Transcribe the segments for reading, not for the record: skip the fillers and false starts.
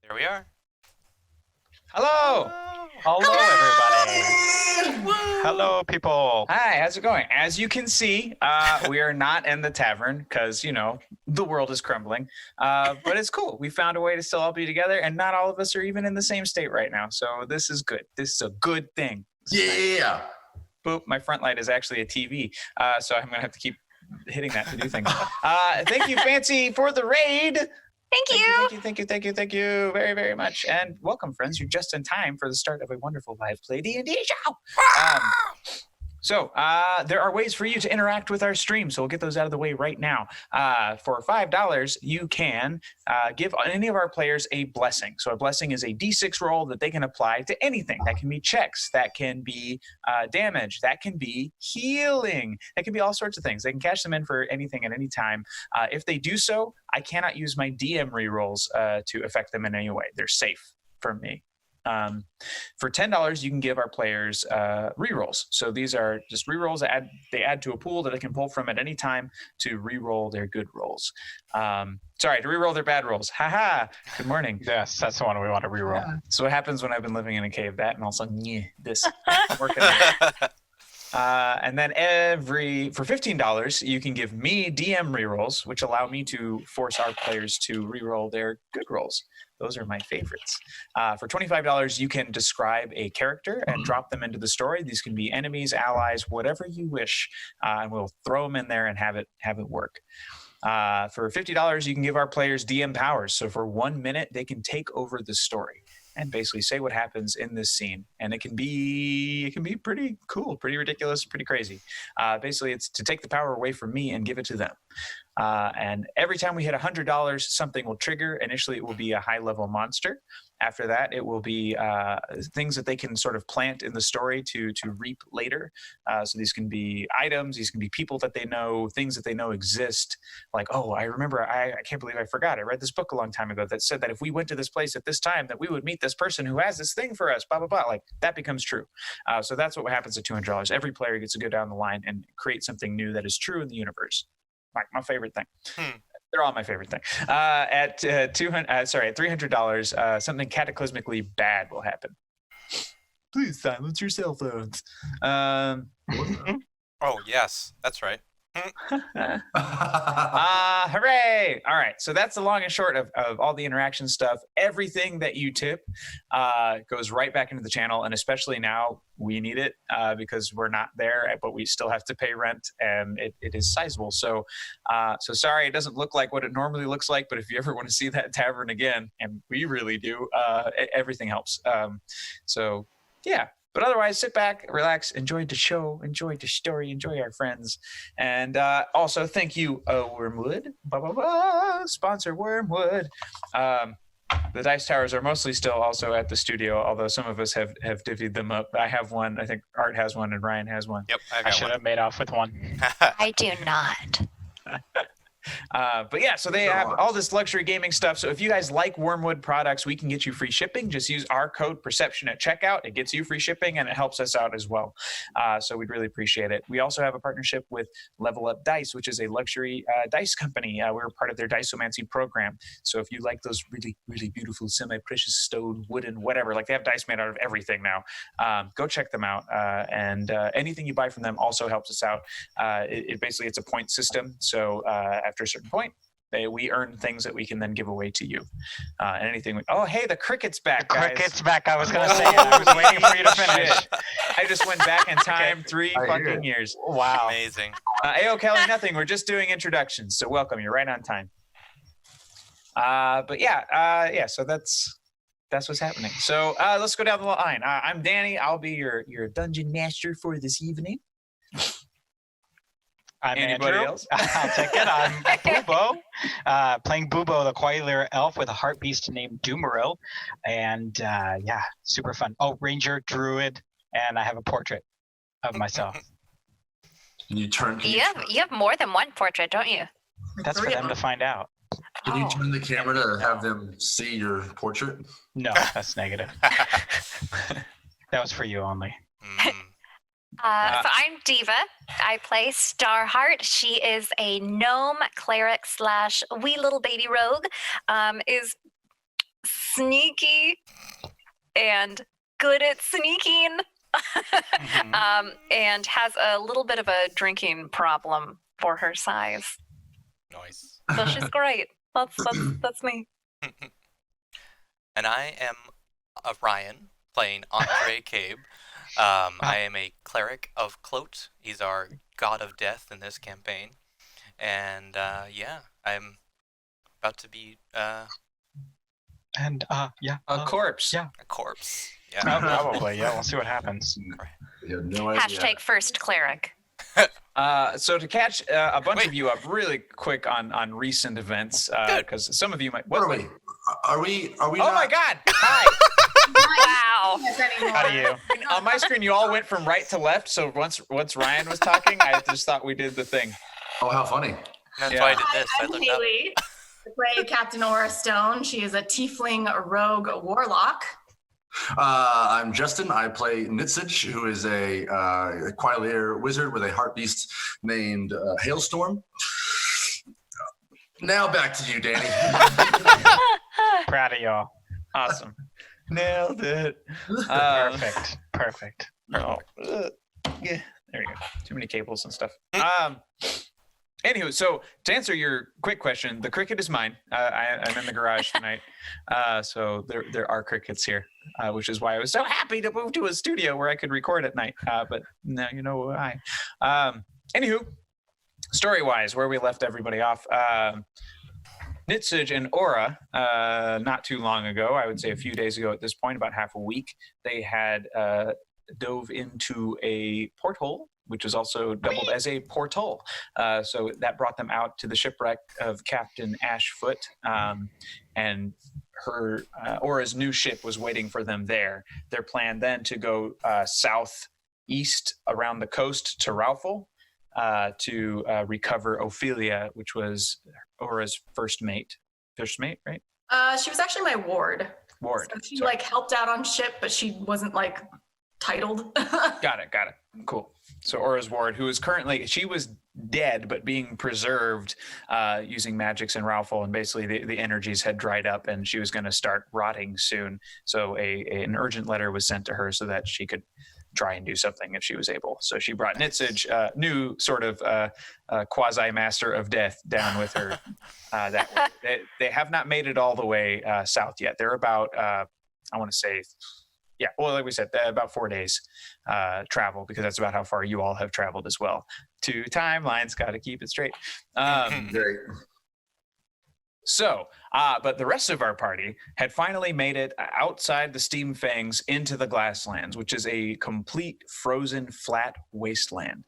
There we are. Hello. Hello, everybody. Hello, people. Hi, how's it going? As you can see, we are not in the tavern because, the world is crumbling. But it's cool. We found a way to still all be together, and not all of us are even in the same state right now. So this is good. This is a good thing. Yeah. Boop, my front light is actually a TV. So I'm going to have to keep hitting that to do things. Thank you, Fancy, for the raid. Thank you very, very much. And welcome, friends. You're just in time for the start of a wonderful live play D&D show. So there are ways for you to interact with our stream, so we'll get those out of the way right now. For $5, you can give any of our players a blessing. So a blessing is a D6 roll that they can apply to anything. That can be checks, that can be damage, that can be healing, that can be all sorts of things. They can cash them in for anything at any time. If they do so, I cannot use my DM rerolls to affect them in any way. They're safe from me. For $10, you can give our players rerolls. So these are just rerolls that they add to a pool that they can pull from at any time to reroll their good rolls. To reroll their bad rolls. Haha. Good morning. Yes, that's the one we want to reroll. Yeah. So what happens when I've been living in a cave? That and also this working out. And then for $15, you can give me DM rerolls, which allow me to force our players to reroll their good rolls. Those are my favorites. For $25, you can describe a character and drop them into the story. These can be enemies, allies, whatever you wish, and we'll throw them in there and have it work. For $50, you can give our players DM powers. So for 1 minute, they can take over the story and basically say what happens in this scene. And it can be pretty cool, pretty ridiculous, pretty crazy. Basically, it's to take the power away from me and give it to them. And every time we hit $100, something will trigger. Initially, it will be a high-level monster. After that, it will be things that they can sort of plant in the story to reap later. So these can be items, these can be people that they know, things that they know exist. Like, oh, I remember, I can't believe I forgot. I read this book a long time ago that said that if we went to this place at this time, that we would meet this person who has this thing for us, blah, blah, blah. Like, that becomes true. So that's what happens at $200. Every player gets to go down the line and create something new that is true in the universe. Like my favorite thing. They're all my favorite thing. At $300, something cataclysmically bad will happen. Please silence your cell phones. Oh, yes, that's right. Hooray! All right, so that's the long and short of all the interaction stuff. Everything that you tip goes right back into the channel, and especially now we need it because we're not there, but we still have to pay rent, and it is sizable. So sorry, it doesn't look like what it normally looks like, but if you ever want to see that tavern again, and we really do, everything helps. So yeah. But otherwise, sit back, relax, enjoy the show, enjoy the story, enjoy our friends. And also, thank you, Wormwood. Sponsor Wormwood. The dice towers are mostly still also at the studio, although some of us have divvied them up. I have one. I think Art has one, and Ryan has one. Yep, I should have made off with one. I do not. But yeah, so they have all this luxury gaming stuff. So if you guys like Wormwood products, we can get you free shipping. Just use our code Perception at checkout. It gets you free shipping and it helps us out as well. So we'd really appreciate it. We also have a partnership with Level Up Dice, which is a luxury dice company. We're part of their Diceomancy program. So if you like those really, really beautiful semi-precious stone, wooden, whatever, like they have dice made out of everything now, go check them out. And anything you buy from them also helps us out. Basically, it's a point system. So after a certain point, we earn things that we can then give away to you. And anything. Oh, hey, the cricket's back, guys. Cricket's back. I was going to say it. I was waiting for you to finish. I just went back in time 3 fucking years. Wow. Amazing. Ayo, Kelly, nothing. We're just doing introductions. So welcome. You're right on time. But yeah. So that's what's happening. So let's go down the line. I'm Danny. I'll be your dungeon master for this evening. I'm Anybody Andrew. else? I'll take it. I'm Bubo, playing Bubo, the quiet little elf with a heart beast named Doomeril. And yeah, super fun. Oh, Ranger, Druid, and I have a portrait of myself. You have more than one portrait, don't you? That's for them to find out. Can you turn the camera to have them see your portrait? No, that's negative. That was for you only. So I'm Diva. I play Starheart. She is a gnome cleric / wee little baby rogue. Is sneaky and good at sneaking. And has a little bit of a drinking problem for her size. Nice. So she's great. That's me. And I am Ryan, playing Andre Cabe. I am a cleric of Clote. He's our god of death in this campaign. And I'm about to be A corpse. Yeah. a corpse. Oh, Yeah. probably. Yeah, we'll see what happens. You have no idea. Hashtag first cleric. So to catch a bunch of you up really quick on recent events, because some of you might. What are we? Are we? Oh not- my God! Hi. Wow. How do you? On my screen, you all went from right to left. So once Ryan was talking, I just thought we did the thing. Oh, how funny! That's Yeah. why I did Hi, this. I I'm looked up. Haley. I play Captain Aura Stone. She is a tiefling rogue warlock. I'm Justin. I play Nitsage, who is a Quilier wizard with a heart beast named Hailstorm. Now back to you, Danny. Proud of y'all. Awesome. Nailed it. Perfect. Oh, yeah, there you go. Too many cables and stuff. Anywho, so to answer your quick question, the cricket is mine. I'm in the garage tonight, so there are crickets here, which is why I was so happy to move to a studio where I could record at night. But now you know why. Anywho, story-wise, where we left everybody off. Nitsage and Aura, not too long ago, I would say a few days ago at this point, about half a week, they had dove into a porthole, which is also doubled as a portal. So that brought them out to the shipwreck of Captain Ashfoot, and her Aura's new ship was waiting for them there. Their plan then to go southeast around the coast to Raufel, to recover Ophelia, which was Aura's first mate. First mate, right? She was actually my ward. Ward. So she Sorry. helped out on ship, but she wasn't titled. Got it. Cool. So Aura's ward, who is currently, she was dead, but being preserved using magics in Raufel, and basically the energies had dried up and she was going to start rotting soon. So an urgent letter was sent to her so that she could try and do something if she was able. So she brought Nitsage, new sort of quasi-master of death, down with her that way. They have not made it all the way south yet. They're about, I want to say, yeah, well, like we said, about 4 days travel, because that's about how far you all have traveled as well. 2 timelines, got to keep it straight. Great. So, but the rest of our party had finally made it outside the Steam Fangs into the Glasslands, which is a complete frozen flat wasteland.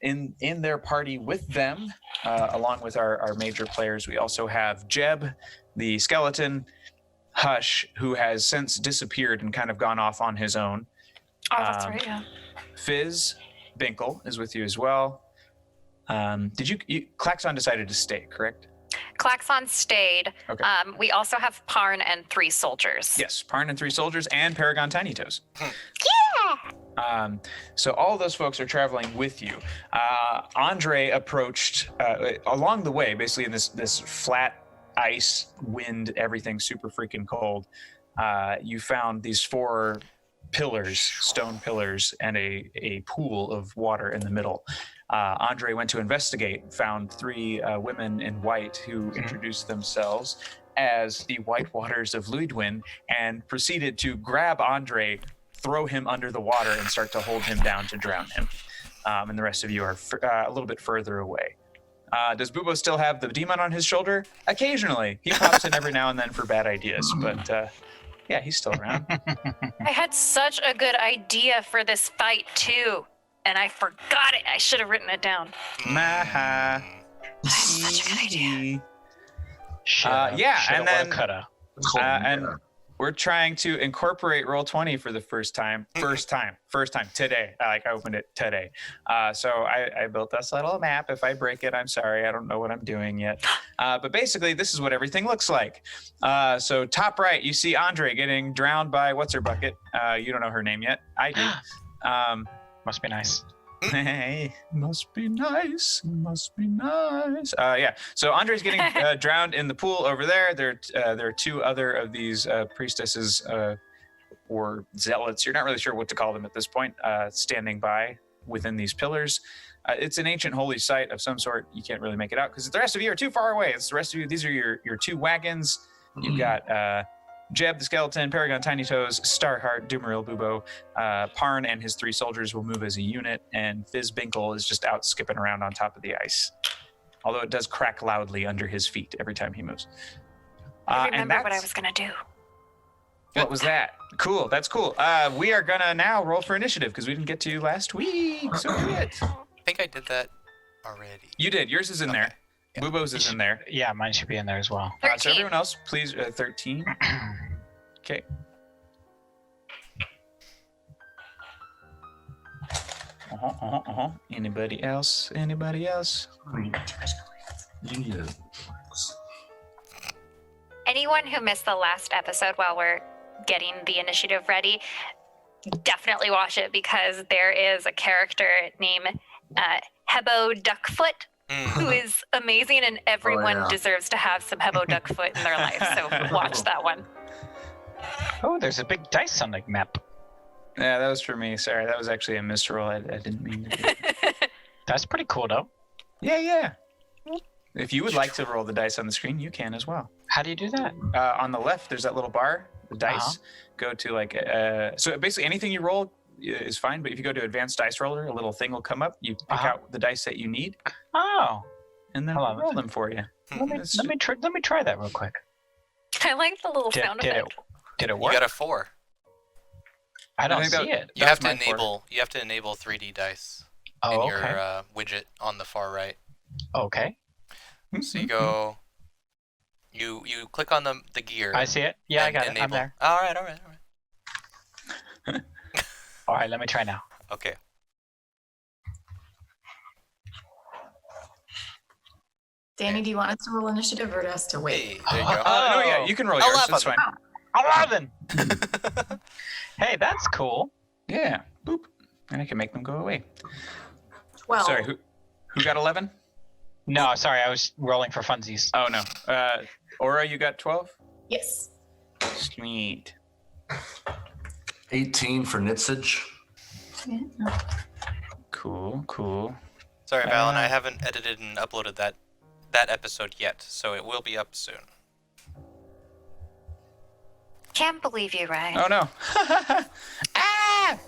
In their party with them, along with our major players, we also have Jeb, the skeleton, Hush, who has since disappeared and kind of gone off on his own. Oh, that's right, yeah. Fizz, Binkle is with you as well. Klaxon decided to stay, correct? Klaxon stayed. Okay. We also have Parn and 3 soldiers. Yes, Parn and 3 soldiers and Paragon Tiny Toes. Yeah! So all those folks are traveling with you. Andre approached along the way, basically in this flat ice, wind, everything super freaking cold. You found these 4 pillars, stone pillars, and a pool of water in the middle. Andre went to investigate, found 3 women in white who introduced themselves as the White Waters of Luidwin, and proceeded to grab Andre, throw him under the water, and start to hold him down to drown him. And the rest of you are a little bit further away. Does Bubo still have the demon on his shoulder? Occasionally. He pops in every now and then for bad ideas, but yeah, he's still around. I had such a good idea for this fight, too. And I forgot it. I should have written it down. Maha. Such a good idea. Yeah, and then coulda. and we're trying to incorporate Roll20 for the first time today. I opened it today. So I built this little map. If I break it, I'm sorry. I don't know what I'm doing yet. But basically, this is what everything looks like. So top right, you see Andre getting drowned by what's her bucket. You don't know her name yet. I do. Must be nice. Hey, must be nice. Must be nice. Yeah. So Andre's getting drowned in the pool over there. There are two other of these priestesses or zealots. You're not really sure what to call them at this point. Standing by within these pillars. It's an ancient holy site of some sort. You can't really make it out because the rest of you are too far away. It's the rest of you. These are your two wagons. You've got Jeb the skeleton, Paragon Tiny Toes, Starheart, Doomeril, Bubo, Parn and his three soldiers will move as a unit, and Fizzbinkle is just out skipping around on top of the ice. Although it does crack loudly under his feet every time he moves. I remember what I was gonna do. What was that? Cool, that's cool. We are gonna now roll for initiative because we didn't get to last week. So do it. I think I did that already. You did. Yours is in there. Yeah. Bubo's is in there. Yeah, mine should be in there as well. 13. So everyone else, please, 13. Okay. Anybody else? Anybody else? You need it. Anyone who missed the last episode while we're getting the initiative ready, definitely watch it because there is a character named Hebo Duckfoot who is amazing, and everyone deserves to have some Hebo Duckfoot in their life. So watch that one. Oh, there's a big dice on the map. Yeah, that was for me. Sorry, that was actually a misroll. I didn't mean to do it. That's pretty cool, though. Yeah. If you would like to roll the dice on the screen, you can as well. How do you do that? On the left, there's that little bar, the dice. Go to like, so basically anything you roll is fine, but if you go to advanced dice roller, a little thing will come up. You pick out the dice that you need, Oh, and then Hold on. roll them for you. let me try that real quick. I like the little Did, sound did it effect. did it You work? got a 4. I don't think see that- it. You That's have to my 4. enable 3D dice Oh, in okay. your widget on the far right. Okay, So you go, you click on the gear. I see it. Yeah, I and got it. I'm enable. there. All right. All right, let me try now. Okay. Danny, do you want us to roll initiative or us to wait? Hey, there you go. No, yeah, you can roll yours. That's 11. fine. 11. Hey, that's cool. Yeah, boop, and I can make them go away. 12. Sorry, who got 11? No, sorry, I was rolling for funsies. Oh no, Aura, you got 12. Yes. Sweet. 18 for Nitsage. Cool. Sorry, Valen, I haven't edited and uploaded that episode yet, so it will be up soon. Can't believe you, Ryan. Oh no. Ah!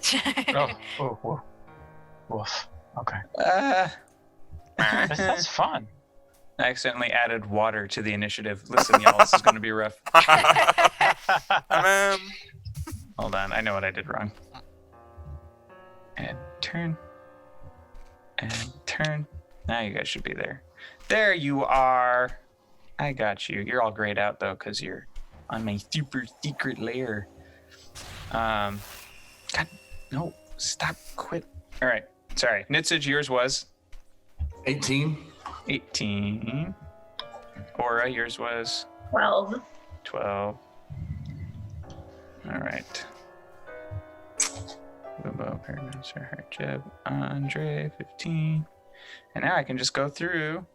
Oh, woof. Okay. Uh, That's fun. I accidentally added water to the initiative. Listen, y'all, this is going to be rough. Hold on, I know what I did wrong. And turn. And turn. Now you guys should be there. There you are. I got you. You're all grayed out though, because you're on my super secret lair. God, no, stop, quit. All right, sorry. Nitsage, yours was 18. 18. Aura, yours was 12. 12. All right. Bobo, Paragon, Sir Jeb, Andre, 15. And now I can just go through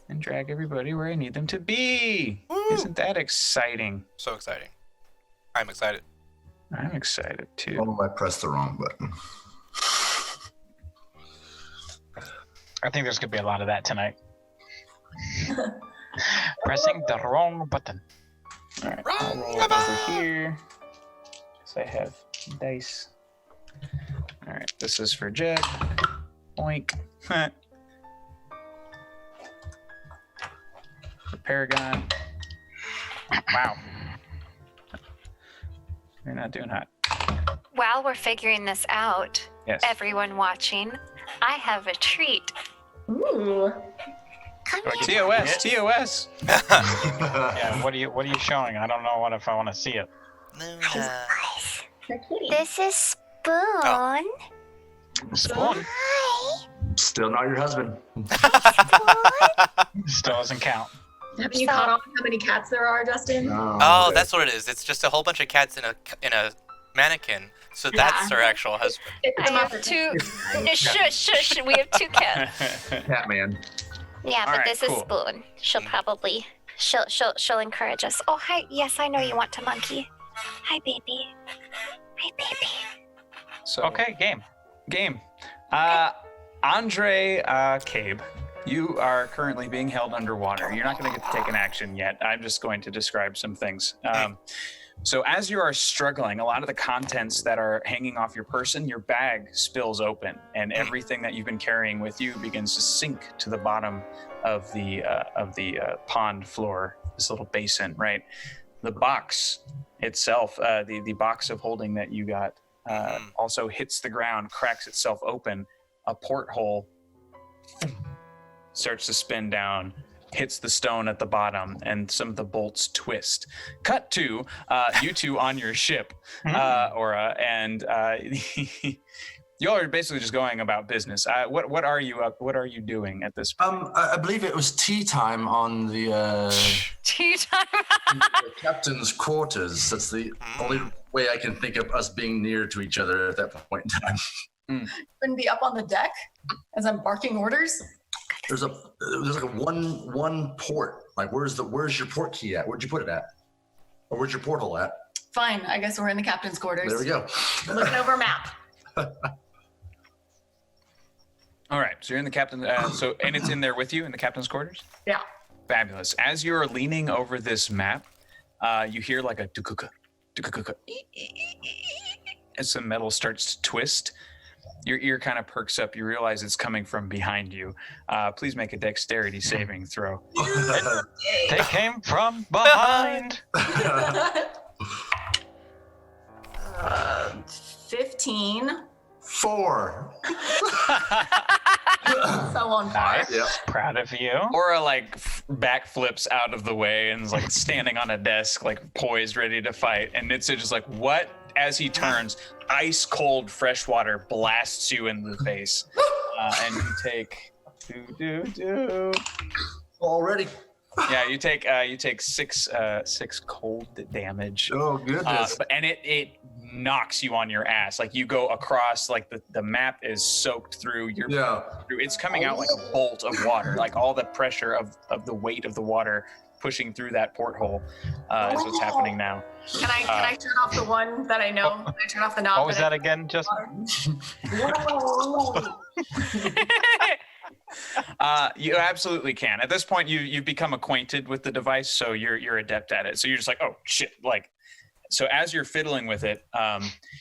and drag everybody where I need them to be. Woo! Isn't that exciting? So exciting. I'm excited. I'm excited too. Oh, I pressed the wrong button. I think there's gonna be a lot of that tonight. Pressing the wrong button. All right, I'll roll over here. So I have dice. All right, this is for Jed. Oink. For Paragon. Wow. You're not doing hot. While we're figuring this out, Yes. everyone watching, I have a treat. Ooh. Come Like, here. TOS. Yeah, what are you showing? I don't know if I want to see it. Luna. This is Spoon. Spoon Hi. Still not your husband. still doesn't count. Have you caught on how many cats there are, Justin? Oh, that's what it is. It's just a whole bunch of cats in a mannequin So that's her actual husband. I have two. Shush, shush. We have two cats. Catman. Yeah, but All right, this cool. is Spoon. She'll probably she'll encourage us. Oh hi, yes, I know you want to monkey. Hi baby. Hi baby. So Okay, game. game. Andre Cabe, you are currently being held underwater. You're not going to get to take an action yet. I'm just going to describe some things. So as you are struggling, a lot of the contents that are hanging off your person, your bag spills open, and everything that you've been carrying with you begins to sink to the bottom of the pond floor, this little basin, right? The box itself, the box of holding that you got, also hits the ground, cracks itself open. A porthole starts to spin down, hits the stone at the bottom, and some of the bolts twist. Cut to you two on your ship, Aura, and y'all are basically just going about business. What are you up? What are you doing at this point? I believe it was tea time on the Tea time. captain's quarters. That's the only way I can think of us being near to each other at that point in time. Couldn't be up on the deck as I'm barking orders. There's like a one port. Like where's your port key at? Where'd you put it at? Or where's your portal at? Fine, I guess we're in the captain's quarters. There we go. Looking over a map. All right, so you're in the captain. And it's in there with you in the captain's quarters. Yeah. Fabulous. As you're leaning over this map, you hear like a dukuka, as some metal starts to twist. Your ear kind of perks up. You realize it's coming from behind you. Please make a dexterity saving throw. They came from behind. 15. 4. So on par. Nice. Yep. Proud of you. Aura like backflips out of the way and is like standing on a desk, like poised, ready to fight. And Nitsa just like, what? As he turns, ice cold fresh water blasts you in the face, and you take Already. Yeah, you take six cold damage. Oh goodness. And it knocks you on your ass. Like you go across, like the map is soaked through your it's coming out like a bolt of water. Like all the pressure of the weight of the water pushing through that porthole is what's happening now. Can I turn off the one that I know? Can I turn off the knob? What was that again, Justin? You absolutely can. At this point, you've become acquainted with the device, so you're adept at it. So you're just like, oh shit, like. So as you're fiddling with it,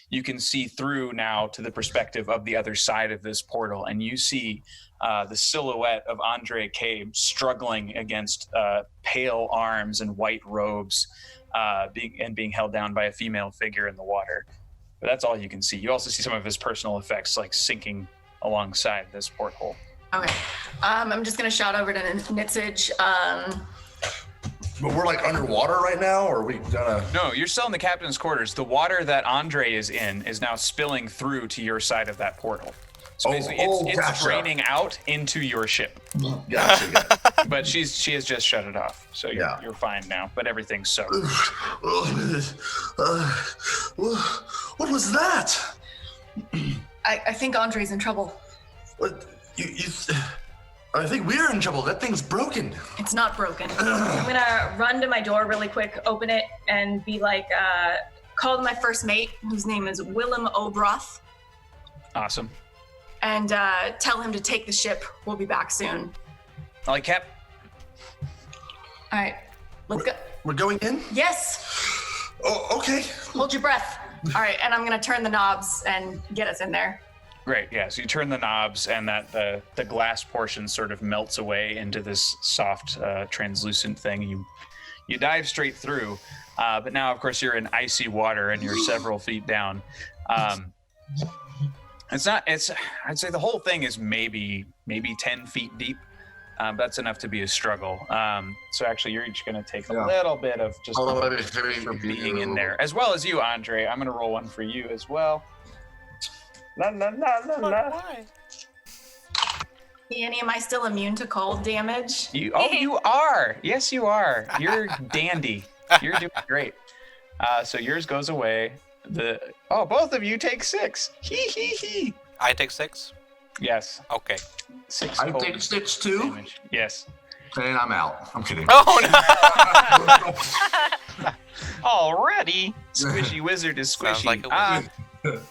you can see through now to the perspective of the other side of this portal, and you see the silhouette of Andre Cabe struggling against pale arms and white robes, being held down by a female figure in the water. But that's all you can see. You also see some of his personal effects, like sinking alongside this porthole. Okay. I'm just gonna shout over to Nitsage. But we're like underwater right now, or are we gonna? No, you're still in the captain's quarters. The water that Andre is in is now spilling through to your side of that portal. So basically, it's gotcha. draining out into your ship. Gotcha. But she has just shut it off, so you're fine now. But everything's soaked. What was that? I think Andre's in trouble. What? I think we're in trouble. That thing's broken. It's not broken. I'm gonna run to my door really quick, open it, and be like, call my first mate, whose name is Willem Obroth, Awesome. and tell him to take the ship. We'll be back soon. I like Cap. All right, let's go. We're going in? Yes. Oh, okay. Hold your breath. All right, and I'm gonna turn the knobs and get us in there. Great, yeah. So you turn the knobs, and that the glass portion sort of melts away into this soft, translucent thing. You dive straight through, but now, of course, you're in icy water, and you're several feet down. I'd say the whole thing is maybe 10 feet deep. That's enough to be a struggle. So actually, you're each going to take a little bit of just for being in there, as well as you, Andre. I'm going to roll one for you as well. La, la, la, la, la. Why? Annie, am I still immune to cold damage? You are. Yes, you are. You're dandy. You're doing great. So yours goes away. both of you take 6. Hee. I take 6. Yes, Okay. 6. I cold take 6 too, damage. Yes. and I'm out. I'm kidding. Oh no! Already? Squishy wizard is squishy. Sounds like a wizard.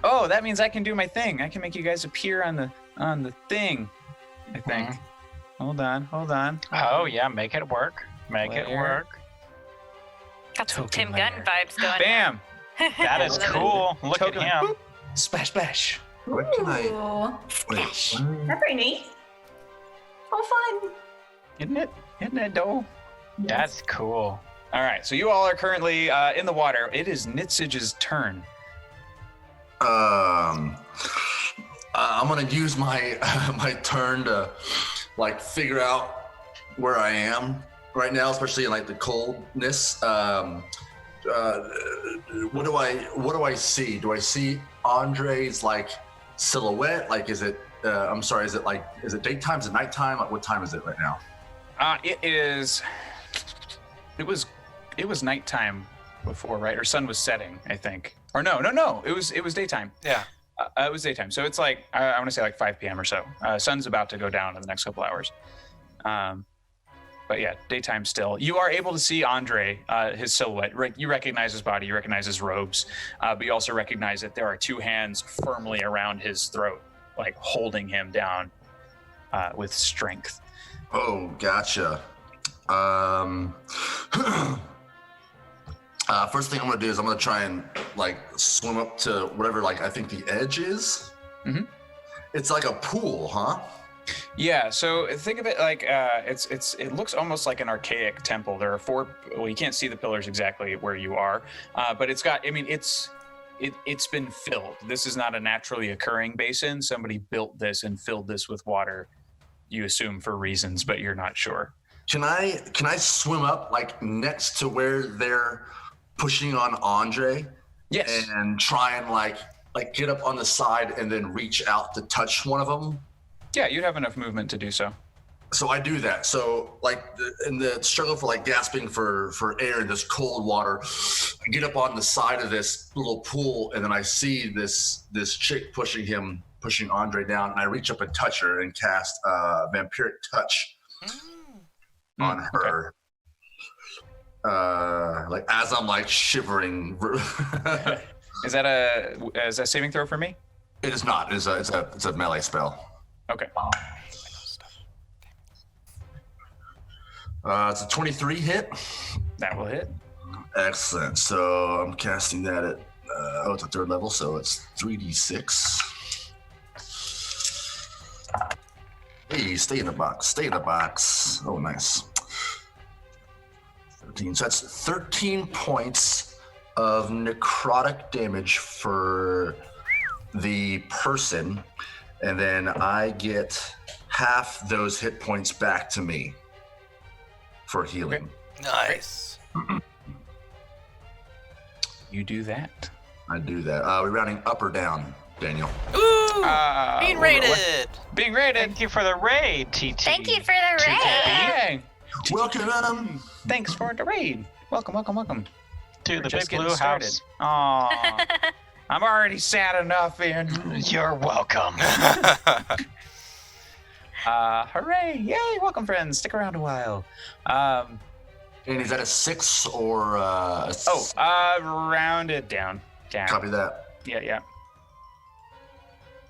Oh, that means I can do my thing. I can make you guys appear on the thing. I think. Hold on. Oh, yeah, make it work. Make it Player. work. Got some Token Tim Gunn layer. vibes going. Bam! That is cool. Look at Token. him. Boop. Splash bash. What can I? Ooh, Wait. Splash. that's pretty neat. Oh, fun. Isn't it? Isn't it, though? That's cool. All right, so you all are currently in the water. It is Nitsage's turn. I'm gonna use my my turn to like figure out where I am right now, especially in like the coldness. What do I see? Do I see Andre's like silhouette? Like, is it? I'm sorry. Is it daytime? Is it nighttime? Like, what time is it right now? It is. It was nighttime before, right? Or sun was setting, I think. Or no. It was daytime. Yeah. It was daytime. So it's like I want to say like 5 p.m. or so. Sun's about to go down in the next couple hours. But yeah, daytime still. You are able to see Andre, his silhouette. You recognize his body, you recognize his robes, but you also recognize that there are 2 hands firmly around his throat, like holding him down with strength. Oh, gotcha. First thing I'm gonna do is I'm gonna try and like swim up to whatever like I think the edge is. Mhm. It's like a pool, huh? Yeah, so think of it like it looks almost like an archaic temple. There are 4. Well, you can't see the pillars exactly where you are, but it's got. I mean, it's been filled. This is not a naturally occurring basin. Somebody built this and filled this with water. You assume for reasons, but you're not sure. Can I swim up like next to where they're pushing on Andre Yes. and try and like get up on the side and then reach out to touch one of them? Yeah, you'd have enough movement to do so. So I do that. So like in the struggle for like gasping for air in this cold water, I get up on the side of this little pool and then I see this chick pushing Andre down, and I reach up and touch her and cast vampiric touch on her. Like as I'm like shivering. Is that a saving throw for me? It is not. It's a melee spell. Okay. It's a 23 hit. That will hit. Excellent. So I'm casting that at it's a 3rd level, so it's 3d6. Hey, stay in the box. Oh, nice. 13. So that's 13 points of necrotic damage for the person, and then I get half those hit points back to me for healing. Nice. You do that. I do that. We're rounding up or down, Daniel? Ooh! Uh, Being what- rated! Being rated. Thank you for the raid, TT. Thank you for the raid. Hey, Welcome. thanks for the raid. Welcome. To We're the just big getting blue started. house. Aw, I'm already sad enough in. You're welcome. Hooray! Yay! Welcome, friends. Stick around a while. And is that a 6 or a Round it down. Copy that. Yeah.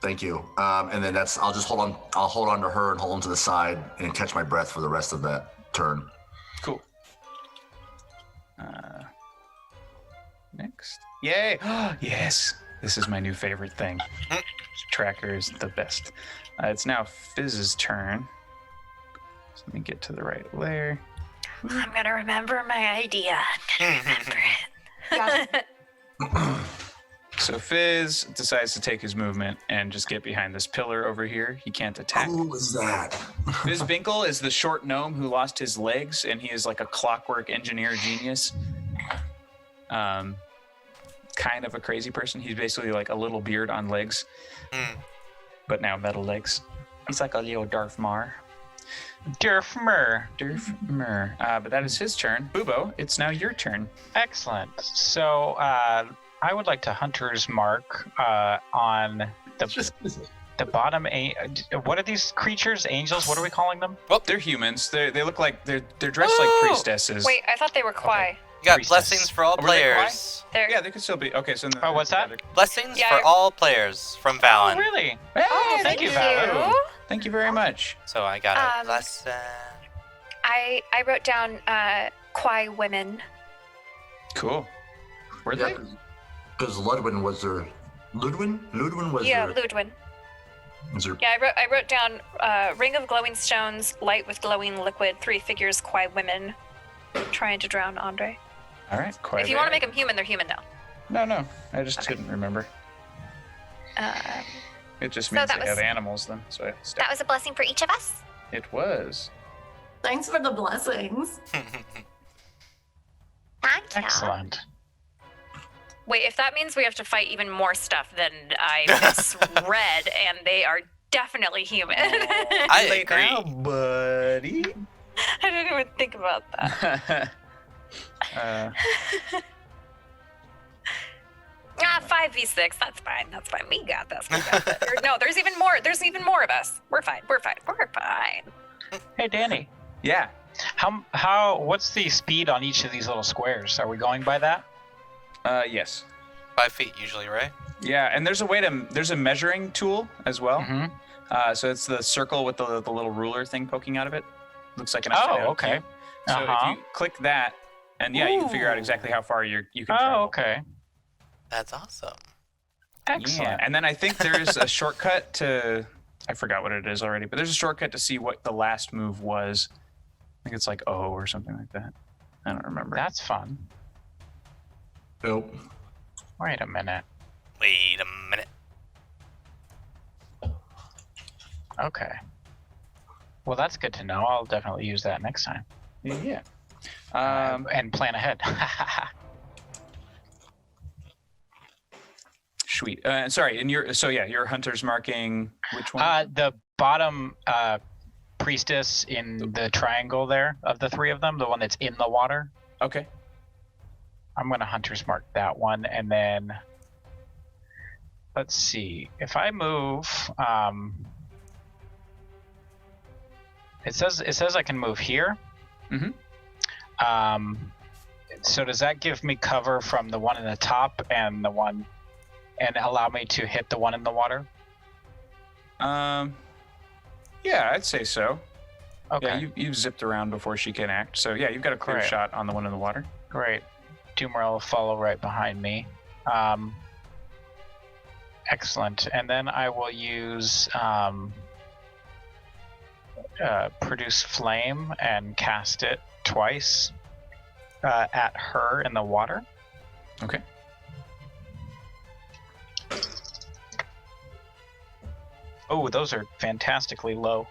Thank you. And then I'll hold on to her and hold on to the side and catch my breath for the rest of that turn. Cool. Next. Yay! Yes. This is my new favorite thing. Tracker is the best. It's now Fizz's turn. So let me get to the right layer. I'm gonna remember my idea. I'm gonna remember it. So Fizz decides to take his movement and just get behind this pillar over here. He can't attack. Who was that? Fizz Binkle is the short gnome who lost his legs, and he is like a clockwork engineer genius. Kind of a crazy person. He's basically like a little beard on legs, but now metal legs. He's like a little Darth Mar. Durfmer. But that is his turn. Bubo, it's now your turn. Excellent. So I would like to hunter's mark on the bottom. What are these creatures? Angels? What are we calling them? Well, they're humans. They look like they're dressed like priestesses. Wait, I thought they were Kwai. You got Priestess. blessings for all Oh, were they players. They're Yeah, they could still be. Okay, so. Oh, what's that? Blessings Yeah, for all players from Valen. Oh, really? Hey, Oh, thank you, Valen. Thank you very much. So I got a blessing. I wrote down Kwai women. Cool. Were Yeah, they? because Ludwin was their. Ludwin was Yeah, their. Ludwin. Was their Yeah, I wrote down ring of glowing stones, light with glowing liquid, 3 figures, Kwai women, trying to drown Andre. All right. Quite If you want to make them human, they're human now. No. I just couldn't remember. It just So means that they have was- animals then. So I stuck. That was a blessing for each of us. It was. Thanks for the blessings. Thank you. Excellent. Wait, if that means we have to fight even more stuff, then I misread, and they are definitely human. I Late agree. now, buddy. I didn't even think about that. 5v6. That's fine. That's fine. We got this. No, there's even more. There's even more of us. We're fine. We're fine. We're fine. Hey, Danny. yeah. What's the speed on each of these little squares? Are we going by that? Yes. 5 feet usually, right? Yeah, and there's a measuring tool as well. Mm-hmm. So it's the circle with the little ruler thing poking out of it. Looks like an upside down Oh, okay. cube. So Uh-huh. if you click that, and yeah, you can figure out exactly how far you can travel. Oh, okay. That's awesome. Excellent. Yeah, and then I think there's a shortcut to. I forgot what it is already, but there's a shortcut to see what the last move was. I think it's like O or something like that. I don't remember. That's fun. Nope. Wait a minute. Wait a minute. Okay. Well, that's good to know. I'll definitely use that next time. Yeah. And plan ahead. Sweet. Sorry, and your hunter's marking which one? The bottom priestess in the triangle there of the 3 of them, the one that's in the water. Okay. I'm going to hunter's mark that one, and then let's see. If I move, it says I can move here. Mhm. So does that give me cover from the one in the top and the one, and allow me to hit the one in the water? Yeah, I'd say so. Okay, Yeah, you've zipped around before she can act, so yeah, you've got a clear Great. shot on the one in the water. great. Doomer will follow right behind me. Excellent. And then I will use produce flame and cast it twice at her in the water. Okay. Oh, those are fantastically low.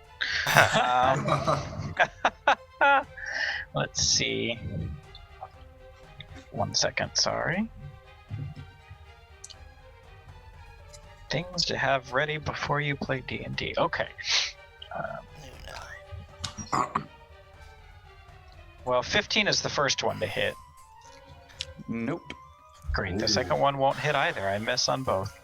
Let's see. 1 second, sorry. Things to have ready before you play D&D. Okay. Well, 15 is the first one to hit. Nope. Great. The Ooh. second one won't hit either. I miss on both.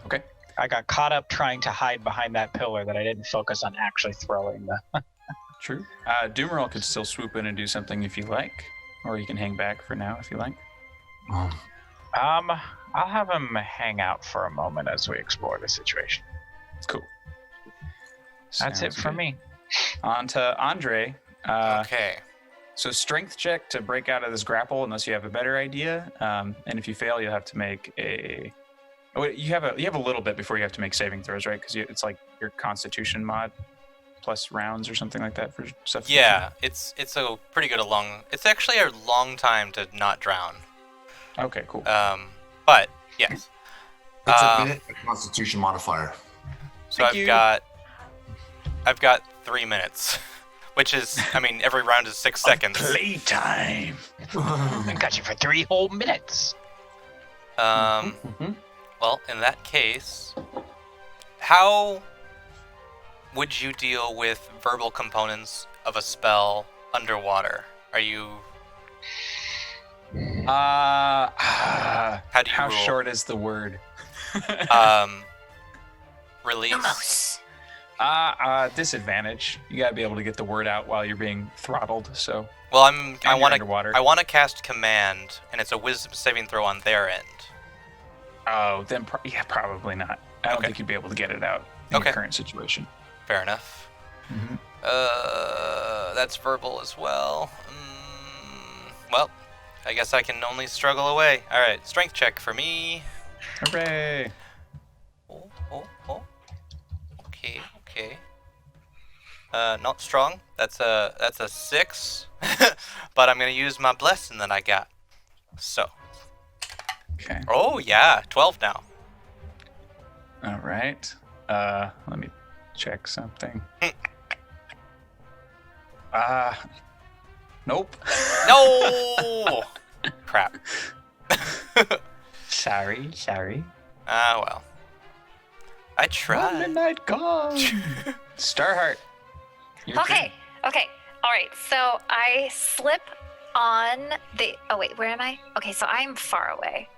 Okay. I got caught up trying to hide behind that pillar that I didn't focus on actually throwing the. True. Doomerall could still swoop in and do something if you like, or you can hang back for now if you like. I'll have him hang out for a moment as we explore the situation. Cool. That's it Sounds for good. me. On to Andre. Okay. So strength check to break out of this grapple, unless you have a better idea. And if you fail, you'll have to make a. Oh, you have a little bit before you have to make saving throws, right? Because it's like your Constitution mod plus rounds or something like that for stuff. Yeah, it's a pretty good it's actually a long time to not drown. Okay. Cool. But yes. It's a minute Constitution modifier. So Thank you. I've got 3 minutes, which is, I mean, every round is 6 seconds. Playtime. I got you for 3 whole minutes. Well, in that case, how would you deal with verbal components of a spell underwater? Are you How do you How roll? short is the word? Release. Disadvantage. You gotta be able to get the word out while you're being throttled. So. Well, I And you're want to. underwater. I want to cast command, and it's a wisdom saving throw on their end. Oh, then probably not. I don't Okay. think you'd be able to get it out in Okay. your current situation. Fair enough. Mhm. That's verbal as well. Well, I guess I can only struggle away. All right, strength check for me. Hooray! Oh. Okay. Not strong. That's a 6. But I'm gonna use my blessing that I got. So. Okay. Oh yeah, 12 now. All right. Let me check something. Nope. No. Crap. Sorry. Ah well. I One tried. midnight gone. Starheart. your Okay. Okay. All right. So I slip on the. Oh wait, where am I? Okay, so I'm far away.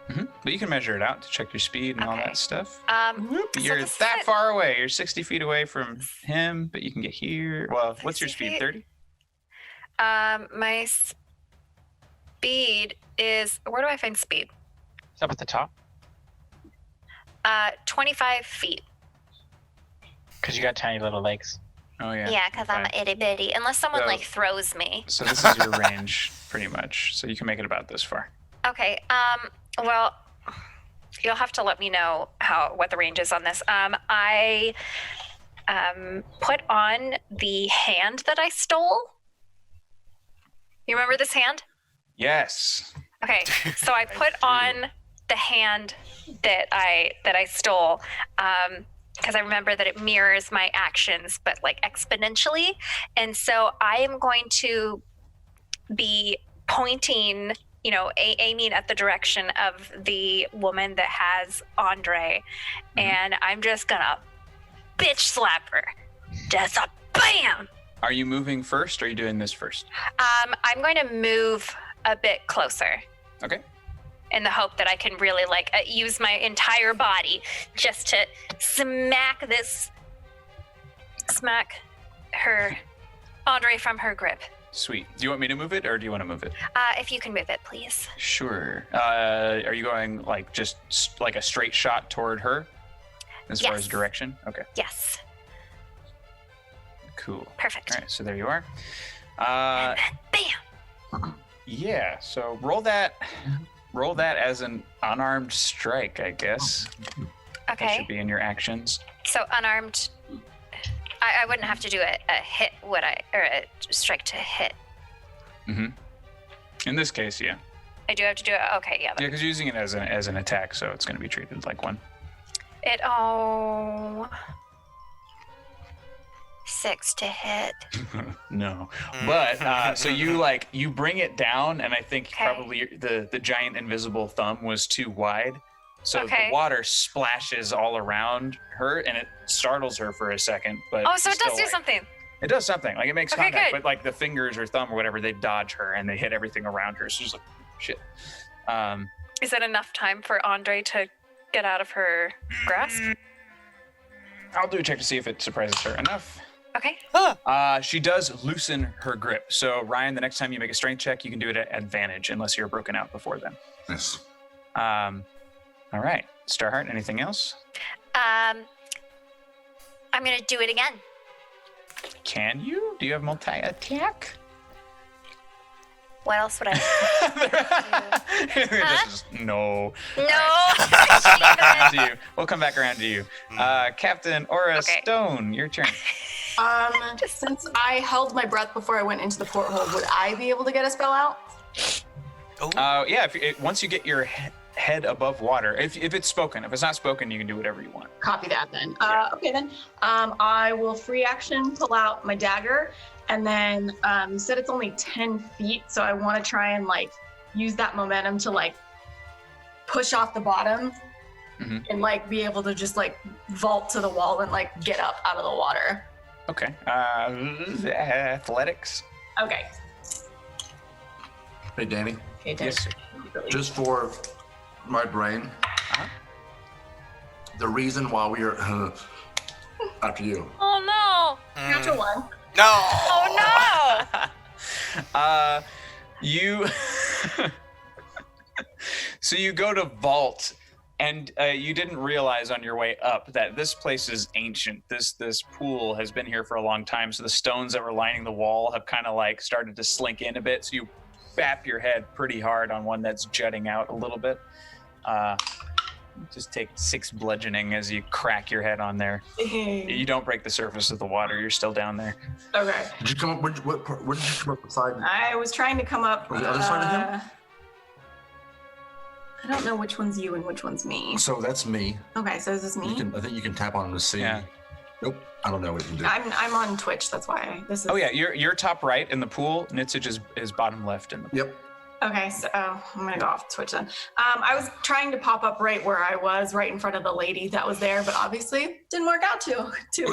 turn. But you can measure it out to check your speed and all Okay. that stuff. So You're this is that it. far away. You're 60 feet away from him, but you can get here. Well, what's your 60 speed? feet? 30? My speed is. Where do I find speed? It's up at the top 25 feet. because you got tiny little legs. Oh, yeah. Yeah, because I'm okay. itty bitty. Unless someone So- like throws me. So this is your range, pretty much. So you can make it about this far. Okay. Well, you'll have to let me know what the range is on this. I put on the hand that I stole. You remember this hand? Yes. Okay. So I put on the hand that I stole. Because I remember that it mirrors my actions, but like exponentially. And so I am going to be pointing, aiming at the direction of the woman that has Andre. And I'm just gonna bitch slap her. Just a bam! Are you moving first, or are you doing this first? I'm going to move a bit closer Okay. in the hope that I can really use my entire body just to smack her Andre from her grip. Sweet. Do you want me to move it, or do you want to move it? If you can move it, please. Sure. Are you going just like a straight shot toward her, as far as Yes. direction? Okay. Yes. Cool. Perfect. All right. So there you are. And then, bam! Yeah. So roll that as an unarmed strike, I guess. That should Okay. be in your actions. So unarmed. I wouldn't have to do a hit, would I? Or a strike to hit. In this case, yeah. I do have to do it. Okay, yeah. Yeah, because you're using it as an attack, so it's going to be treated like one. 6 to hit. No, but so you bring it down, and I think Okay. probably the giant invisible thumb was too wide, so Okay. the water splashes all around her, and it startles her for a second. But Oh, so it does still, do something. It does something. Like it makes Okay, contact, good. but the fingers or thumb or whatever, they dodge her and they hit everything around her. So she's like, shit. Is it enough time for Andre to get out of her grasp? I'll do a check to see if it surprises her enough. Okay. She does loosen her grip. So Ryan, the next time you make a strength check, you can do it at advantage unless you're broken out before then. Yes. All right, Starheart. Anything else? I'm gonna do it again. Can you? Do you have multi-attack? What else would I? This is no. No. Back to you. We'll come back around to you. Captain Aura Okay. Stone, your turn. Since I held my breath before I went into the porthole, would I be able to get a spell out? Oh. Yeah, once you get your head above water, if it's spoken. If it's not spoken, you can do whatever you want. Copy that then. Yeah. Okay then. I will free action pull out my dagger, and then you said it's only 10 feet, so I want to try and use that momentum to push off the bottom Mhm. and be able to just vault to the wall and get up out of the water. Okay. Athletics. Okay. Hey, Danny. Okay, Yes, sir. Just for my brain, Uh-huh. the reason why we are after you. Oh Natural one. No. Oh You. So you go to vault, and you didn't realize on your way up that this place is ancient. This pool has been here for a long time, so the stones that were lining the wall have kind of like started to slink in a bit. So you bap your head pretty hard on one that's jutting out a little bit. Just take 6 bludgeoning as you crack your head on there. You don't break the surface of the water. You're still down there. Okay. Did you come up? Where did you come up beside? I was trying to come up. On the other side of him? I don't know which one's you and which one's me. So that's me. Okay, so is this me? I think you can tap on him to see. Yeah. Nope. I don't know what you can do. I'm on Twitch, that's why this is. Oh yeah, you're top right in the pool. Nitsage is bottom left in the pool. Yep. Okay, so I'm gonna go off Twitch then. I was trying to pop up right where I was, right in front of the lady that was there, but obviously didn't work out too good.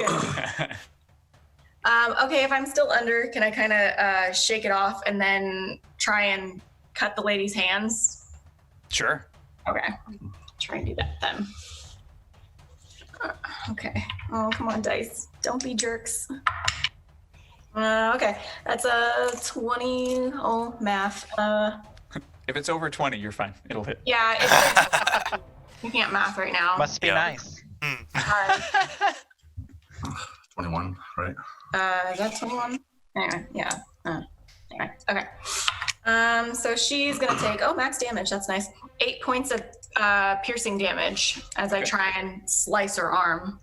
Okay, if I'm still under, can I kind of shake it off and then try and cut the lady's hands? Sure. Okay, try and do that then. Okay. Oh, come on, dice. Don't be jerks. Okay, that's a 20. Oh, math. If it's over 20, you're fine. It'll hit. Yeah, you can't math right now. Must be Yeah. nice. 21, right? Is that 21? Anyway, yeah. Anyway, okay. So she's gonna take max damage. That's nice. 8 points of piercing damage as I try and slice her arm.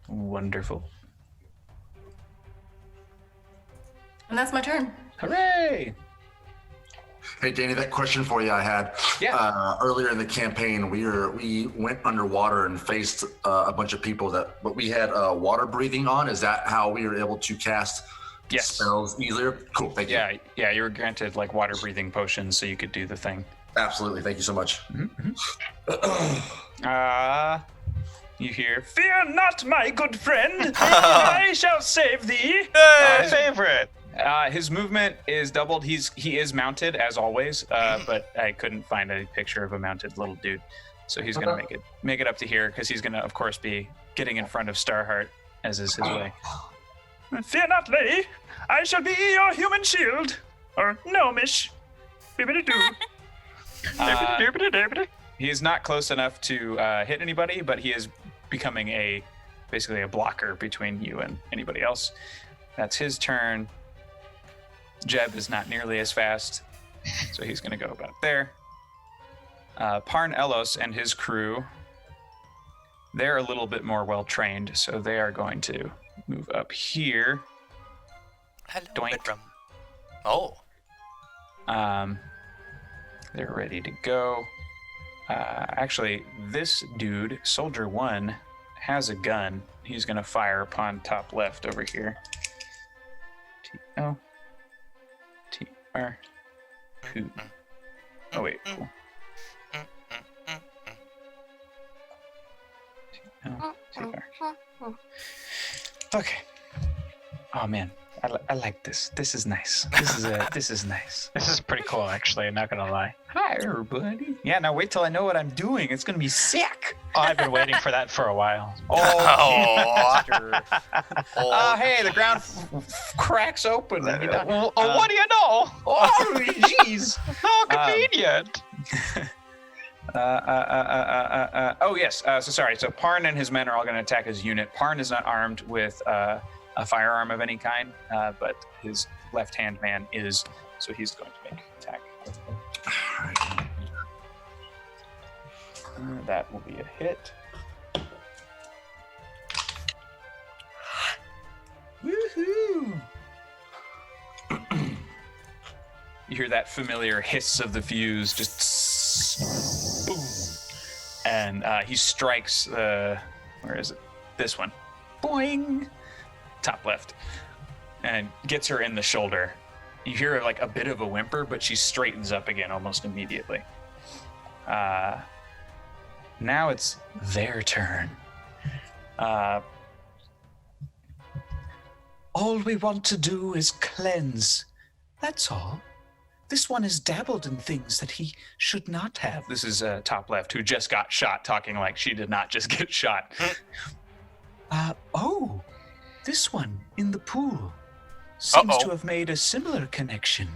Wonderful. And that's my turn. Hooray! Hey, Danny, that question for you I had. Yeah. Earlier in the campaign, we went underwater and faced a bunch of people but we had water breathing on. Is that how we were able to cast Yes. spells easier? Cool, thank you. Yeah, you were granted like water breathing potions so you could do the thing. Absolutely, thank you so much. You hear, "Fear not, my good friend, I shall save thee." My favorite. His movement is doubled. He is mounted as always, but I couldn't find a picture of a mounted little dude, so he's gonna make it up to here because he's gonna, of course, be getting in front of Starheart, as is his way. "Fear not, lady, I shall be your human shield, or gnomish. Bibbidi-doo." He is not close enough to hit anybody, but he is becoming basically a blocker between you and anybody else. That's his turn. Jeb is not nearly as fast, so he's going to go about there. Parn Elos and his crew, they're a little bit more well-trained, so they are going to move up here. Hello, Doink. Bedrum. Oh. They're ready to go. Actually, this dude, Soldier 1, has a gun. He's going to fire upon top left over here. T-O-T-R-2. Oh, wait. Cool. T-O-T-R. Okay. Oh, man. I like this. This is nice. This is nice. This is pretty cool, actually. I'm not gonna lie. Hi, everybody. Yeah, now wait till I know what I'm doing. It's gonna be sick. Oh, I've been waiting for that for a while. Oh, Oh. hey, the ground cracks open. What do you know? Oh, jeez. How convenient. Oh, yes. So sorry. So Parn and his men are all going to attack his unit. Parn is not armed with a firearm of any kind, but his left-hand man is, so he's going to make an attack. That will be a hit. Woohoo! You hear that familiar hiss of the fuse, just boom, and he strikes where is it? This one, boing, top left, and gets her in the shoulder. You hear like a bit of a whimper, but she straightens up again almost immediately. Now it's their turn. All we want to do is cleanse. That's all. this one has dabbled in things that he should not have. This is top left, who just got shot, talking like she did not just get shot. Oh, this one in the pool seems to have made a similar connection.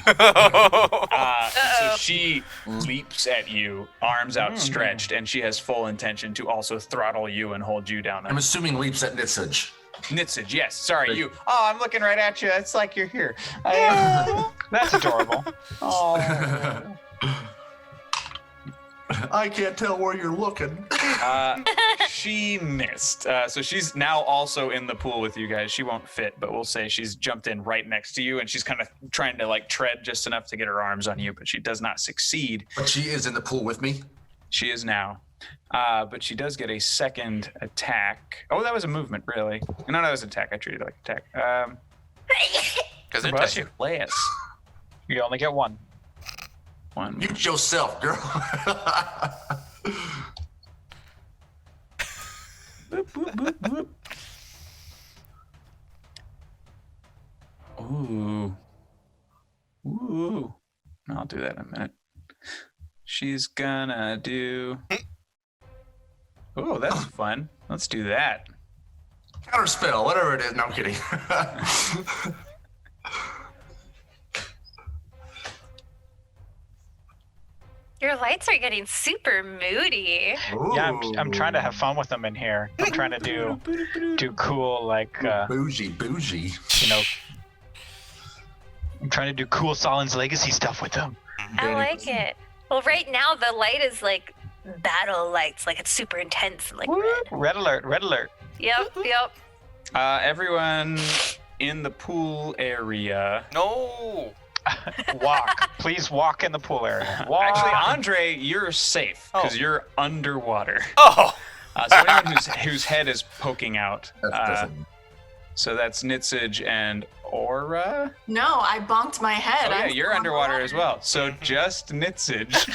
So she leaps at you, arms outstretched, and she has full intention to also throttle you and hold you down. I'm assuming leaps at Nitsage. Nitsage, yes. Sorry, you. Oh, I'm looking right at you. It's like you're here. That's adorable. Oh. I can't tell where you're looking. She missed. So she's now also in the pool with you guys. She won't fit, but we'll say she's jumped in right next to you, and she's kind of trying to like tread just enough to get her arms on you, but she does not succeed. But she is in the pool with me. She is now. But she does get a second attack. Oh, that was a movement, really. No, that was an attack. I treated it like an attack. Because it Bless does you. Lance. You only get one. One. Mute yourself, girl. Boop, boop, boop, boop. Ooh. Ooh. I'll do that in a minute. She's gonna do... Oh, that's fun. Let's do that. Counterspell, whatever it is. No, I'm kidding. Your lights are getting super moody. Yeah, I'm trying to have fun with them in here. I'm trying to do cool, like, Bougie. you know, I'm trying to do cool Sahlen's Legacy stuff with them. I like it. Well, right now the light is like battle lights, like it's super intense and like red. Red alert, red alert. Yep. Everyone in the pool area. No. Walk. Please walk in the pool area. Walk. Actually, Andre, you're safe because Oh. you're underwater. Oh. So anyone whose head is poking out. That's So that's Nitsage and Aura. No, I bonked my head. Oh yeah, I'm you're still underwater as well. So just Nitsage.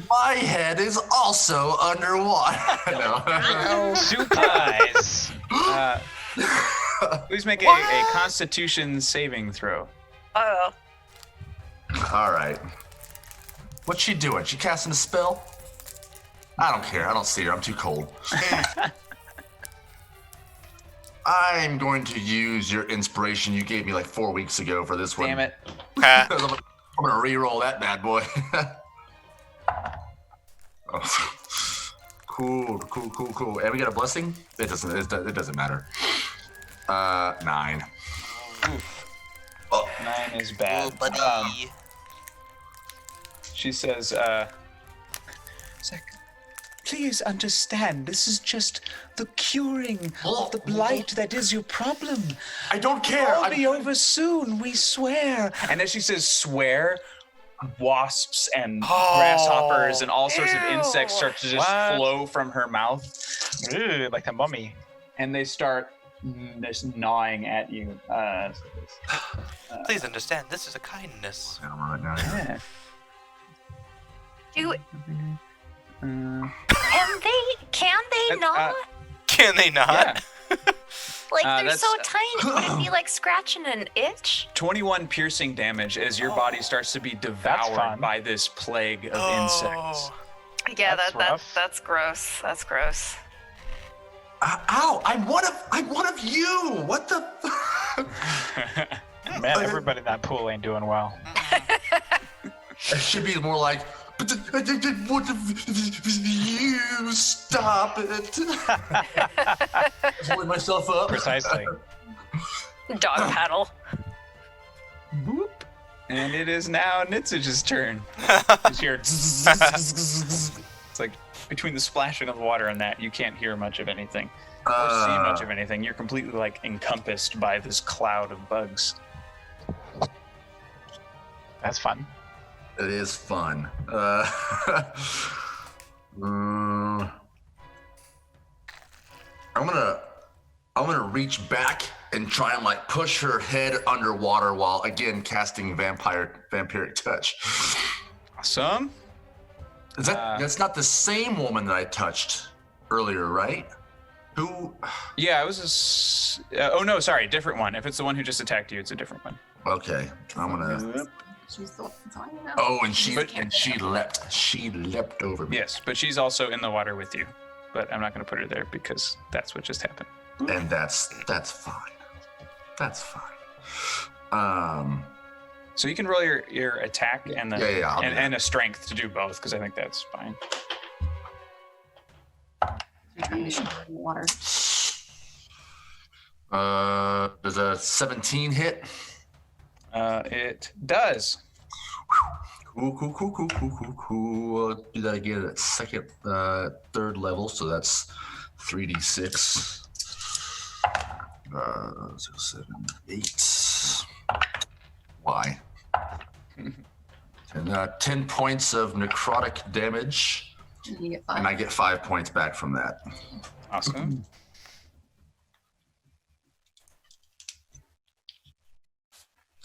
My head is also underwater. No. Surprise. Please make a Constitution saving throw. Oh. All right. What's she doing? She casting a spell? I don't care. I don't see her. I'm too cold. I'm going to use your inspiration you gave me like 4 weeks ago for this one. Damn it. Ha. I'm gonna re-roll that bad boy. Oh. Cool. And we got a blessing? It doesn't matter. 9. Oh. 9 is bad. Oh, buddy. She says, Zach, please understand, this is just the curing of the blight that is your problem. I don't care. It'll be over soon, we swear. And as she says swear, wasps and grasshoppers and all sorts of insects start to just flow from her mouth. Ooh, like the mummy. And they start just gnawing at you. Please understand, this is a kindness. Right now. Yeah. Can they not? Can they not? Yeah. Like they're that's- so tiny. Would it be like scratching an itch? 21 piercing damage as your body starts to be devoured fun. by this plague of insects. Yeah, That's rough. that's gross. That's gross. Ow! I'm one of you. What the? Man, everybody in that pool ain't doing well. It should be more like. But what you stop it? Pulling myself up. Precisely. Dog paddle. Boop. And it is now Nitsage's turn. You hear it's like between the splashing of water and that, you can't hear much of anything or see much of anything. You're completely like encompassed by this cloud of bugs. That's fun. It is fun. I'm gonna reach back and try and like push her head underwater while again casting vampiric touch. Awesome. Is that that's not the same woman that I touched earlier, right? Who? Yeah, it was oh no, sorry, different one. If it's the one who just attacked you, it's a different one. Okay, I'm gonna. She's the one telling you now. Oh, and she leapt. She leapt over me. Yes, but she's also in the water with you. But I'm not going to put her there because that's what just happened. And that's fine. That's fine. So you can roll your attack and the Yeah, and a strength to do both because I think that's fine. Maybe she's in the water. Does a 17 hit? It does. Cool. Do that again at second, third level. So that's 3d6. 7, 8. Why? And 10 points of necrotic damage. You get 5. And I get 5 points back from that. Awesome.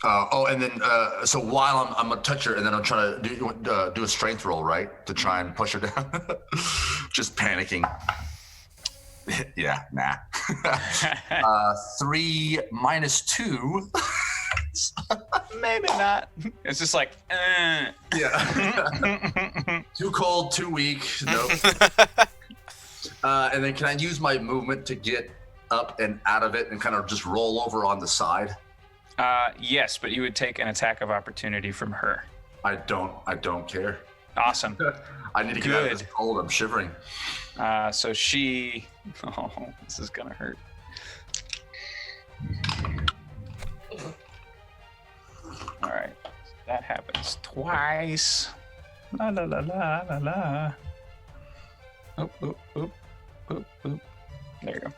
And then so while I'm gonna touch her, and then I'm trying to do a strength roll, right, to try and push her down. Just panicking. Yeah, nah. 3 minus 2. Maybe not. It's just like, Yeah. Too cold, too weak. Nope. And then can I use my movement to get up and out of it and kind of just roll over on the side? yes, but you would take an attack of opportunity from her. I don't care. Awesome. I need to get out of this cold. I'm shivering. So she. Oh, this is gonna hurt. All right, that happens twice. La la la la la la. Oop oop oop oop oop. There you go.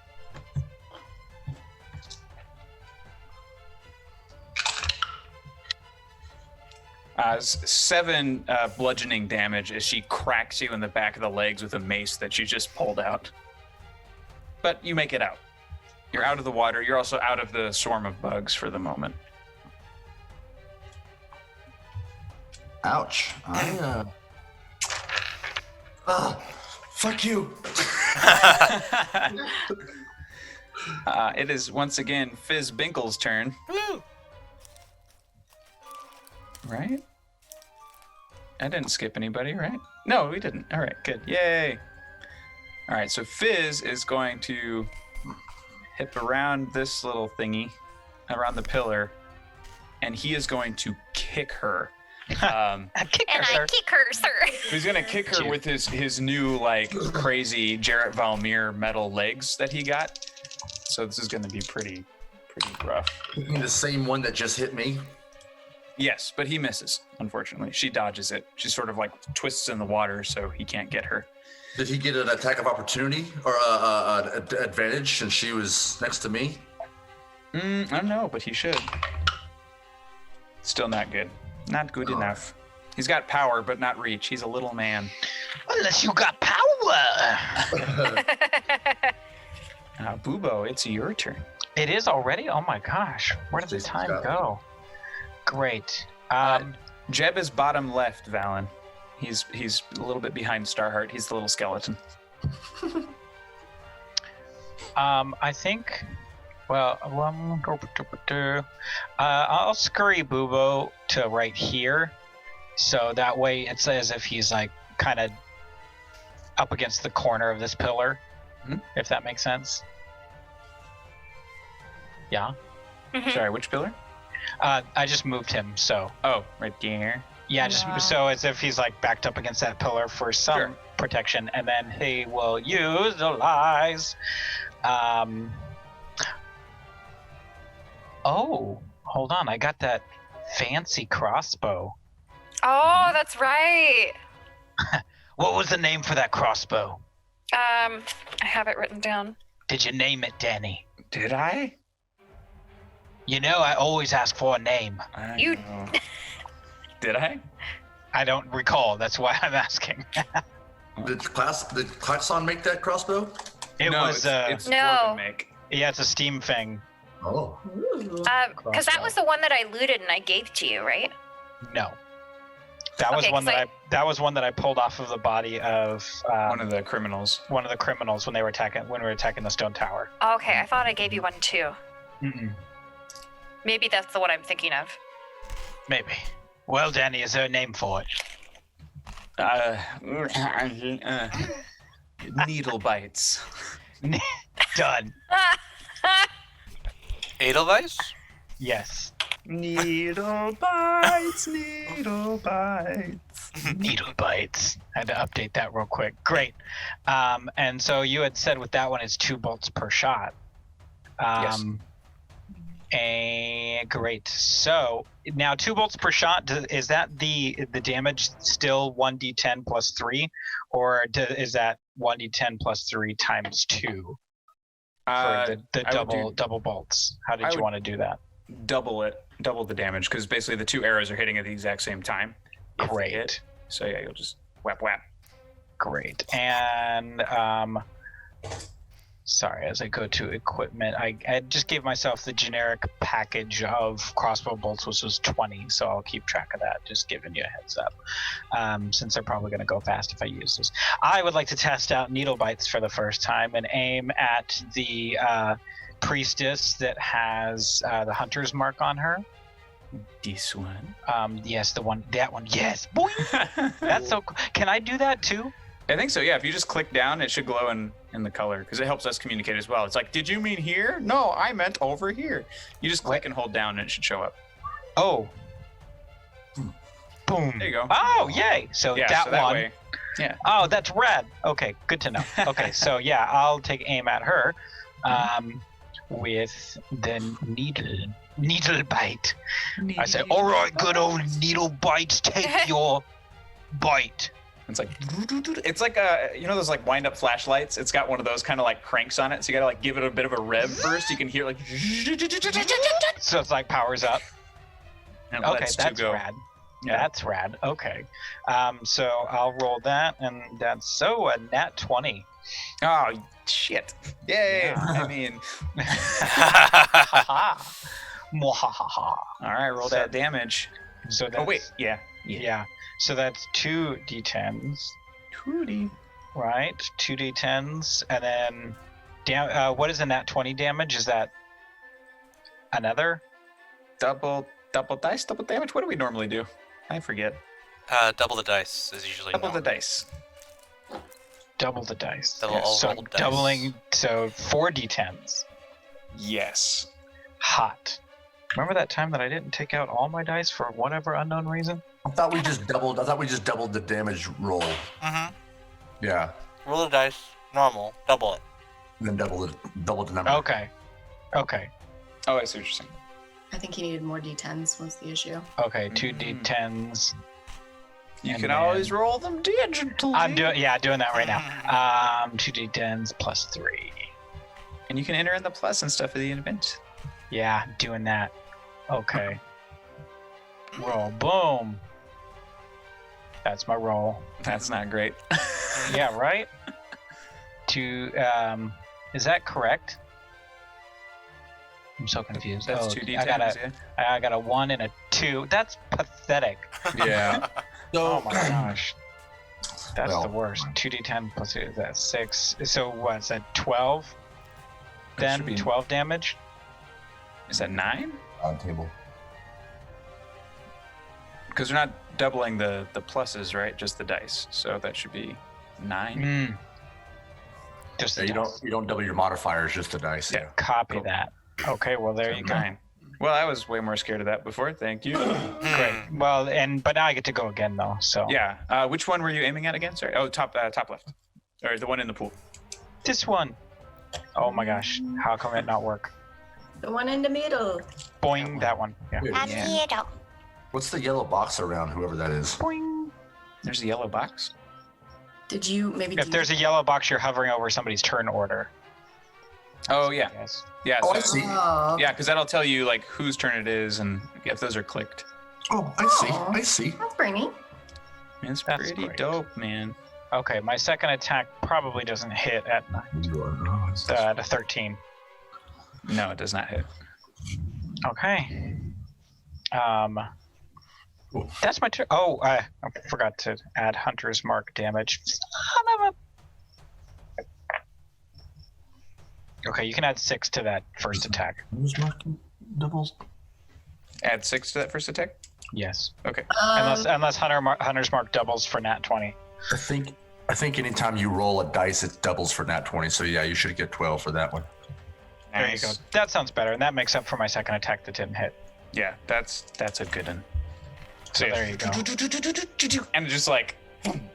Seven bludgeoning damage as she cracks you in the back of the legs with a mace that she just pulled out. But you make it out. You're out of the water. You're also out of the swarm of bugs for the moment. Ouch. Fuck you. It is once again Fizz Binkle's turn. Woo! Right? I didn't skip anybody, right? No, we didn't. All right, good. Yay. All right, so Fizz is going to hip around this little thingy, around the pillar, and he is going to kick her. And I kick her, sir. He's going to kick her with his new, like, crazy Jarrett Valmir metal legs that he got. So this is going to be pretty rough. The same one that just hit me? Yes, but he misses, unfortunately. She dodges it. She sort of like twists in the water so he can't get her. Did he get an attack of opportunity or advantage since she was next to me? I don't know, but he should. Still not good. Not good enough. He's got power, but not reach. He's a little man. Unless you got power. Bubo, it's your turn. It is already? Oh my gosh. Where did the time go? Great. Jeb is bottom left, Valen. He's a little bit behind Starheart. He's the little skeleton. I think. Well, I'll scurry Bubo to right here, so that way it's as if he's like kind of up against the corner of this pillar, if that makes sense. Yeah. Mm-hmm. Sorry, which pillar? I just moved him, so. Oh, right there. Yeah, just so as if he's like backed up against that pillar for some protection, and then he will use the lies. Oh, hold on! I got that fancy crossbow. Oh, that's right. What was the name for that crossbow? I have it written down. Did you name it, Danny? Did I? You know, I always ask for a name. You- know. Did I? I don't recall. That's why I'm asking. Did Klaxon make that crossbow? It No, was. it's No. Dwarven make. Yeah, it's a steam thing. Oh. Because that was the one that I looted and I gave to you, right? No. That was Okay, one 'cause that was one that I pulled off of the body of One of the criminals. one of the criminals when we were attacking the stone tower. Okay, I thought I gave you one too. Mm-mm. Maybe that's the one I'm thinking of. Maybe. Well, Danny, is there a name for it? Needle bites. Done. Edelweiss? Yes. Needle bites, needle bites. Needle bites. I had to update that real quick. Great. And so you had said with that one it's 2 bolts per shot. Yes. Great. So now 2 bolts per shot. Is that the damage still 1d10 plus 3, or is that 1d10 plus 3 times 2 for the double bolts? How did you want to do that? Double the damage, because basically the 2 arrows are hitting at the exact same time. if they Great. hit. So yeah, you'll just whap whap. Great. And sorry, as I go to equipment, I just gave myself the generic package of crossbow bolts, which was 20, so I'll keep track of that, just giving you a heads up, since they're probably going to go fast if I use this. I would like to test out needle bites for the first time and aim at the priestess that has the hunter's mark on her. This one. Yes, that one. Yes. Boing! That's so cool. Can I do that too? I think so, yeah. If you just click down, it should glow in the color, because it helps us communicate as well. It's like, did you mean here? No, I meant over here. You just click and hold down, and it should show up. Oh. Boom. There you go. Oh, yay. So Yeah, that so that one. way, yeah. Oh, that's rad. Okay, good to know. Okay, so yeah, I'll take aim at her with the needle bite. I say, all right, good old needle bites, take your bite. It's like you know those like wind up flashlights? It's got one of those kind of like cranks on it, so you gotta like give it a bit of a rev first. You can hear like So it's like powers up. and Okay, lets that's two go. rad. Yeah. That's rad. Okay. So I'll roll that, and that's a nat 20. Oh shit! Yay! Yeah. I mean, Ha Mwahaha. all right, roll So- that damage. So that's, Oh wait, yeah. yeah. So that's 2 d10s, Tootie. right? 2 d10s, and then what is a nat 20 damage? Is that another? Double dice, double damage. What do we normally do? I forget. Double the dice is usually Double the normal. dice. Double the dice. Double all so rolled dice. doubling, so 4 d10s. Yes. Hot. Remember that time that I didn't take out all my dice for whatever unknown reason? I thought we just doubled the damage roll. Mm-hmm. Yeah. Roll the dice, normal, double it. And then double the number. Okay. Okay. Oh, I see what you're saying. I think he needed more d10s was the issue. Okay. 2 d10s. You And can always then- roll them digitally. I'm doing that right now. 2 d10s plus 3. And you can enter in the plus and stuff of the event. Yeah, doing that. Okay. Roll. Boom. That's my roll. That's not great. Yeah, right? Is that correct? I'm so confused. That's Oh, 2 d10s, I yeah. got a 1 and a 2. That's pathetic. Yeah. Oh So, my gosh. That's Well, the worst. 2d10 plus 2, that's 6. So what's that, 12? That should Then be- 12 damage? Is that 9? on table. Because we're not doubling the pluses, right? Just the dice. So that should be 9. Mm. Just Yeah, the dice. you don't double your modifiers, just the dice. Yeah. Copy Cool. that. Okay, well there So you go. 9. Well, I was way more scared of that before. Thank you. Great. Well, but now I get to go again though. So Yeah. Which one were you aiming at again? Sorry. Oh, top left. Or the one in the pool. this one. Oh my gosh, how come it not work? The one in the middle. Boing, that one. Yeah. Yeah. What's the yellow box around whoever that is? Boing. There's a yellow box. Did you maybe? If there's a yellow box, you're hovering over somebody's turn order. Oh, yeah. Yes. Yeah. Oh, so- I see. Oh, Yeah, because that'll tell you like whose turn it is and if those are clicked. Oh, I see. Aw. I see. that's pretty neat. It's That's pretty great. dope, man. Okay, my second attack probably doesn't hit at a 13. No, it does not hit. Okay. That's my turn. Oh, I forgot to add Hunter's Mark damage. Son of a... Okay, you can add 6 to that first attack. Who's marking doubles? Add 6 to that first attack. Yes. Okay. Unless Hunter's Mark doubles for nat 20. I think anytime you roll a dice, it doubles for nat 20. So yeah, you should get 12 for that one. There you go. That sounds better, and that makes up for my second attack that didn't hit. Yeah, that's a good one. So there you go. And just like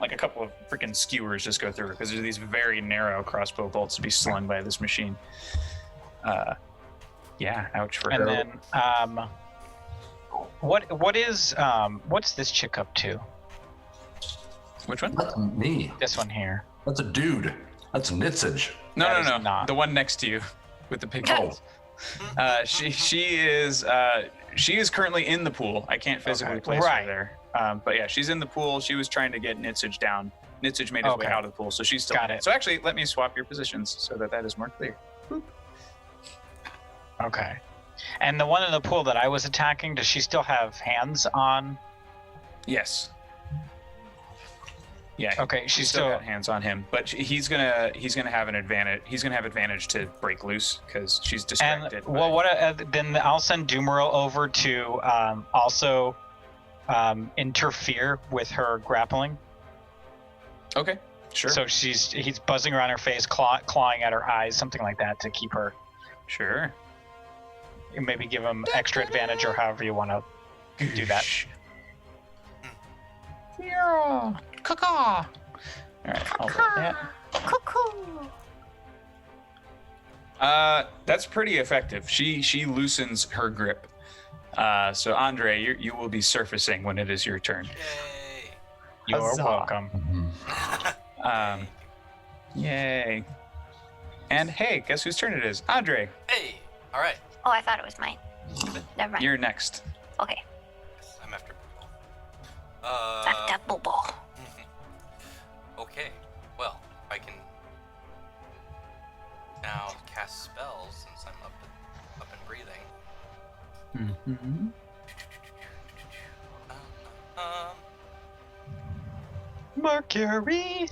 a couple of freaking skewers just go through because there's these very narrow crossbow bolts to be slung by this machine. Yeah, ouch for her. And then, what's this chick up to? Which one? That's me. This one here. That's a dude. That's a Nitsage. That No. is not. The one next to you with the pig Oh. heels. She is currently in the pool. I can't physically place her there. But yeah, she's in the pool. She was trying to get Nitsage down. Nitsage made his way out of the pool, so she's still Got in it. So actually, let me swap your positions so that is more clear. Okay. And the one in the pool that I was attacking, does she still have hands on? Yes. Yeah. Okay, She's she's still still. got hands on him, but he's gonna have an advantage. He's gonna have advantage to break loose because she's And distracted. well, then I'll send Doomero over to also interfere with her grappling. Okay, sure. So he's buzzing around her face, clawing at her eyes, something like that, to keep her. Sure. Maybe give him extra advantage, or however you want to do that. Yeah. Caw. All right. I'll roll that. That's pretty effective. She loosens her grip. So Andre, you will be surfacing when it is your turn. Yay! You're Huzzah. welcome. Yay. And hey, guess whose turn it is? Andre, Hey! All right. Oh, I thought it was mine. Never mind. you're next. Okay. I'm after Booble. That bubble. Okay. Well, I can now cast spells since I'm up and breathing. Mm-hmm. Mercury.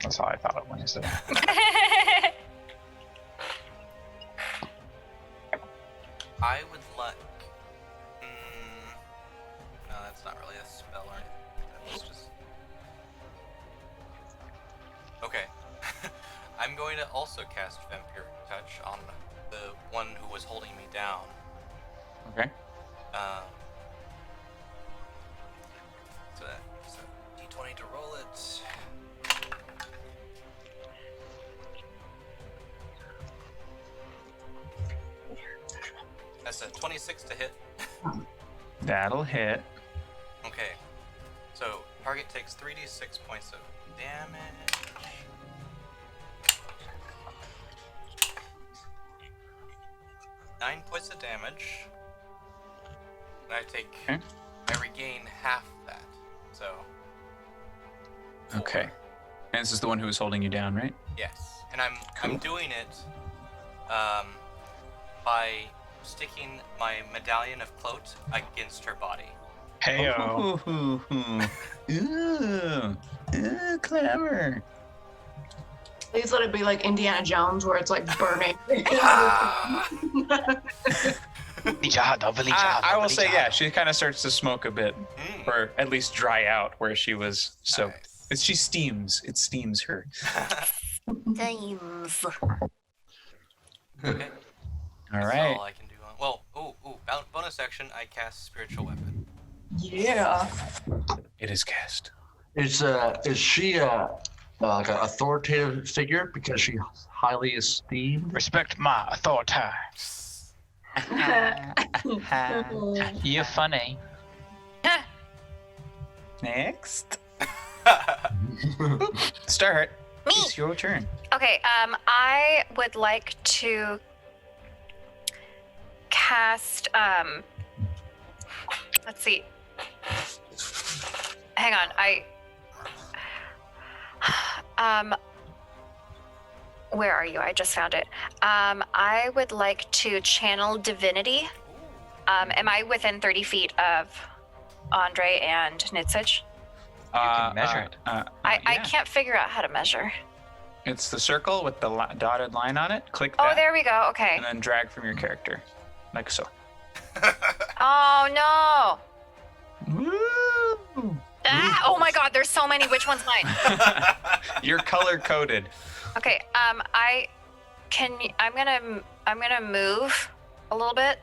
That's how I thought it when I said it. I would like. No, that's not really a spell or anything. That's just. Okay. I'm going to also cast Vampiric Touch on the one who was holding me down. Okay. So that's a d20 to roll it. That's a 26 to hit. That'll hit. Okay. So target takes 3d6 points of damage. Nine points of damage. And I take. Okay. I regain half that. So. Okay. And this is the one who was holding you down, right? Yes, and I'm Cool. doing it by sticking my medallion of Clote against her body. Heyo. Ooh, clever. Please let it be like Indiana Jones, where it's like burning. I will say, yeah, she kind of starts to smoke a bit, Mm. or at least dry out where she was soaked. Nice. She steams. It steams her. Games. Okay. All That's right. all I can do. Well, bonus action, I cast Spiritual Weapon. Yeah. It is cast. Is she like an authoritative figure because she's highly esteemed? Respect my authority. You're funny. Next. Start. Me. It's your turn. Okay, I would like to cast, let's see. Hang on, where are you? I just found it. I would like to channel divinity. Am I within 30 feet of Andre and Nitsich? You can measure it. I Yeah. can't figure out how to measure. It's the circle with the dotted line on it. Click Oh, that, there we go. Okay. and then drag from your character, like so. Oh no! Woo! Ah, oh my God! There's so many. Which one's mine? You're color coded. Okay. I'm gonna move a little bit.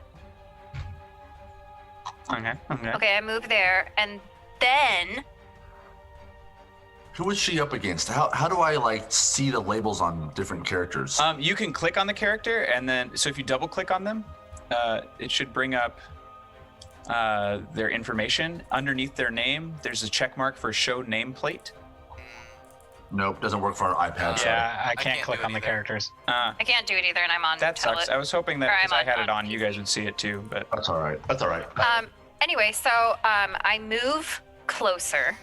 Okay. Okay, I move there, and then Who is she up against? How do I like see the labels on different characters? You can click on the character, and then so if you double click on them, it should bring up their information. Underneath their name, there's a check mark for show nameplate. Nope, doesn't work for our iPad. sorry. Yeah, I can't can't click do it on the either. characters. I can't do it either, and I'm on That tablet. sucks. I was hoping that Or because I'm I had it on on, you guys would see it too. But That's all right. That's all right. Anyway, so I move closer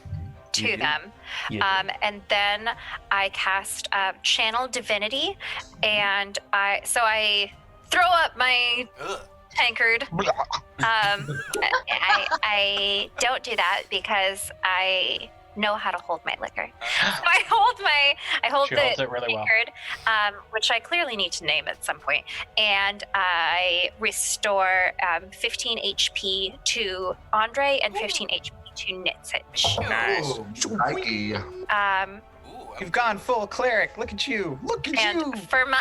to You do? them, yeah. and then I cast Channel Divinity, and I throw up my Ugh. tankard. I don't do that because I know how to hold my liquor. So I hold She the holds it really well. tankard, which I clearly need to name at some point, and I restore 15 HP to Andre and 15 HP to Nitsich. Nice. Ooh, Nike. Ooh, You've gone full cleric. Look at you. Look at And you. for my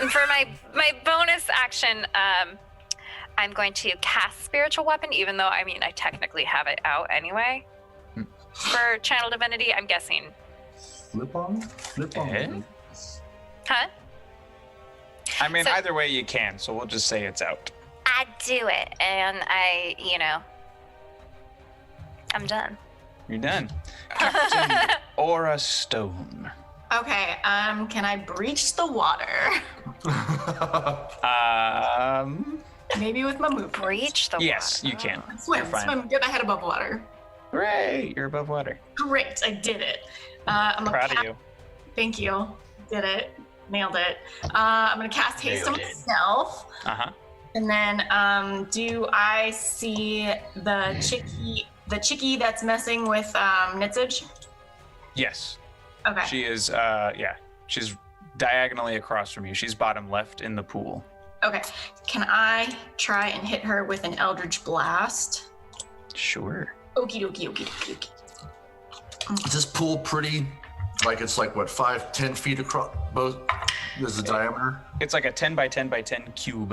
and for my bonus action, I'm going to cast Spiritual Weapon, even though I technically have it out anyway. For Channel Divinity, I'm guessing. Flip on. Eh? Huh? I mean, So- either way you can. So we'll just say it's out. I do it, and I'm done. You're done. Captain Aura Stone. Okay, can I breach the water? Maybe with my move. Breach the Yes, water. you can. Swim, You're fine. swim, get my head above water. Hooray! You're above water. Great, I did it. I'm gonna Proud of you. Thank you. Did it. Nailed it. I'm gonna cast haste on Nailed it. myself. Uh huh. And then do I see the chickie that's messing with Nitsage? Yes. Okay. She is. Yeah. She's diagonally across from you. She's bottom left in the pool. Okay. Can I try and hit her with an Eldritch Blast? Sure. Okie dokie, okie dokie, okie. Is this pool pretty? Like it's like what 5-10 feet across? Both. Is the diameter? It's like a 10 by 10 by 10 cube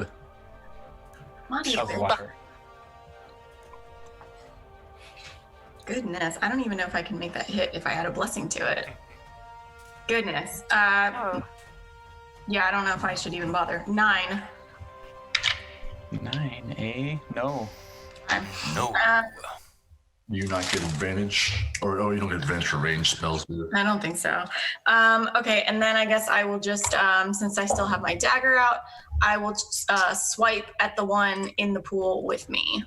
of water. Goodness, I don't even know if I can make that hit if I add a blessing to it. Goodness. Oh, Yeah, I don't know if I should even bother. 9. 9, eh? No. No. You not get advantage, or you don't get advantage for range spells. Do I don't think so. Okay, and then I guess I will just, since I still have my dagger out, I will swipe at the one in the pool with me.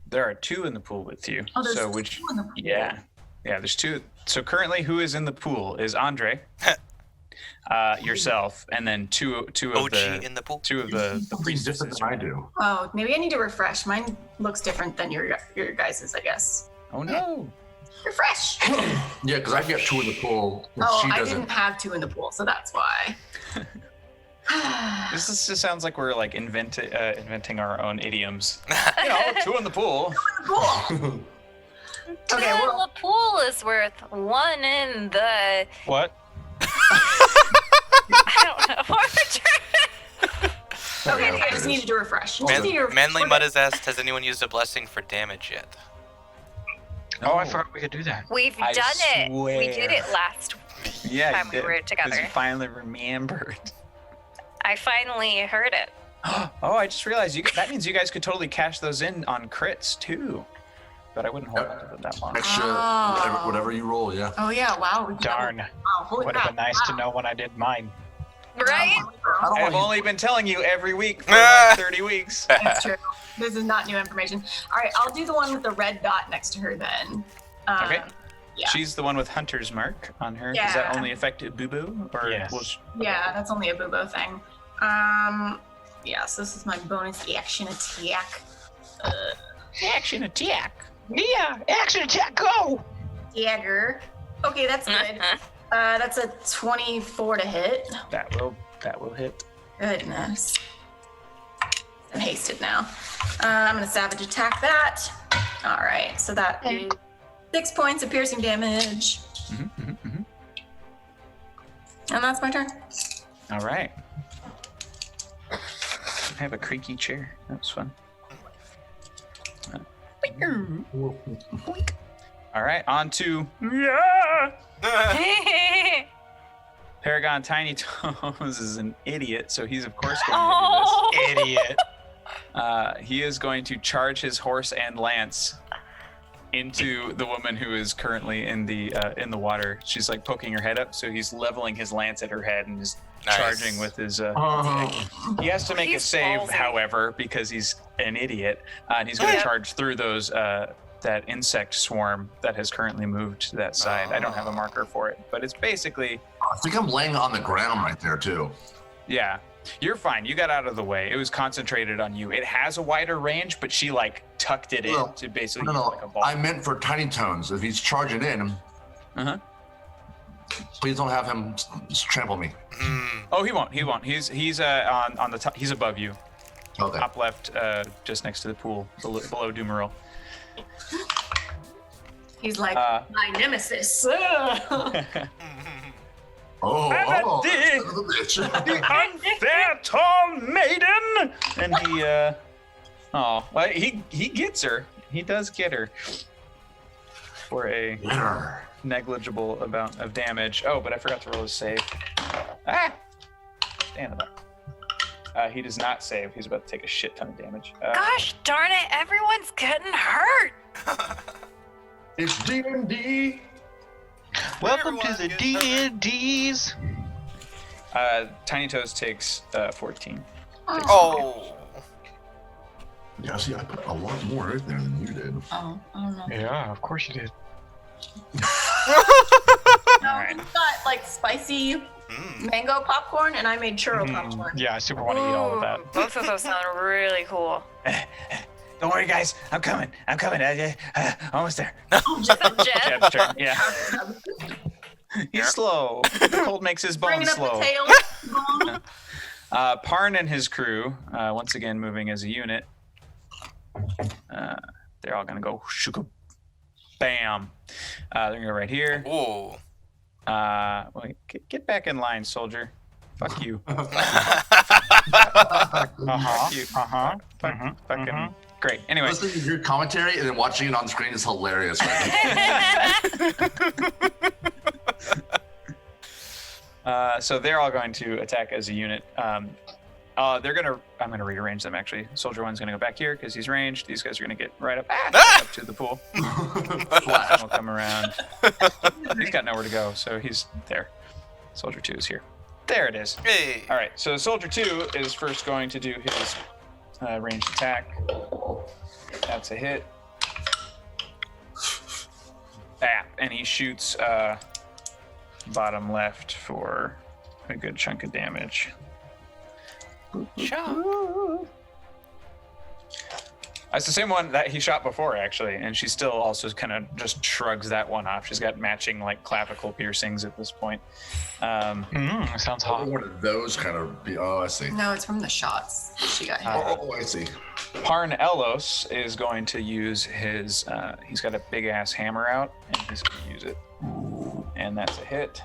There are 2 in the pool with you. Oh, there's so 2 which? in the pool. Yeah. Yeah. There's 2. So currently, who is in the pool is Andre, yourself, and then two of OG the in the pool. two of the something different priestesses. than I do. Oh, maybe I need to refresh. Mine looks different than your guys's, I guess. Oh no. Refresh. Yeah, because I get 2 in the pool. And Oh, she I doesn't. didn't have 2 in the pool, so that's why. Just sounds like we're like inventing our own idioms. You know, 2 in the pool. Cool. Okay, well, the pool is worth 1 in the. What? I don't know. okay, I just needed to refresh. Just need to refresh. Manly Mud has asked, has anyone used a blessing for damage yet? Oh, I forgot we could do that. We've I done it. We did swear. it last Yeah, time you we did, were 'cause together. You finally remembered. I finally heard it. Oh, I just realized that means you guys could totally cash those in on crits too. But I wouldn't hold on to them that long. Extra, Oh. whatever you roll, yeah. Oh yeah, wow. we- Darn. Wow, holy Would have crap. been nice to know when I did mine. Right? I don't I've want only been telling you every week for like 30 weeks. That's true. This is not new information. All right, I'll do the one with the red dot next to her then. Okay. Yeah. She's the one with Hunter's Mark on her. Does that Yeah. only affect Boo Boo? Or Yes. Yeah, that's only a boobo thing. Yeah, so this is my bonus action attack. Action attack. Yeah, action attack, go! Dagger. Okay, that's good. That's a 24 to hit. That will hit. Goodness. I'm hasted now. I'm gonna savage attack that. All right, so that is 6 points of piercing damage, and that's my turn. All right. I have a creaky chair. That was fun. All right, on to Paragon. Tiny Toes is an idiot, so he's of course going to do this. Idiot. He is going to charge his horse and lance into the woman who is currently in the water. She's like poking her head up, so he's leveling his lance at her head and is charging with his. He has to make a save, ballsy. however, because he's an idiot, and he's going to charge through those that insect swarm that has currently moved to that side. I don't have a marker for it, but it's basically. I think I'm laying on the ground right there too. Yeah. You're fine. You got out of the way. It was concentrated on you. It has a wider range, but she like tucked it in to basically use like a ball. I meant for Tiny Tones. If he's charging in, please don't have him trample me. Oh, he won't. He won't. He's on the top. He's above you. Okay. Top left, just next to the pool, below Doomeril. He's like my nemesis. Oh, the bitch. unfair tall maiden, and he gets her. He does get her for a negligible amount of damage. Oh, but I forgot to roll his save. Damn it. He does not save. He's about to take a shit ton of damage. Gosh darn it, everyone's getting hurt. It's D&D. Welcome to the D&Ds. Tiny Toes takes 14. Oh. Yeah, see, I put a lot more right there than you did. Oh, I don't know. Yeah, of course you did. No, Alright. he's got like spicy mango popcorn, and I made churro popcorn. Yeah, I super want to eat all of that. Ooh, both of those sound really cool. Don't worry, guys. I'm coming. Almost there. Jeb? Jeb's turn. Yeah. He's slow. The cold makes his Bringing bones up slow. the tail. Parn and his crew, once again moving as a unit. They're all gonna go shuka bam. They're gonna go right here. Ooh. Wait, get back in line, soldier. Fuck you. Fucking great. Anyway. Listening to your commentary and then watching it on screen is hilarious. Right? So they're all going to attack as a unit. I'm gonna rearrange them actually. Soldier one's gonna go back here because he's ranged. These guys are gonna get right up to the pool. Flash will come around. He's got nowhere to go, so he's there. Soldier 2 is here. There it is. Hey. All right, so Soldier 2 is first going to do his ranged attack. That's a hit. Bap, and he shoots bottom left for a good chunk of damage. That's the same one that he shot before, actually, and she still also kind of just shrugs that one off. She's got matching like clavicle piercings at this point. Sounds hot. One of those kind of be. Oh, I see. No, it's from the shots she got hit. Oh, I see. Parn Elos is going to use his. He's got a big ass hammer out, and he's going to use it, and that's a hit.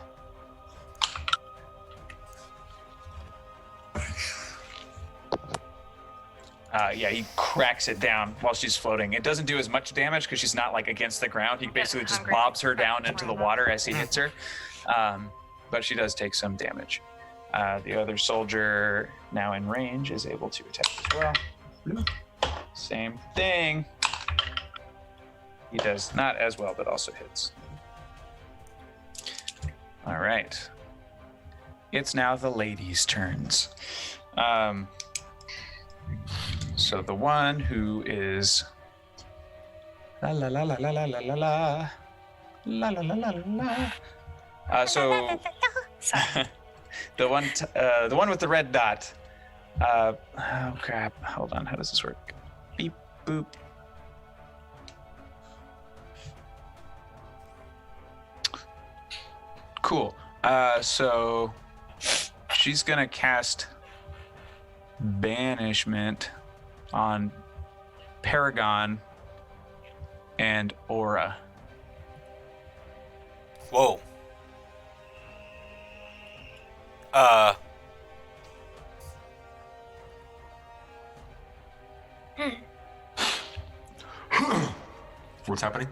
Yeah, he cracks it down while she's floating. It doesn't do as much damage because she's not like against the ground. He basically just bobs her down into the water as he hits her. But she does take some damage. The other soldier, now in range, is able to attack as well. Same thing. He does not as well, but also hits. All right. It's now the ladies' turns. So the one who is la la la la la la la la la la la la la. So the one with the red dot. Oh crap! Hold on. How does this work? Beep boop. Cool. So she's gonna cast banishment on Paragon and Aura. Whoa. What's happening?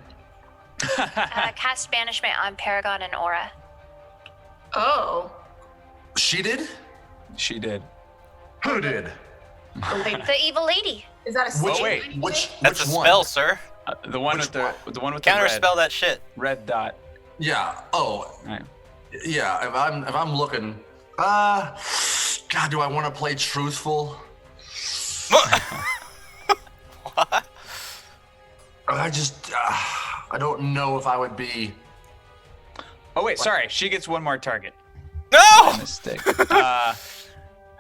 Cast banishment on Paragon and Aura. Oh. She did? She did. Who did? The evil lady. Is that a Which, Oh, wait. That's which a one? spell, sir. The one Which with the one? the one with Counterspell that shit. the red dot. Yeah. Oh, Right. yeah. If I'm looking, God, do I want to play truthful? What? I just, I don't know if I would be. Oh wait, sorry. She gets one more target. No! Mistake.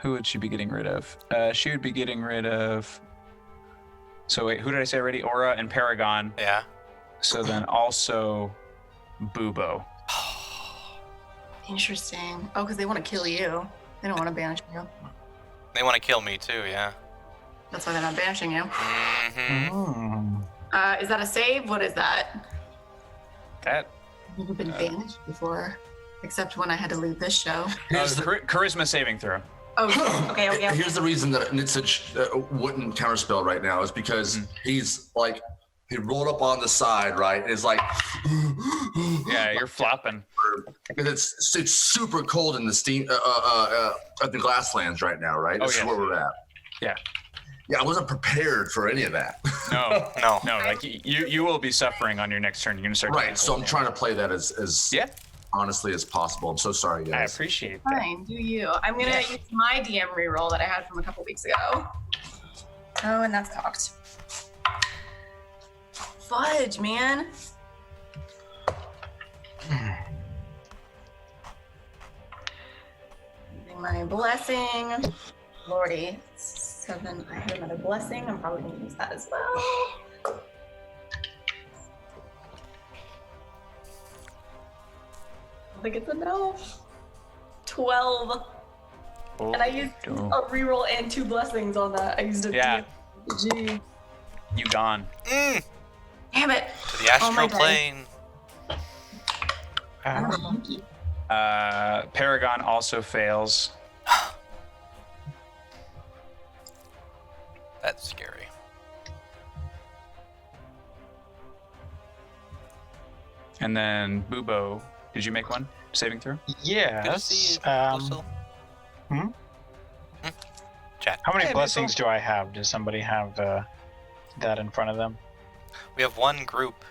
Who would she be getting rid of? She would be getting rid of. So wait, who did I say already? Aura and Paragon. Yeah. So then also Bubo. Interesting. Oh, because they want to kill you. They don't want to banish you. They want to kill me too, yeah. That's why they're not banishing you. Mm-hmm. Is that a save? What is that? That I've never been banished before, except when I had to leave this show. Here's the, charisma saving throw. Oh, okay. Here's the reason that Nitsich wouldn't counterspell right now is because he's like, he rolled up on the side, right? And it's like, Yeah, you're flopping. and it's super cold in the steam at the Glasslands right now, right? Oh, This is yeah. where we're at. Yeah. Yeah, I wasn't prepared for any of that. No, No. no. Like you will be suffering on your next turn. You're gonna start. Right. So I'm trying to play that as Yeah, honestly as possible. I'm so sorry, I guys. appreciate that. Fine, do you? I'm gonna use my DM reroll that I had from a couple weeks ago. Oh, and that's cocked. Fudge, man. Using my blessing. Lordy. 7. I have another blessing. I'm probably gonna use that as well. I think it's enough. 12. Oh, And I used a reroll and 2 blessings on that. I used a Yeah. G. You gone. Mm. Damn it. To the astral my God. plane. I'm a monkey. Paragon also fails. That's scary. And then Bubo, did you make one saving throw? Good to Yes. see you, Russell. Chat. How many Hey, blessings do I have? Does somebody have that in front of them? We have one group.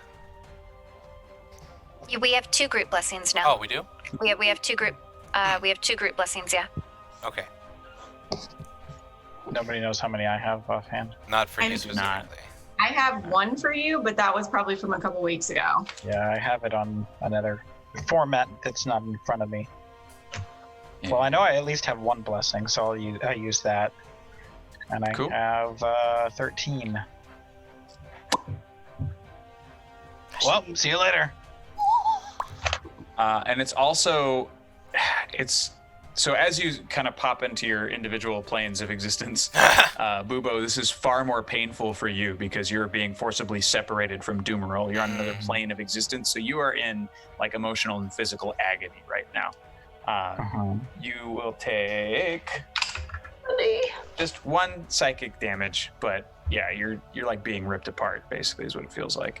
We have 2 group blessings now. Oh, we do? We have 2 group. We have 2 group blessings. Yeah. Okay. Nobody knows how many I have offhand. Not for you I'm not. specifically. I have one for you, but that was probably from a couple weeks ago. Yeah, I have it on another format that's not in front of me. Yeah. Well, I know I at least have one blessing, so I use that. And I Cool. have 13. Well, see you later. And it's also, so as you kind of pop into your individual planes of existence, Bubo, this is far more painful for you because you're being forcibly separated from Doomerol. You're on another plane of existence, so you are in like emotional and physical agony right now. You will take just 1 psychic damage, but yeah, you're like being ripped apart. Basically, is what it feels like.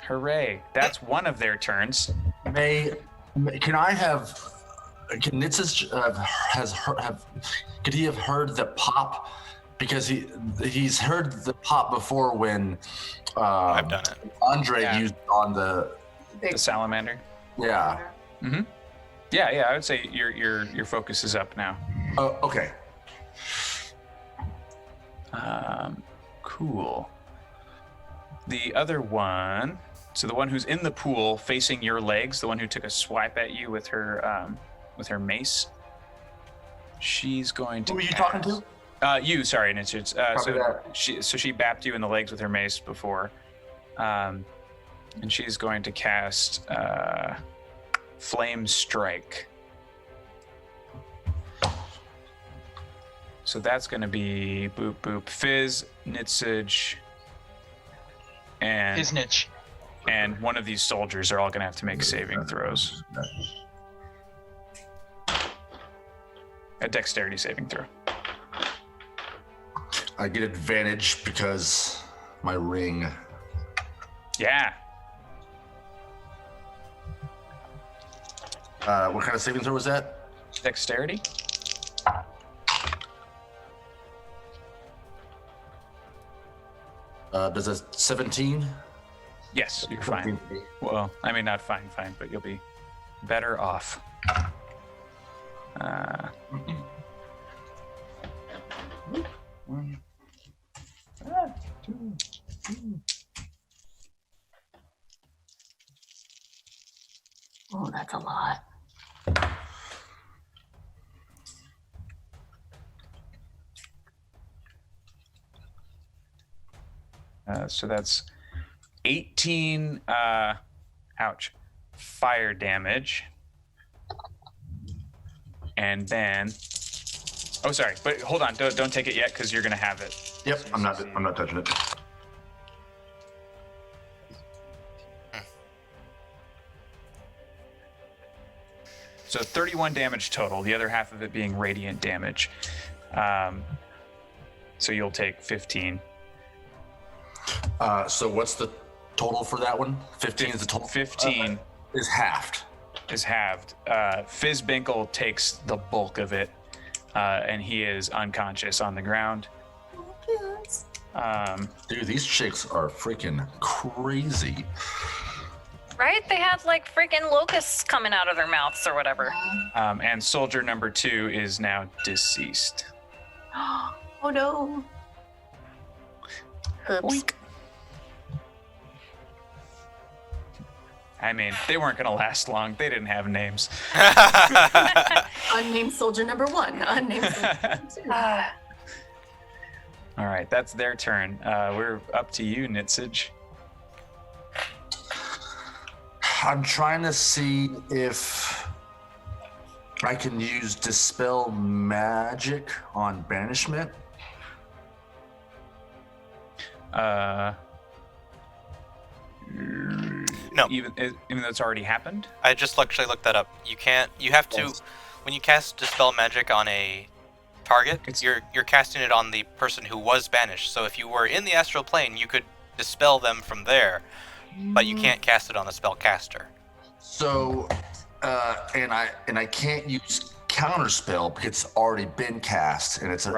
Hooray! That's one of their turns. Can I have? Can Nitzis could he have heard the pop? Because he's heard the pop before when I've done it. Andre Yeah. used on the The salamander. yeah. Yeah, I would say your focus is up now. Oh, okay. Cool. The other one, so the one who's in the pool facing your legs, the one who took a swipe at you with her mace, she's going to. Who were you talking to? You, sorry, Nitch. Copy that. She bapped you in the legs with her mace before. And she's going to cast Flame Strike. So that's going to be boop boop Fizz, Nitsage, and Fiznitch. and one of these soldiers are all going to have to make saving throws. A dexterity saving throw. I get advantage because my ring. Yeah. What kind of saving throw was that? Dexterity? Does a 17? Yes, you're fine. Well, I mean, not fine, but you'll be better off. One. Two. Oh, that's a lot. So that's 18 ouch, fire damage. And then oh sorry, but hold on, don't take it yet because you're gonna have it. Yep, I'm not touching it. So 31 damage total, the other half of it being radiant damage. So you'll take 15. So what's the total for that one? 15 is the total. 15 is halved. is halved. Fizzbinkle takes the bulk of it, and he is unconscious on the ground. Dude, these chicks are freaking crazy. Right? They had like freaking locusts coming out of their mouths or whatever. And soldier number 2 is now deceased. Oh no. Oops. Boink. I mean, they weren't going to last long. They didn't have names. Unnamed soldier number 1. Unnamed soldier number 2. All right, that's their turn. We're up to you, Nitsage. I'm trying to see if I can use Dispel Magic on Banishment. No. Even though it's already happened? I just actually looked that up. You can't. You have to. When you cast Dispel Magic on a target, you're casting it on the person who was banished. So if you were in the astral plane, you could dispel them from there, but you can't cast it on the spellcaster. So, and I can't use Counterspell because it's already been cast and it's a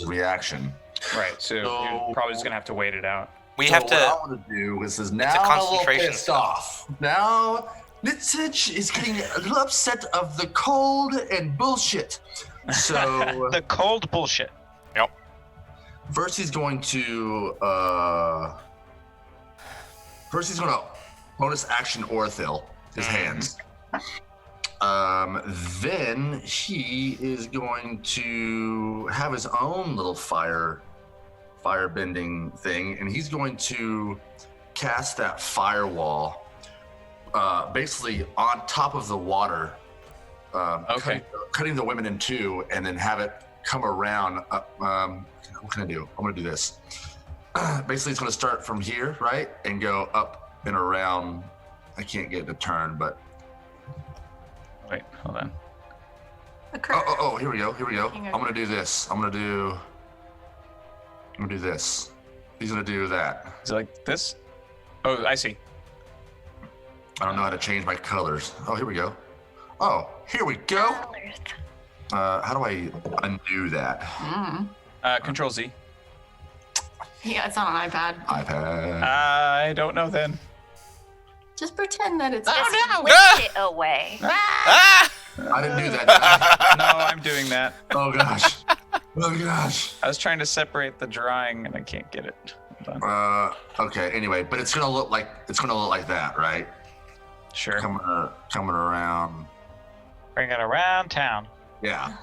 reaction. Right. So you're probably just gonna have to wait it out. We have to. What I want to do is now a I'm a little concentration pissed spell. off. Now Nitsage is getting a little upset of the cold and bullshit. So The cold bullshit. Yep. first he's going to bonus action Orthil his hands. Then he is going to have his own little fire bending thing, and he's going to cast that firewall basically on top of the water, cutting the women in two, and then have it come around. What can I do? I'm going to do this. Basically, it's going to start from here, right, and go up and around. I can't get it to turn, but Wait, hold on. oh, here we go. I'm going to do this. I'm going to do this. He's going to do that. Is it like this? Oh, I see. I don't know how to change my colors. Oh, here we go. Oh, here we go. How do I undo that? Control Z. Yeah, it's on an iPad. iPad. I don't know then. Just pretend that it's. Lift it away. Ah! I didn't do that. No, I'm doing that. Oh gosh. Oh gosh. I was trying to separate the drawing and I can't get it. Hold on. Okay. Anyway, but it's gonna look like that, right? Sure. Coming around. Bring it around town. Yeah.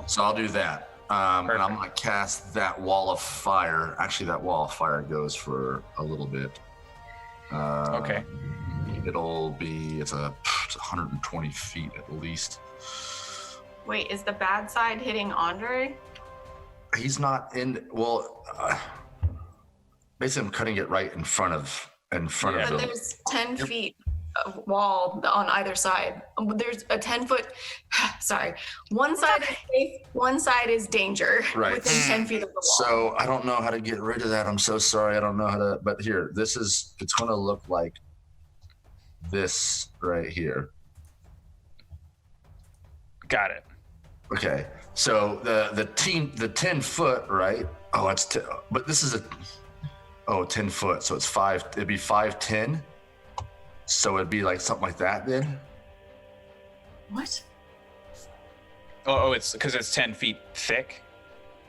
So I'll do that. And I'm gonna cast that wall of fire. Actually, that wall of fire goes for a little bit. Okay. It's 120 feet at least. Wait, is the bad side hitting Andre? He's not in. Well, basically, I'm cutting it right in front of Yeah. But him. there's 10 feet of wall on either side. There's a 10-foot. Sorry, one side is safe, one side is danger. Right. Within 10 feet of the wall. So I don't know how to get rid of that. I'm so sorry. I don't know how to. But here, it's going to look like this right here. Got it. Okay. So the 10 foot, right? Oh, but this is 10 foot. So it's 5. It'd be 5'10". So it'd be like something like that then. What? Oh, it's because it's 10 feet thick.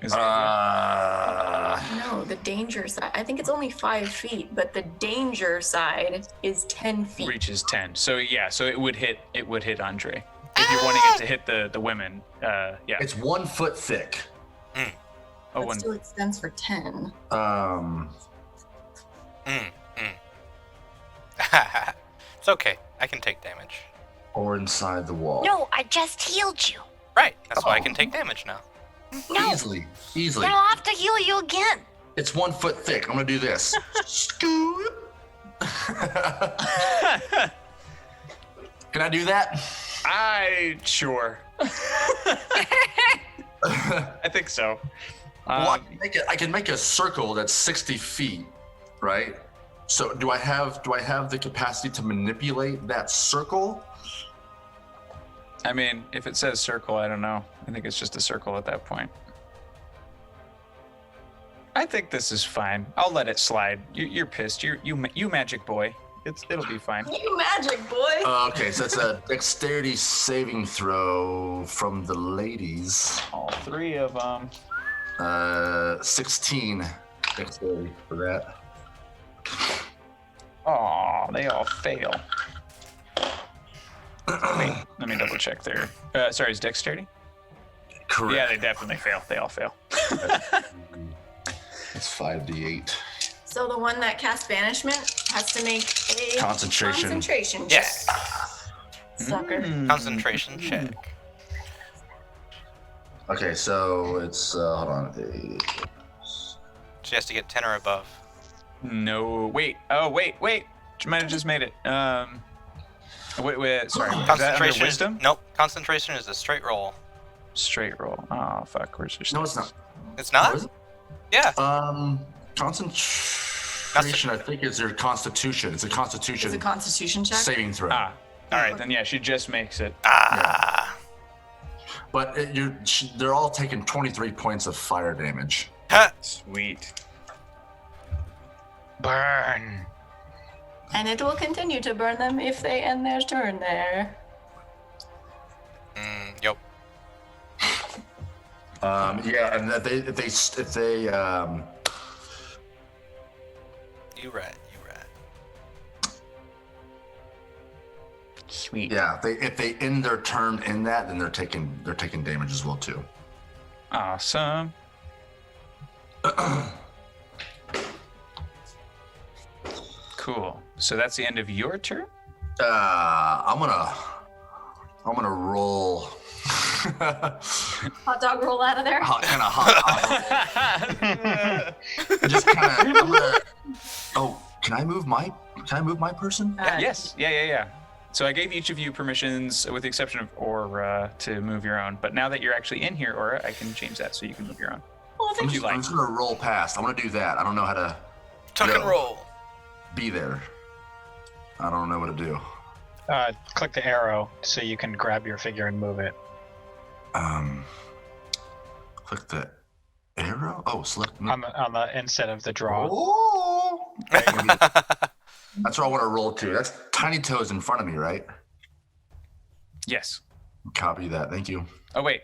Is that No, the danger side. I think it's only 5 feet, but the danger side is 10 feet. reaches 10. So yeah, so it would hit Andre. If you're wanting it to hit the women, yeah. It's 1 foot thick. Oh, That one. still extends for 10. It's okay. I can take damage. Or inside the wall. No, I just healed you. Right. That's why I can take damage now. No, Easily. then I'll have to heal you again. It's 1 foot thick. I'm gonna do this. Scoop. Can I do that? Sure. I think so. Well, I can make a circle that's 60 feet, right? So do I have the capacity to manipulate that circle? I mean, if it says circle, I don't know. I think it's just a circle at that point. I think this is fine. I'll let it slide. You're pissed. You magic boy. It'll be fine. You magic boy. Okay, so it's a dexterity saving throw from the ladies. All 3 of them. 16 dexterity for that. Oh, they all fail. Wait, let me double check there. Sorry, is dexterity? Correct. Yeah, they definitely fail. They all fail. It's 5d8. So the one that casts banishment has to make a Concentration. check. Yes. Sucker. Concentration check. Okay, so it's hold on. She has to get 10 or above. No, wait. Oh, wait. She might have just made it. Wait. Sorry. Is that under Concentration. wisdom? Nope. Concentration is a straight roll. Straight roll. Oh, fuck. Where's your No, it's not. It's What not? is it? Yeah. Concentration, I think, is your constitution. It's a constitution Is a constitution check? saving throw. Ah. All right, then yeah, she just makes it. Ah. But they're all taking 23 points of fire damage. Sweet. Burn. And it will continue to burn them if they end their turn there. Yep. Yeah, and if they You rat. Sweet. yeah, if they end their turn in that, then they're taking damage as well too. Awesome. Cool. So that's the end of your turn? I'm gonna roll. Hot dog roll out of there. Just kind of. Oh, can I move my person? Yes. Yeah. So I gave each of you permissions, with the exception of Aura, to move your own. But now that you're actually in here, Aura, I can change that so you can move your own. Well, If you I'm like. just gonna roll past. I want to do that. I don't know how to Tuck and roll. be there. I don't know what to do. Click the arrow so you can grab your figure and move it. Click the arrow. Oh, select. On the instead of the draw. Oh. That's where I want to roll to. That's Tiny Toes in front of me, right? Yes. Copy that. Thank you. Oh, wait.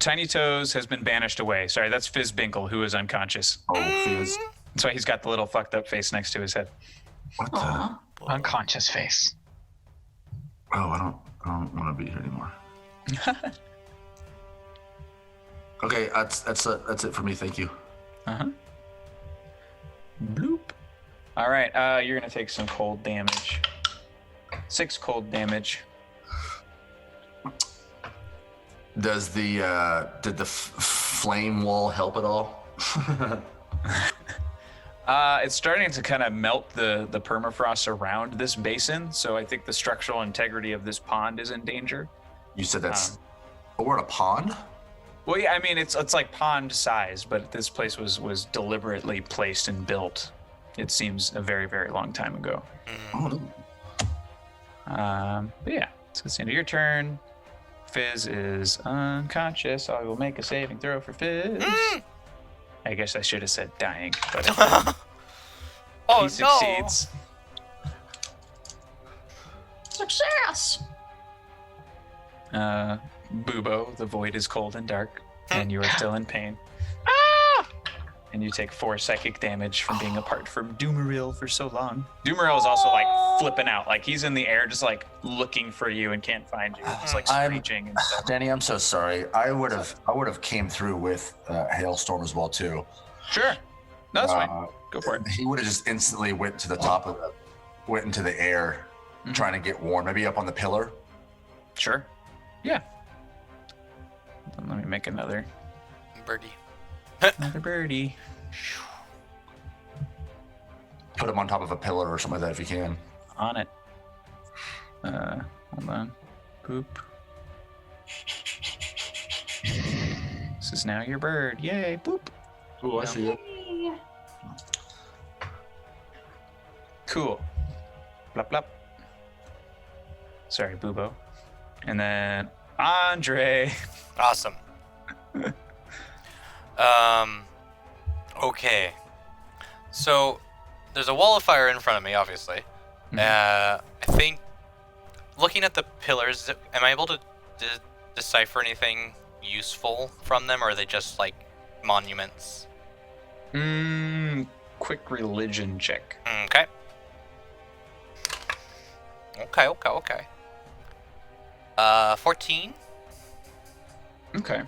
Tiny Toes has been banished away. Sorry, that's Fizzbinkle, who is unconscious. Oh, Fizz. That's why he's got the little fucked up face next to his head. What the? Aw. Unconscious face. Oh, I don't want to be here anymore. Okay, that's it for me. Thank you. Uh-huh. Bloop. All right, you're gonna take some cold damage. 6 cold damage. Does did the flame wall help at all? It's starting to kind of melt the permafrost around this basin, so I think the structural integrity of this pond is in danger. You said we're in a pond? Well, yeah, I mean it's like pond size, but this place was deliberately placed and built. It seems a very, very long time ago. Oh, But yeah, so it's the end of your turn. Fizz is unconscious. I will make a saving throw for Fizz. I guess I should have said dying, but he succeeds. Success. Bubo, the void is cold and dark, and you are still in pain. And you take 4 psychic damage from being apart from Doomeril for so long. Doomeril is also like flipping out, like he's in the air, just like looking for you and can't find you, just like screeching and stuff. Danny, I'm so sorry. I would have came through with hailstorm as well too. Sure, no, that's fine. Go for it. He would have just instantly went to the top of went into the air, trying to get warm. Maybe up on the pillar. Sure. Yeah. Then let me make another Birdie. birdie. Put him on top of a pillar or something like that if you can. On it. Hold on. Poop. This is now your bird. Yay, boop. Oh, I see it. Cool. Blop, blop. Sorry, Bubo. And then Andre. Awesome. Okay. So there's a wall of fire in front of me, obviously. I think looking at the pillars, am I able to decipher anything useful from them, or are they just like monuments? Quick religion check. Okay. Okay. 14. Okay.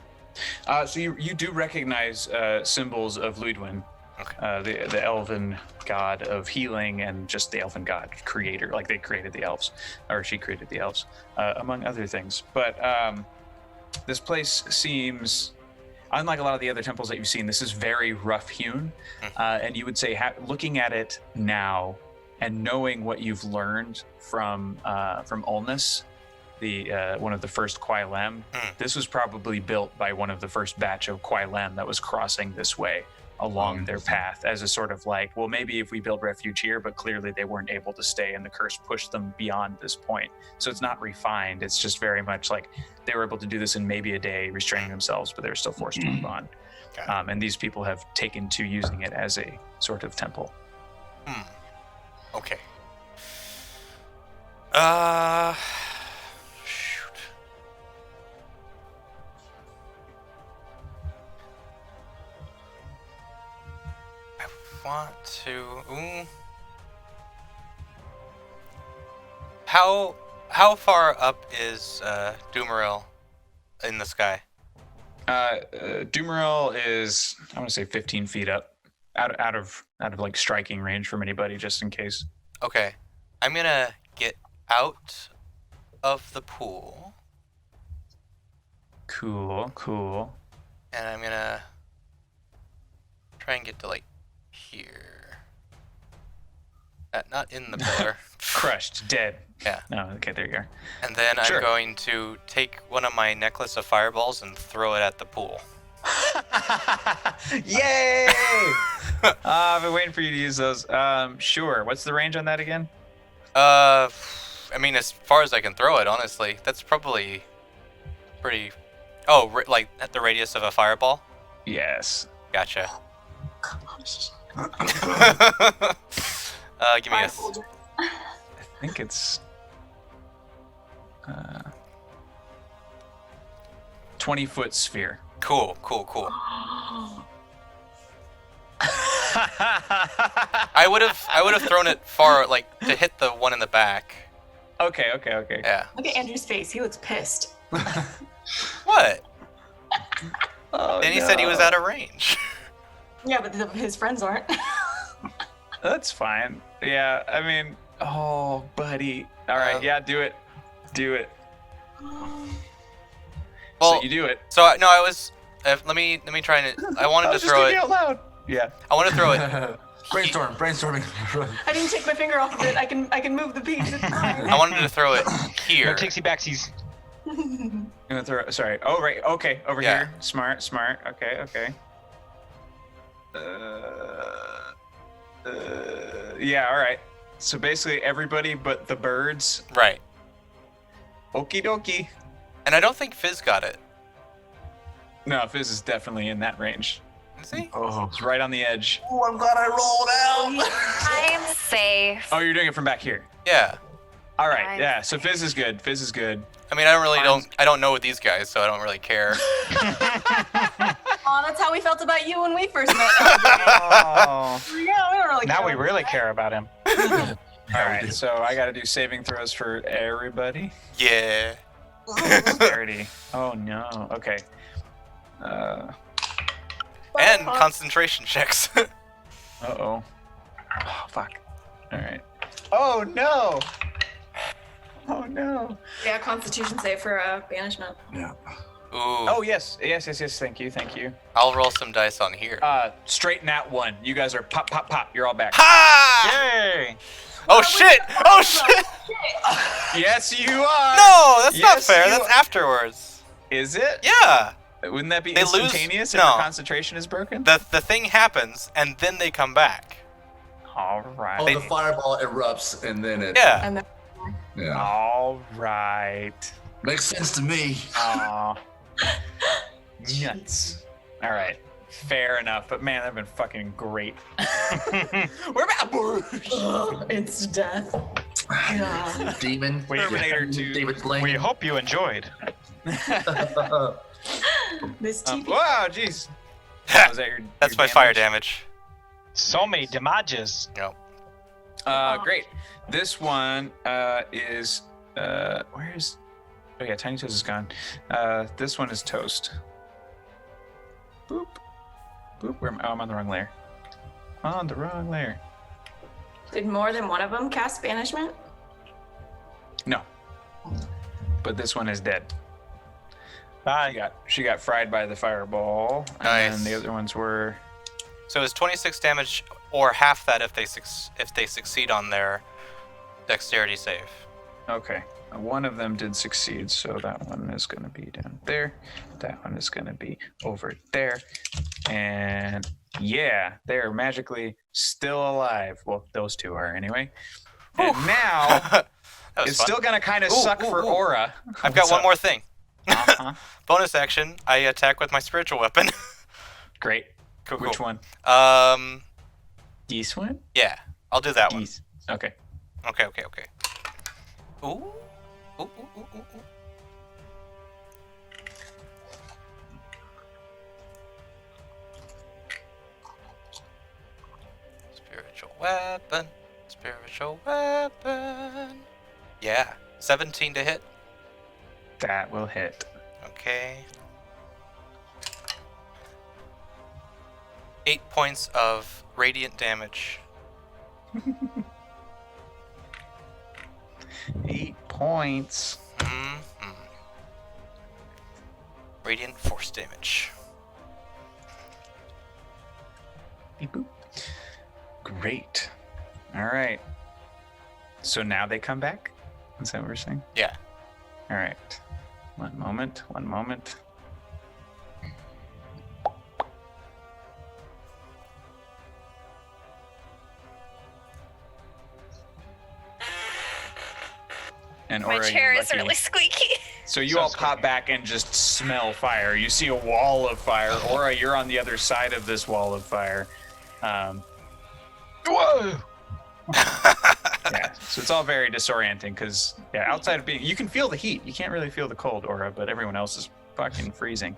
So you do recognize symbols of Ludwin, the elven god of healing and just the elven god creator. Like they created the elves, or she created the elves, among other things. But this place seems, unlike a lot of the other temples that you've seen, this is very rough hewn. And you would say, looking at it now and knowing what you've learned from Ulnus, the one of the first Quailem, this was probably built by one of the first batch of Quailem that was crossing this way along their path as a sort of like, well, maybe if we build refuge here, but clearly they weren't able to stay and the curse pushed them beyond this point. So it's not refined. It's just very much like they were able to do this in maybe a day, restraining themselves, but they were still forced to move on. And these people have taken to using it as a sort of temple. Okay. Shoot. I want to. How far up is Doomeril in the sky? Doomeril is, I want to say 15 feet up, out of like striking range from anybody, just in case. Okay, I'm gonna get out of the pool. Cool. And I'm gonna try and get to like here. Not in the pillar. Crushed, dead. Yeah. No, okay, there you are. And then Sure. I'm going to take one of my necklace of fireballs and throw it at the pool. Yay! I've been waiting for you to use those. Sure. What's the range on that again? I mean, as far as I can throw it, honestly, that's probably pretty. Oh, like at the radius of a fireball. Yes. Gotcha. Give me a. I think it's 20-foot sphere. Cool. I would have thrown it far, like to hit the one in the back. Okay. Yeah. Look at Andrew's face. He looks pissed. What? Oh, Then he said he was out of range. Yeah, but his friends aren't. That's fine. Yeah, I mean, oh, buddy. All right, yeah, do it. Do it. Well, So you do it. So no, I was. Let me try and. I wanted to throw it. Out loud. Yeah. I want to throw it. Brainstorming. I didn't take my finger off of it. I can move the piece. It's fine. I wanted to throw it here. No takesy backsies. I'm gonna throw. Sorry. Oh right. Okay. Over Yeah. here. Smart. Okay. Yeah. All right. So basically, everybody but the birds. Right. Okie dokie. And I don't think Fizz got it. No, Fizz is definitely in that range. Is he? Oh, It's right on the edge. I'm glad I rolled out. I'm safe. Oh, you're doing it from back here. Yeah. All right. Nice. Yeah. So Fizz is good. I mean, I don't know these guys, so I don't really care. Oh, that's how we felt about you when we first met. Oh. Yeah, we don't really. Now care we about really that. care about him. All right. So I got to do saving throws for everybody. Yeah. Charity. Oh no. Okay. And concentration checks. Uh-oh. Oh, fuck. All right. Oh, no. Oh, no. Yeah, Constitution save for banishment. Yeah. Ooh. Oh, yes. Yes. Thank you. I'll roll some dice on here. Straight nat 1. You guys are pop. You're all back. Ha! Yay! Oh shit! Oh shit! Yes, you are. No, that's not Yes, fair. you- That's afterwards. Is it? Yeah. Wouldn't that be They lose- instantaneous if no. the concentration is broken? The thing happens and then they come back. All right. Oh, the fireball erupts and then it. Yeah. And then Yeah. All right. Makes sense to me. Aw. Nuts. All right. Fair enough. But man, that'd been fucking great. We're back. it's death. Yeah. Demon. Terminator 2. David Blaine. We hope you enjoyed. This TV. Wow, jeez. Was that your, That's your my fire damage. So many damages. No. Great. This one is where is? Oh yeah, Tiny Toast is gone. This one is toast. Boop, boop. Where am I? Oh, I'm on the wrong layer. On the wrong layer. Did more than one of them cast banishment? No. But this one is dead. Bye. She got fried by the fireball. Nice. And the other ones were. So it's 26 damage, or half that if they succeed on their dexterity save. Okay. One of them did succeed, so that one is going to be down there. That one is going to be over there. And yeah, they're magically still alive. Well, those two are anyway. And now That was it's fun. still going to kind of Ooh, suck ooh, for ooh. Aura. I've got one more thing. Uh-huh. Bonus action. I attack with my spiritual weapon. Great. Cool. Which one? This one? Yeah, I'll do that one. This. Okay. Okay. Ooh. Ooh. Spiritual weapon. Yeah, 17 to hit. That will hit. Okay. 8 points of radiant damage. 8 points. Mm-hmm. Radiant force damage. Beep boop. Great. All right. So now they come back? Is that what we're saying? Yeah. All right. One moment. And My Aura, chair you're is lucky. really squeaky. So you So all squeaky. pop back and just smell fire. You see a wall of fire. Aura, you're on the other side of this wall of fire. Whoa! Yeah, so it's all very disorienting because, yeah, outside of being, you can feel the heat. You can't really feel the cold, Aura, but everyone else is fucking freezing.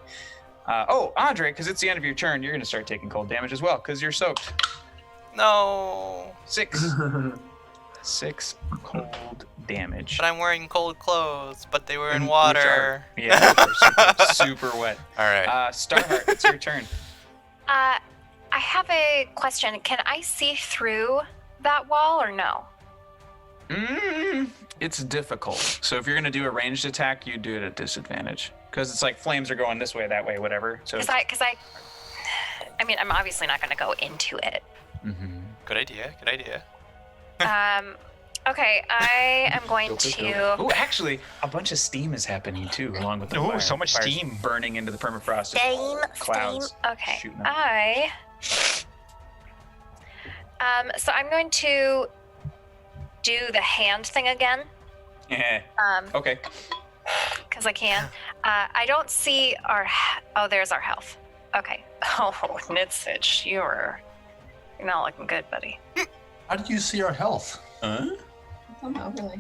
Oh, Andre, because it's the end of your turn, you're going to start taking cold damage as well because you're soaked. No. 6 cold damage. But I'm wearing cold clothes, but they were in Which water. are- yeah, they're super wet. All right. Starheart, it's your turn. I have a question. Can I see through that wall or no? It's difficult. So if you're gonna do a ranged attack, you do it at disadvantage because it's like flames are going this way, that way, whatever. So. I mean, I'm obviously not going to go into it. Good idea. Good idea. Okay, I am going to. Oh, actually, a bunch of steam is happening too, along with the fire. so much Fire's steam burning into the permafrost. Clouds. Okay, shooting up. So I'm going to do the hand thing again. Yeah. Okay. Because I can. I don't see our. Oh, there's our health. Okay. Oh, Nitsitch, you're not looking good, buddy. How did you see our health? Huh? It's on the overlay.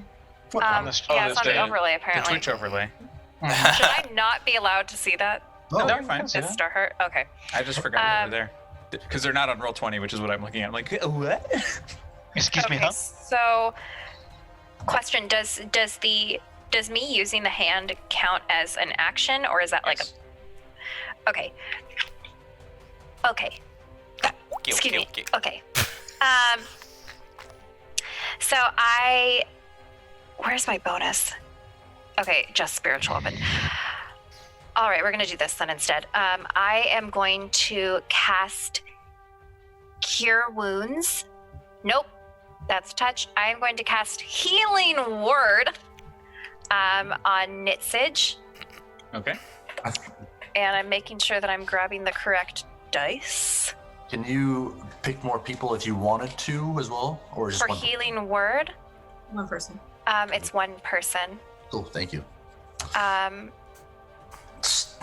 What? Yeah, this it's on the day. overlay The apparently. Twitch overlay. Should I not be allowed to see that? No, They're fine. It's Starheart. Okay. I just forgot they were there because they're not on Roll20, which is what I'm looking at. I'm like, what? Excuse me, Okay. huh? So, question: Does me using the hand count as an action, or is that like a? Okay. Okay. Excuse me. Okay. So where's my bonus? Okay, just spiritual weapon. All right, we're gonna do this then instead. I am going to cast Cure Wounds. Nope, that's touch. I am going to cast Healing Word on Nitsage, Okay. and I'm making sure that I'm grabbing the correct dice Can you pick more people if you wanted to as well, or just for one? Healing Word. One person. It's one person. Cool, thank you. Um,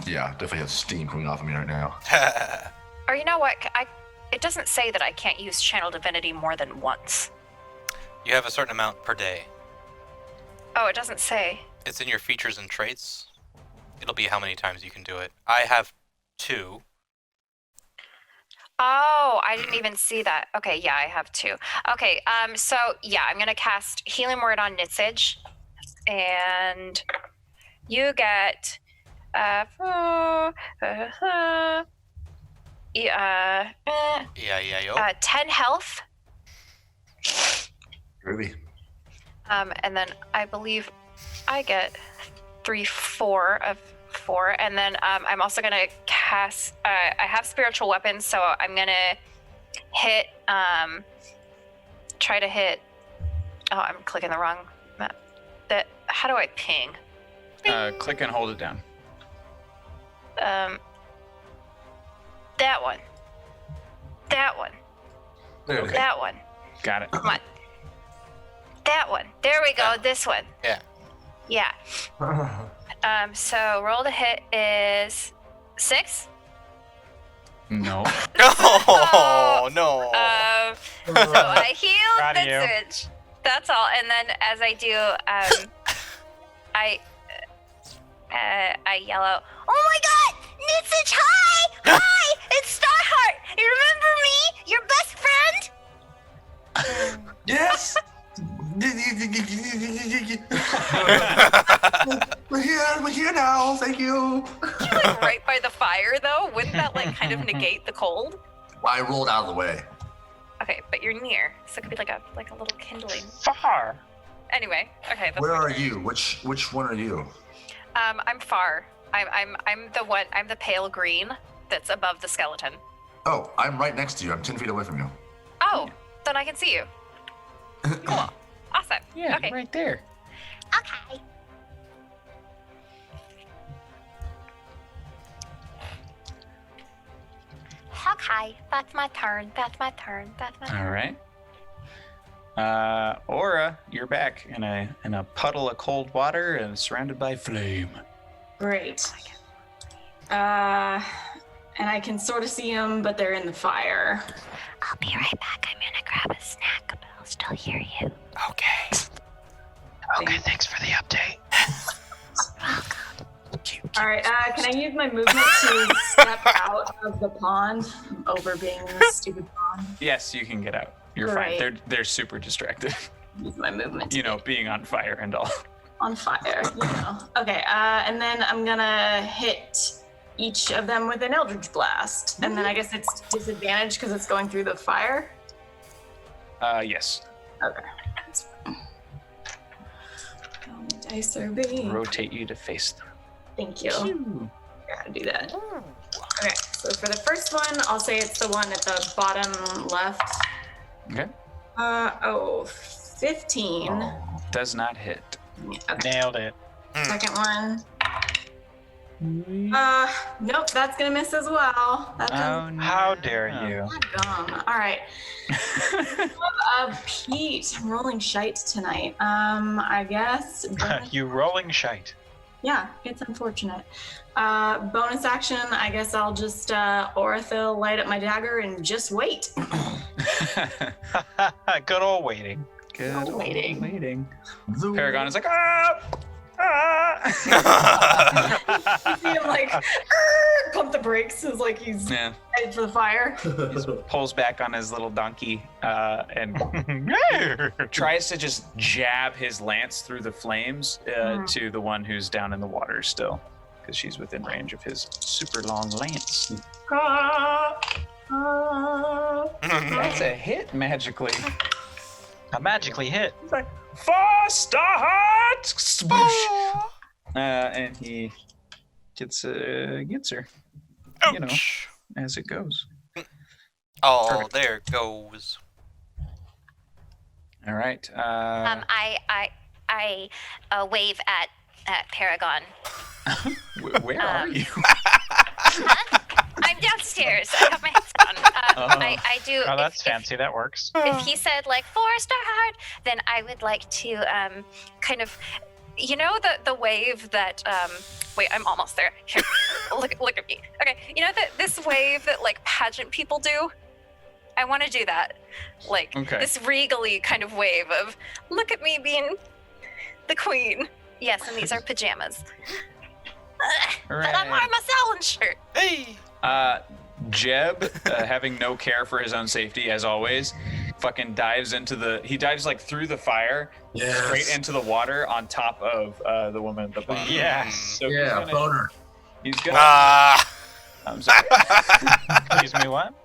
Yeah, definitely have steam coming off of me right now. or you know what? It doesn't say that I can't use Channel Divinity more than once. You have a certain amount per day. Oh, it doesn't say. It's in your features and traits. It'll be how many times you can do it. I have 2. Oh, I didn't even see that. Okay, yeah, I have 2. Okay, so yeah, I'm gonna cast Healing Word on Nitsage, and you get Yeah, yo. 10 health, Ruby. and then I believe I get 4 of 4, and then I'm also gonna cast. I have spiritual weapons, so I'm gonna hit. Try to hit. Oh, I'm clicking the wrong. How do I ping? Click and hold it down. That one. That one. There it is. That one. Got it. Come on. That one. There we go. This one. Yeah. Yeah. So roll to hit is 6. No. Oh, no. So I heal Proud of you. Nitsage. That's all. And then as I do, I yell out, "Oh my God, Nitsage! Hi, hi! It's Starheart. You remember me? Your best friend?" Yes. We're here now. Thank you. You like right by the fire, though. Wouldn't that like kind of negate the cold? I rolled out of the way. Okay, but you're near, so it could be like a little kindling. Far. Anyway, okay. That's Where my are turn. you? Which one are you? I'm far. I'm the one. I'm the pale green that's above the skeleton. Oh, I'm right next to you. I'm 10 feet away from you. Oh, then I can see you. Cool. Awesome. Yeah, Okay. right there. Okay. Okay, that's my turn. That's my turn. That's my turn. All right. Aura, you're back in a puddle of cold water and surrounded by flame. Great. And I can sort of see them, but they're in the fire. I'll be right back. I'm gonna grab a snack, but I'll still hear you. Okay. Okay, thanks for the update. All right. Can I use my movement to step out of the pond, over being in this stupid pond? Yes, you can get out. You're Great. fine. They're super distracted. Use my movement. You know, being on fire and all. On fire. Okay. And then I'm gonna hit each of them with an Eldritch Blast. And then I guess it's disadvantage because it's going through the fire. Yes. Okay. That's fine. Oh, my dice are being. Rotate you to face them. Thank you. Gotta do that. Okay, so for the first one, I'll say it's the one at the bottom left. Okay. 15. Does not hit. Okay. Nailed it. Second one. Nope, that's gonna miss as well. That's Oh, no. How dare you? gum. All right. Pete, I'm rolling shite tonight. I guess. You rolling shite. Yeah, it's unfortunate. Bonus action, I guess I'll just Orithil light up my dagger and just wait. Good old waiting. Good Old old waiting. waiting. Paragon is like, ah! You see him like pump the brakes as like he's Yeah. headed for the fire. He pulls back on his little donkey and tries to just jab his lance through the flames to the one who's down in the water still, because she's within range of his super long lance. That's a hit magically. I magically hit. It's like, faster heart! Swoosh! And he gets her, you know, as it goes. Oh, Perfect. there it goes. All right. I wave at Paragon. Where are you? I'm downstairs. I have my headset on. I do. Oh, that's if, fancy. That works. If he said like 4-star hard, then I would like to kind of, you know, the wave that wait, I'm almost there. Here, look at me. Okay, you know that this wave that like pageant people do. I want to do that, like this regally kind of wave of look at me being the queen. Yes, and these are pajamas. But I'm wearing my Sahlen shirt. Hey! Jeb, having no care for his own safety as always, fucking dives like through the fire, straight into the water on top of the woman at the bottom. Yes. So boner. he's gonna. I'm sorry. Excuse me, what?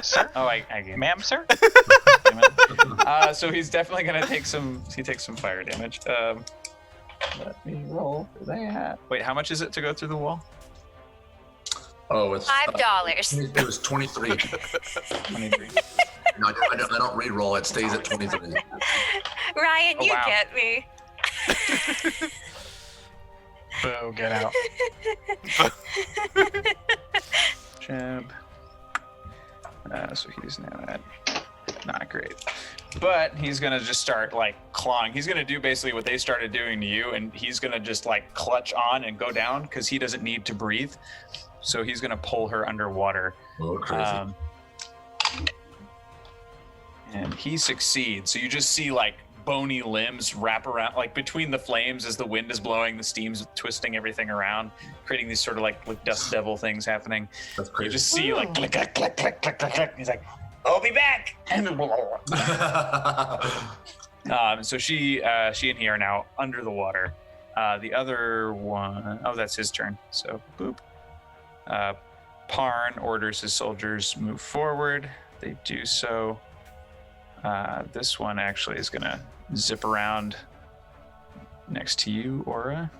Sir? Oh, I get Ma'am, sir? it. So he's definitely gonna take some. He takes some fire damage. Let me roll for that. Wait, how much is it to go through the wall? Oh, it's $5. It was 23. 23. No, I don't re-roll. It stays at 23. Ryan, Oh, you wow. get me. Boo, get out. Jeb. So he's now at not great. But he's gonna just start like clawing. He's gonna do basically what they started doing to you, and he's gonna just like clutch on and go down because he doesn't need to breathe. So he's gonna pull her underwater. Oh, crazy. And he succeeds. So you just see like bony limbs wrap around, like between the flames as the wind is blowing, the steam's twisting everything around, creating these sort of like dust devil things happening. That's You crazy. just see like click, click, click, click, click, click, click. He's like, I'll be back. And so she and he are now under the water. The other one, oh, that's his turn. So boop. Parn orders his soldiers move forward. They do so. This one actually is gonna zip around next to you, Aura.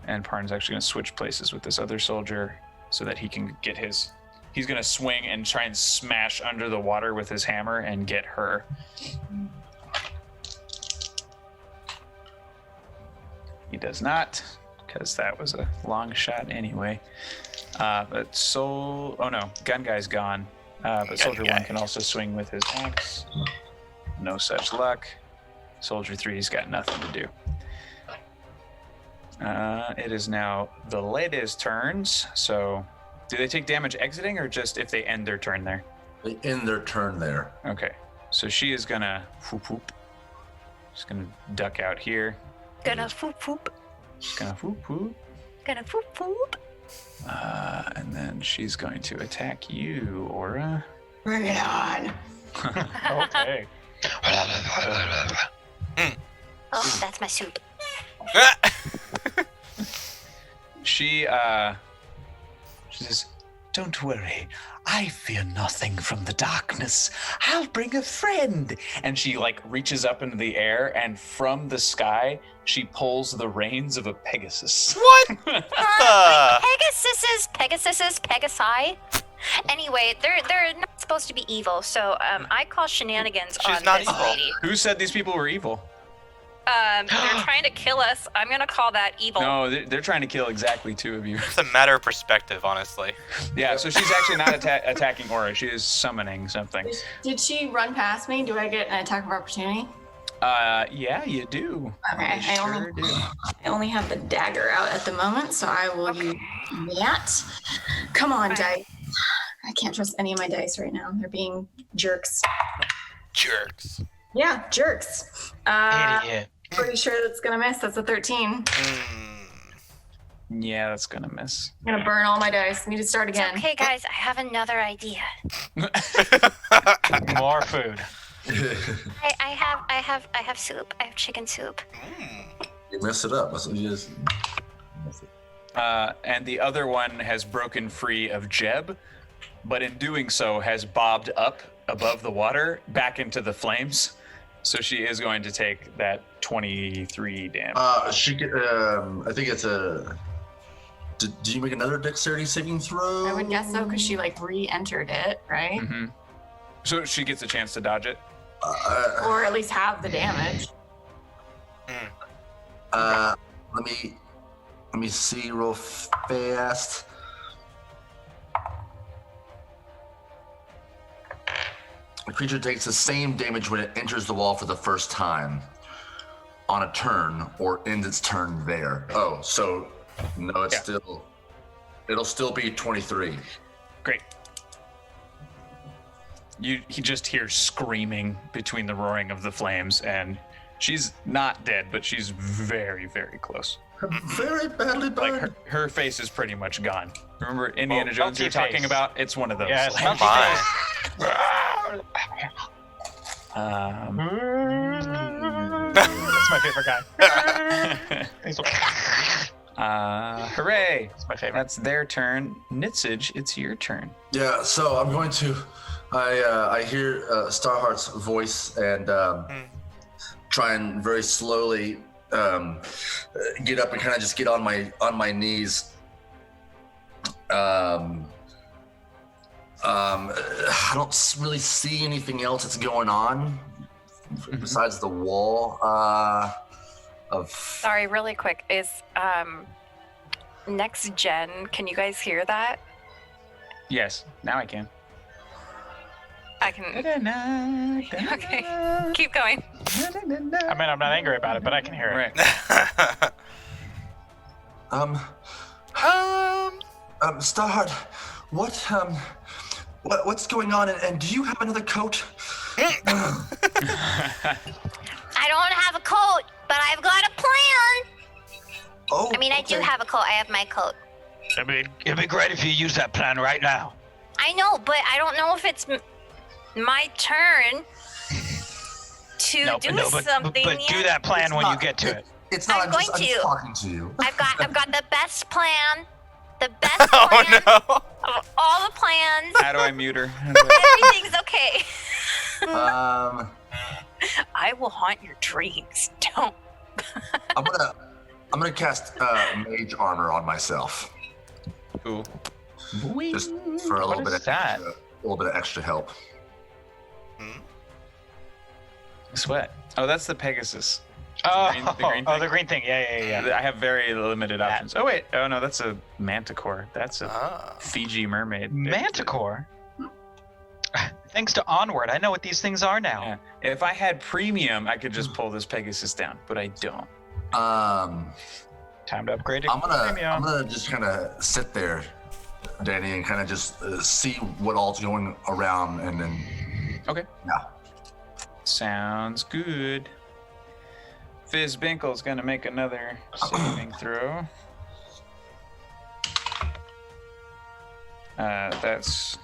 And Parn's actually gonna switch places with this other soldier so that he can get his. He's gonna swing and try and smash under the water with his hammer and get her. He does not, because that was a long shot anyway. Oh no, gun guy's gone. But soldier 1 can also swing with his axe. No such luck. Soldier 3's got nothing to do. It is now the latest turns. So, do they take damage exiting or just if they end their turn there? They end their turn there. Okay. So she is gonna whoop whoop. She's gonna duck out here. Gonna foop foop. She's gonna whoop whoop. Gonna foop foop. And then she's going to attack you, Aura. Bring it on. Okay. Oh, that's my suit. She She says, "Don't worry, I fear nothing from the darkness. I'll bring a friend." And she like reaches up into the air, and from the sky, she pulls the reins of a Pegasus. What? Pegasuses, Pegasi. Anyway, they're not supposed to be evil, so I call shenanigans She's on not this evil. lady. Who said these people were evil? They're trying to kill us. I'm gonna call that evil. No, they're trying to kill exactly 2 of you. It's a matter of perspective, honestly. Yeah, so she's actually not attacking Aura. She is summoning something. Did she run past me? Do I get an attack of opportunity? Yeah, you do. Okay, You sure do. I only have the dagger out at the moment, so I will use that. Come on, dice. I can't trust any of my dice right now. They're being jerks. Jerks. Yeah, jerks. Idiot. Pretty sure that's gonna miss. That's a 13. Yeah, that's gonna miss. I'm gonna burn all my dice. Need to start It's again. okay, guys. I have another idea. More food. I have soup. I have chicken soup. You mess it up. That's what you just. And the other one has broken free of Jeb, but in doing so has bobbed up above the water back into the flames. So she is going to take that 23 damage. She get. I think it's a. Did you make another dexterity saving throw? I would guess so, because she like re-entered it, right? Mm-hmm. So she gets a chance to dodge it. Or at least have the damage. Let me see real fast. The creature takes the same damage when it enters the wall for the first time on a turn or ends its turn there. Oh, so no, it's it'll still be 23. Great. He just hears screaming between the roaring of the flames, and she's not dead, but she's very, very close. Very badly burned. Like her face is pretty much gone. Remember Indiana Oh, Jones you're melty talking face. about? It's one of those. Yes, Like, melty Fine. That's my favorite guy. He's hooray! That's my favorite. That's their turn. Nitsage, it's your turn. Yeah, so I'm going to. I hear Starheart's voice and try and very slowly get up and kind of just get on my knees. I don't really see anything else that's going on besides the wall of. Sorry, really quick. Is next gen? Can you guys hear that? Yes, now I can. I can. Okay, keep going. I mean, I'm not angry about it, but I can hear it. Right. Starheart, what's going on? And do you have another coat? I don't have a coat, but I've got a plan. Oh, I mean, I do okay. have a coat. I have my coat. It'd be great if you use that plan right now. I know, but I don't know if it's my turn to do something. But do yet. that plan It's when not- you get to it. It's not. I'm I'm going just to. talking to you. I've got the best plan. The best plan Oh no! of all the plans. How do I mute her? Everything's okay. I will haunt your dreams. Don't. I'm gonna cast mage armor on myself, Ooh. just for a little What bit is of that? extra, a little bit of extra help. Sweat. Oh, that's the Pegasus. Oh, green- the green oh, thing? the green thing. Yeah. I have very limited options. Oh wait. Oh no, that's a manticore. That's a Ah. Fiji mermaid. Manticore. Thanks to Onward, I know what these things are now. Yeah. If I had premium, I could just pull this Pegasus down, but I don't. Time to upgrade to I'm premium. gonna just kind of sit there, Danny, and kind of just see what all's going around, and then Okay. yeah. Sounds good. Fizzbinkle's gonna make another saving throw. That's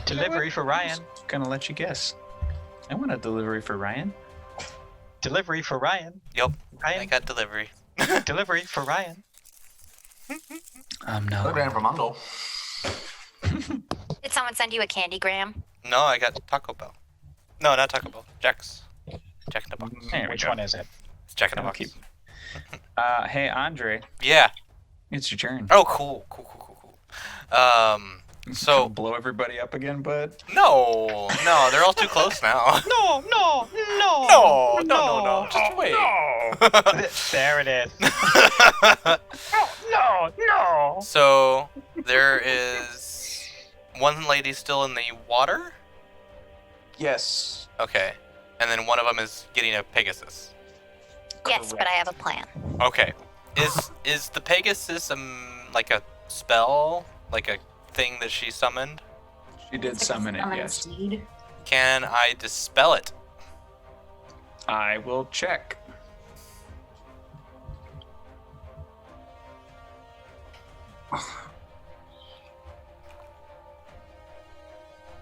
Delivery for Ryan. gonna let you guess. I want a delivery for Ryan. Delivery for Ryan. Yep, I Ryan. got delivery. Delivery for Ryan. No. Telegram from Uncle. Did someone send you a candygram? No, I got Taco Bell. No, not Taco Bell. Jack's. Jack in the Box. There we Which go. one is it? It's Jack in the I'll Box. keep- Hey, Andre, Yeah. it's your turn. Oh, cool. So blow everybody up again, bud. no, they're all too close now. No. No. Just wait. There it is. No. So there is one lady still in the water. Yes. Okay, and then one of them is getting a Pegasus. Yes, but I have a plan. Okay, is the Pegasus like a spell, like a thing that she summoned? She did summon it, yes. Steed. Can I dispel it? I will check.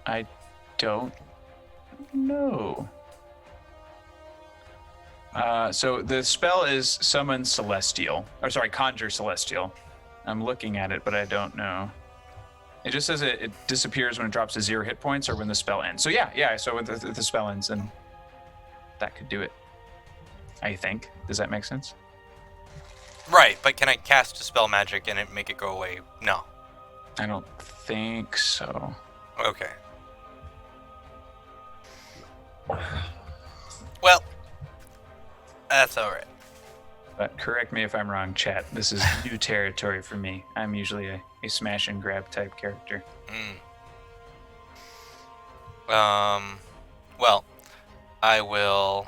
I don't know. So the spell is summon celestial, or sorry, conjure celestial. I'm looking at it, but I don't know. It just says it disappears when it drops to 0 hit points or when the spell ends. So yeah. So when the spell ends, then that could do it. I think. Does that make sense? Right, but can I cast Dispel Magic and make it go away? No. I don't think so. Okay. Well, that's alright. But correct me if I'm wrong, chat. This is new territory for me. I'm usually a smash and grab type character. Well, I will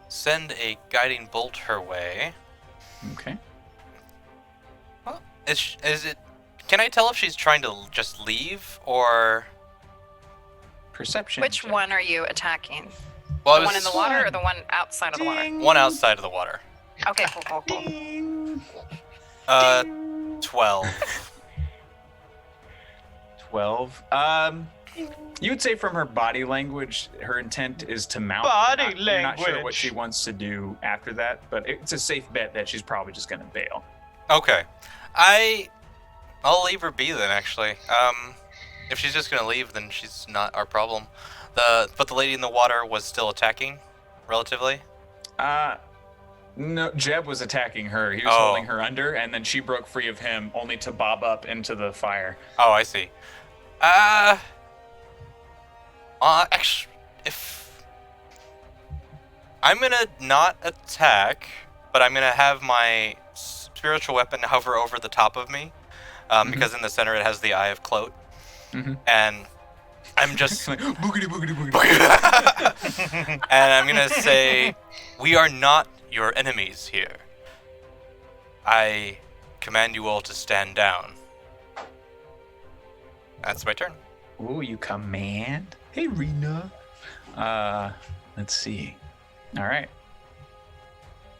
send a guiding bolt her way. Okay. Well, is it? Can I tell if she's trying to just leave or? Perception. Which check. one are you attacking? Well, I The was one in the water or the one outside of the water? one outside of the water. Okay, cool. Ding. 12. 12. You would say from her body language, her intent is to mount. Body You're not sure what language. she wants to do after that, but it's a safe bet that she's probably just going to bail. Okay, I'll leave her be then. Actually, if she's just gonna leave, then she's not our problem. But the lady in the water was still attacking, relatively. No, Jeb was attacking her. He was holding her under, and then she broke free of him, only to bob up into the fire. Oh, I see. Actually, if I'm gonna not attack, but I'm gonna have my spiritual weapon hover over the top of me, because in the center it has the Eye of Clote, and I'm just Like, boogity, boogity, boogity. and I'm gonna say, we are not your enemies here. I command you all to stand down. That's my turn. Ooh, you command? Hey, Rena. Let's see. All right.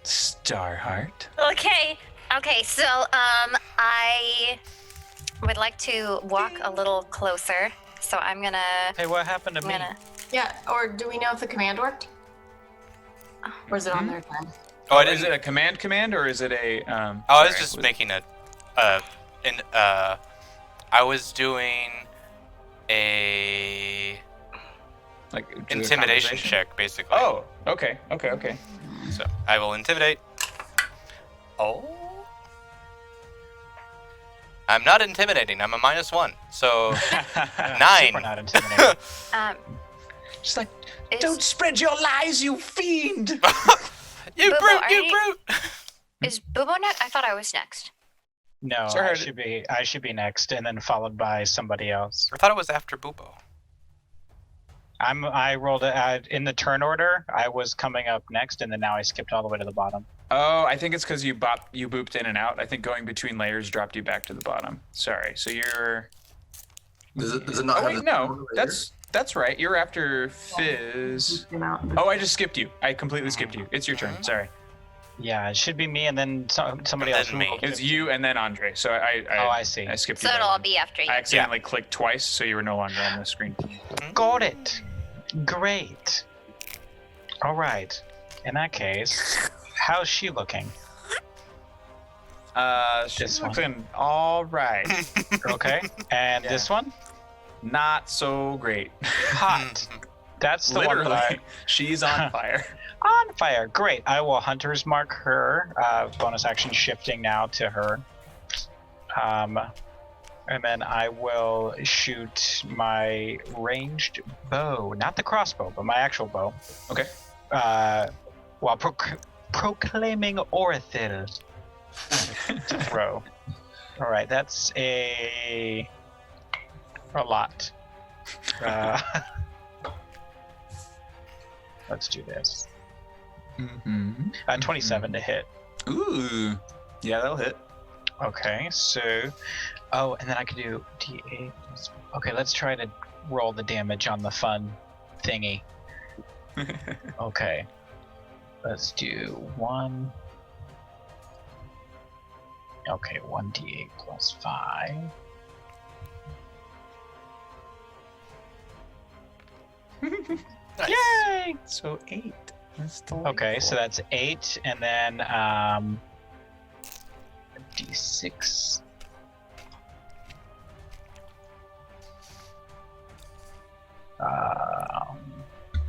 Starheart. Okay, so I would like to walk a little closer. So I'm gonna Hey, what happened to me? Yeah, or do we know if the command worked? Or is it on their turn? Oh, I Is didn't. it a command or is it a? I was sorry, just making I was doing a like do a intimidation conversation? check, basically. Oh, okay. So I will intimidate. Oh. I'm not intimidating. I'm a -1. So 9. Super not intimidating. Just like, is, don't spread your lies, you fiend. You Boo-boo, brute! are You you- brute! is Boobo next? I thought I was next. No, Sorry, I should be next, and then followed by somebody else. I thought it was after Bubo. I rolled it in the turn order. I was coming up next, and then now I skipped all the way to the bottom. Oh, I think it's because you booped in and out. I think going between layers dropped you back to the bottom. Sorry. So you're. Does it not Oh have wait, the no. That's right. You're after Fizz. Oh, I just skipped you. I completely skipped you. It's your turn. Sorry. Yeah, it should be me, and then somebody And else. then me. Who- It's you and then Andre. So I see. I skipped So you. by it'll all one. be after you. I accidentally clicked twice, so you were no longer on the screen. Got it. Great. All right. In that case, how's she looking? She's This one. looking all right. Okay. And Yeah. this one? Not so great. Hot. That's the one that Literally, she's on fire. on fire. Great. I will hunter's mark her. Bonus action shifting now to her. And then I will shoot my ranged bow, not the crossbow, but my actual bow. Okay. While proclaiming Orithil to throw. All right, that's a lot. Let's do this. Mm-hmm. 27 to hit. Ooh. Yeah, that'll hit. Okay, so, and then I could do D8. Okay, let's try to roll the damage on the fun thingy. Okay, let's do 1. Okay, 1d8 plus 5. Nice. Yay! So 8. That's Okay, so that's 8, and then d6.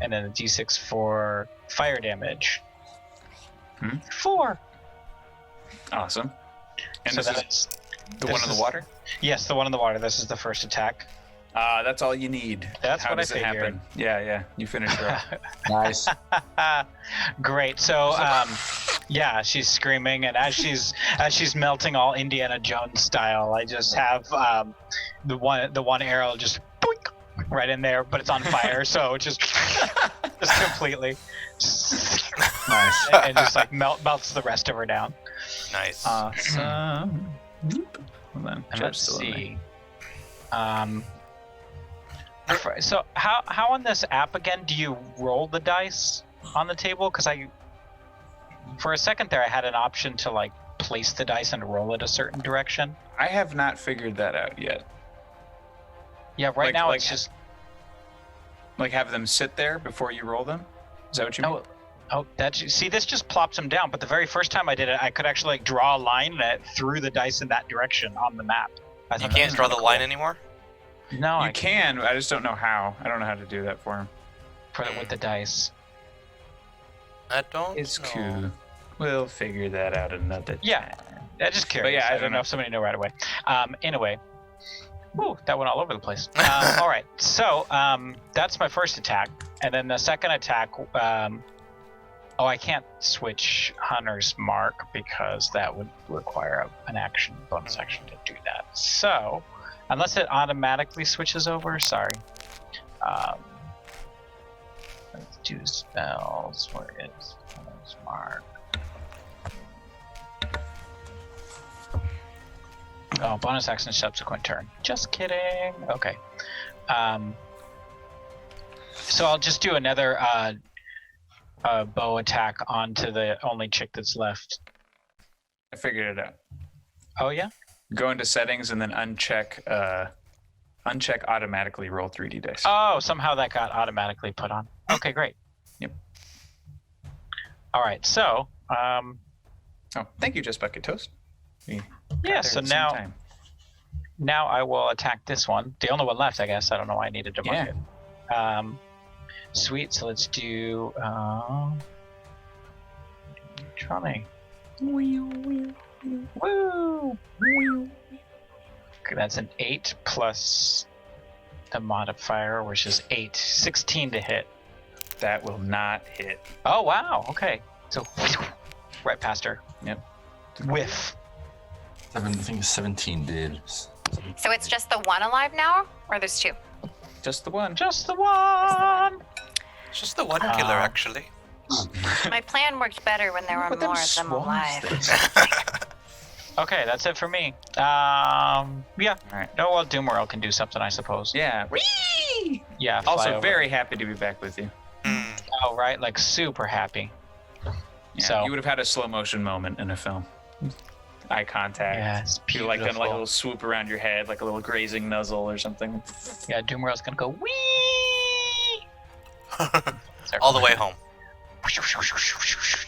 And then a d6 for fire damage. 4. awesome. And So this is that's the this one in the is- water? yes, the one in the water. This is the first attack. That's all you need. That's How what I does it figured. happen? Yeah. You finish her off. Nice. Great. So, yeah, she's screaming, and as she's melting all Indiana Jones style, I just have the one arrow just boink, right in there, but it's on fire, so it just completely Nice. and just like melts the rest of her down. Nice. Awesome. Hold on. And Jeb's let's still in there. see. So how on this app again do you roll the dice on the table? Because for a second there I had an option to like place the dice and roll it a certain direction. I have not figured that out yet. Yeah, right now Like it's just Like have them sit there before you roll them? Is that what you mean? see, this just plops them down. But the very first time I did it, I could actually like draw a line that threw the dice in that direction on the map. I You thought that can't was draw kinda the cool. line anymore? No, You can. I just don't know how. I don't know how to do that for him. with the dice. I don't It's know. cool. We'll figure that out another Yeah. time. I'm just curious. yeah, I don't know if somebody knew right away. Anyway. Woo, that went all over the place. All right, so that's my first attack. And then the second attack, I can't switch Hunter's Mark because that would require an action, bonus action to do that. So, unless it automatically switches over, sorry. Let's do spells. Where is Hunter's Mark? Oh, bonus action subsequent turn. Just kidding. Okay. So I'll just do another bow attack onto the only chick that's left. I figured it out. Oh yeah? Go into settings and then uncheck automatically roll 3D dice. Oh, somehow that got automatically put on. Okay, great. Yep. All right, so Oh, thank you, Just Bucket Toast. We got yeah, there so at the same now time. now I will attack this one. The only one left, I guess. I don't know why I needed to mark Yeah. it. Sweet. So let's do. Try. Woo! Okay, that's an 8 plus the modifier, which is 8. 16 to hit. That will not hit. Oh wow. Okay. So right past her. Yep. Whiff. I think it's 17 did. So it's just the one alive now, or there's two? Just the one. Just the one. It's just the one killer, actually. My plan worked better when there were What them more of them swans alive. things? Okay, that's it for me. Yeah. Alright. Oh well, Doomworld can do something, I suppose. Yeah. Yeah. fly Also, over. very happy to be back with you. Mm. Oh right, like super happy. Yeah, So- you would have had a slow motion moment in a film. Eye contact. Yeah, it's You beautiful. like done like a little swoop around your head, like a little grazing nuzzle or something. Yeah, Doomworld's gonna go wee. All the way home.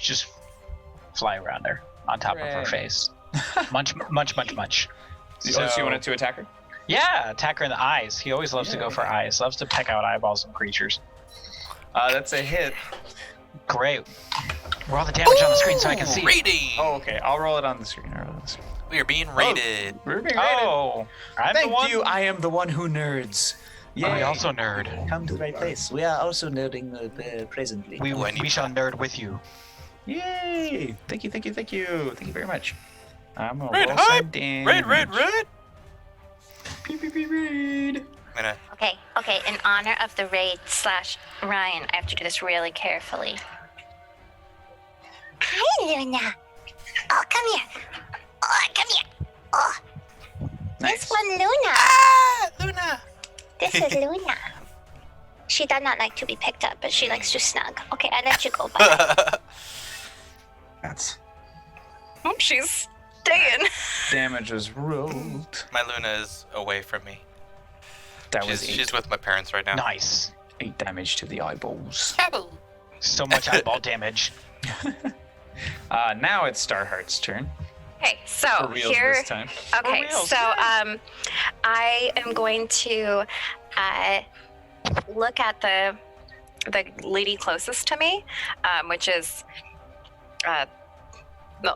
Just fly around her on top of her Hooray. face. Munch, munch, munch, munch. So you wanted to attack her? Yeah, attack her in the eyes. He always loves to go for eyes. Loves to peck out eyeballs and creatures. That's a hit. Great. Roll the damage on the screen so I can see it. Rating. Oh, okay. I'll roll it on the screen. We are being rated. We're being rated. Oh, I'm Thank the one. you. I am the one who nerds. Yeah, Yeah. we also nerd. Come to the right place. We are also nerding presently. We shall nerd with you. Yay! Thank you, thank you, thank you. Thank you very much. I'm gonna Raid roll hype! some damage. Raid. Raid. I'm gonna. Okay. In honor of the raid/Ryan, I have to do this really carefully. Hi, Luna. Oh, come here. Oh, come here. Oh, Nice. this one, Luna. Ah, Luna. This is Luna. She does not like to be picked up, but she likes to snug. Okay, I let you go. Bye. That's Oh, she's staying. Damage was rolled. My Luna is away from me. That was She's with my parents right now. Nice. 8 damage to the eyeballs. Taboo. So much eyeball damage. Now it's Starheart's turn. Okay, so For reals here. this time. Okay, reals, so I am going to look at the lady closest to me, which is no, you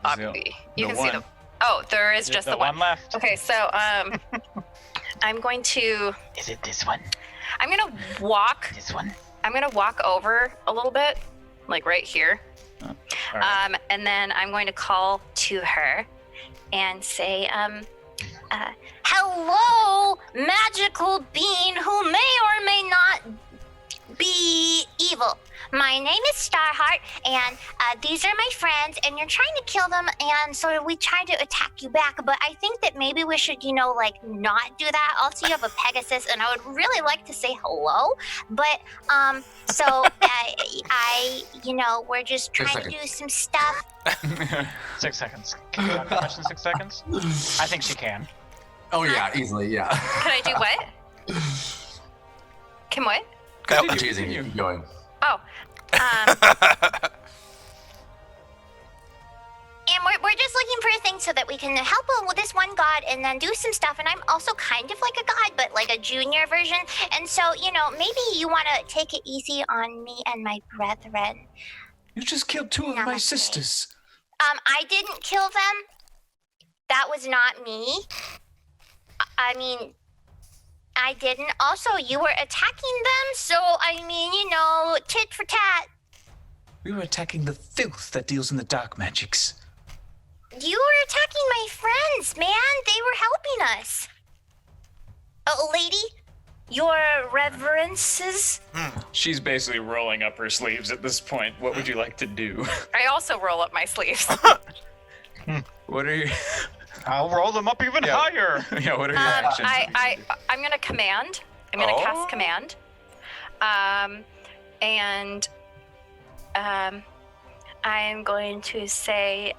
the can see one. the. Oh, there is just the one. left. Okay, so I'm going to Is it this one? I'm gonna walk. This one? I'm gonna walk over a little bit, like right here. All right. And then I'm going to call to her and say, hello, magical being who may or may not be evil. My name is Starheart, and these are my friends, and you're trying to kill them, and so we tried to attack you back, but I think that maybe we should, not do that. Also, you have a Pegasus, and I would really like to say hello, but, so, we're just trying to do some stuff. 6 seconds. Can you run the question in 6 seconds? I think she can. oh yeah, easily yeah. Can I do what? Can what? I'm teasing you. Keep going. Oh, and we're just looking for a thing so that we can help with this one god and then do some stuff. And I'm also kind of like a god, but like a junior version. And so, maybe you want to take it easy on me and my brethren. You just killed 2 of my Namaste. sisters. I didn't kill them. That was not me. I mean, I didn't. Also, you were attacking them, so tit for tat. We were attacking the filth that deals in the dark magics. You were attacking my friends, man. They were helping us. Lady, your reverences. She's basically rolling up her sleeves at this point. What would you like to do? I also roll up my sleeves. What are your I'll roll them up even higher. yeah? What are your actions? I'm gonna command. I'm gonna cast command. And I'm going to say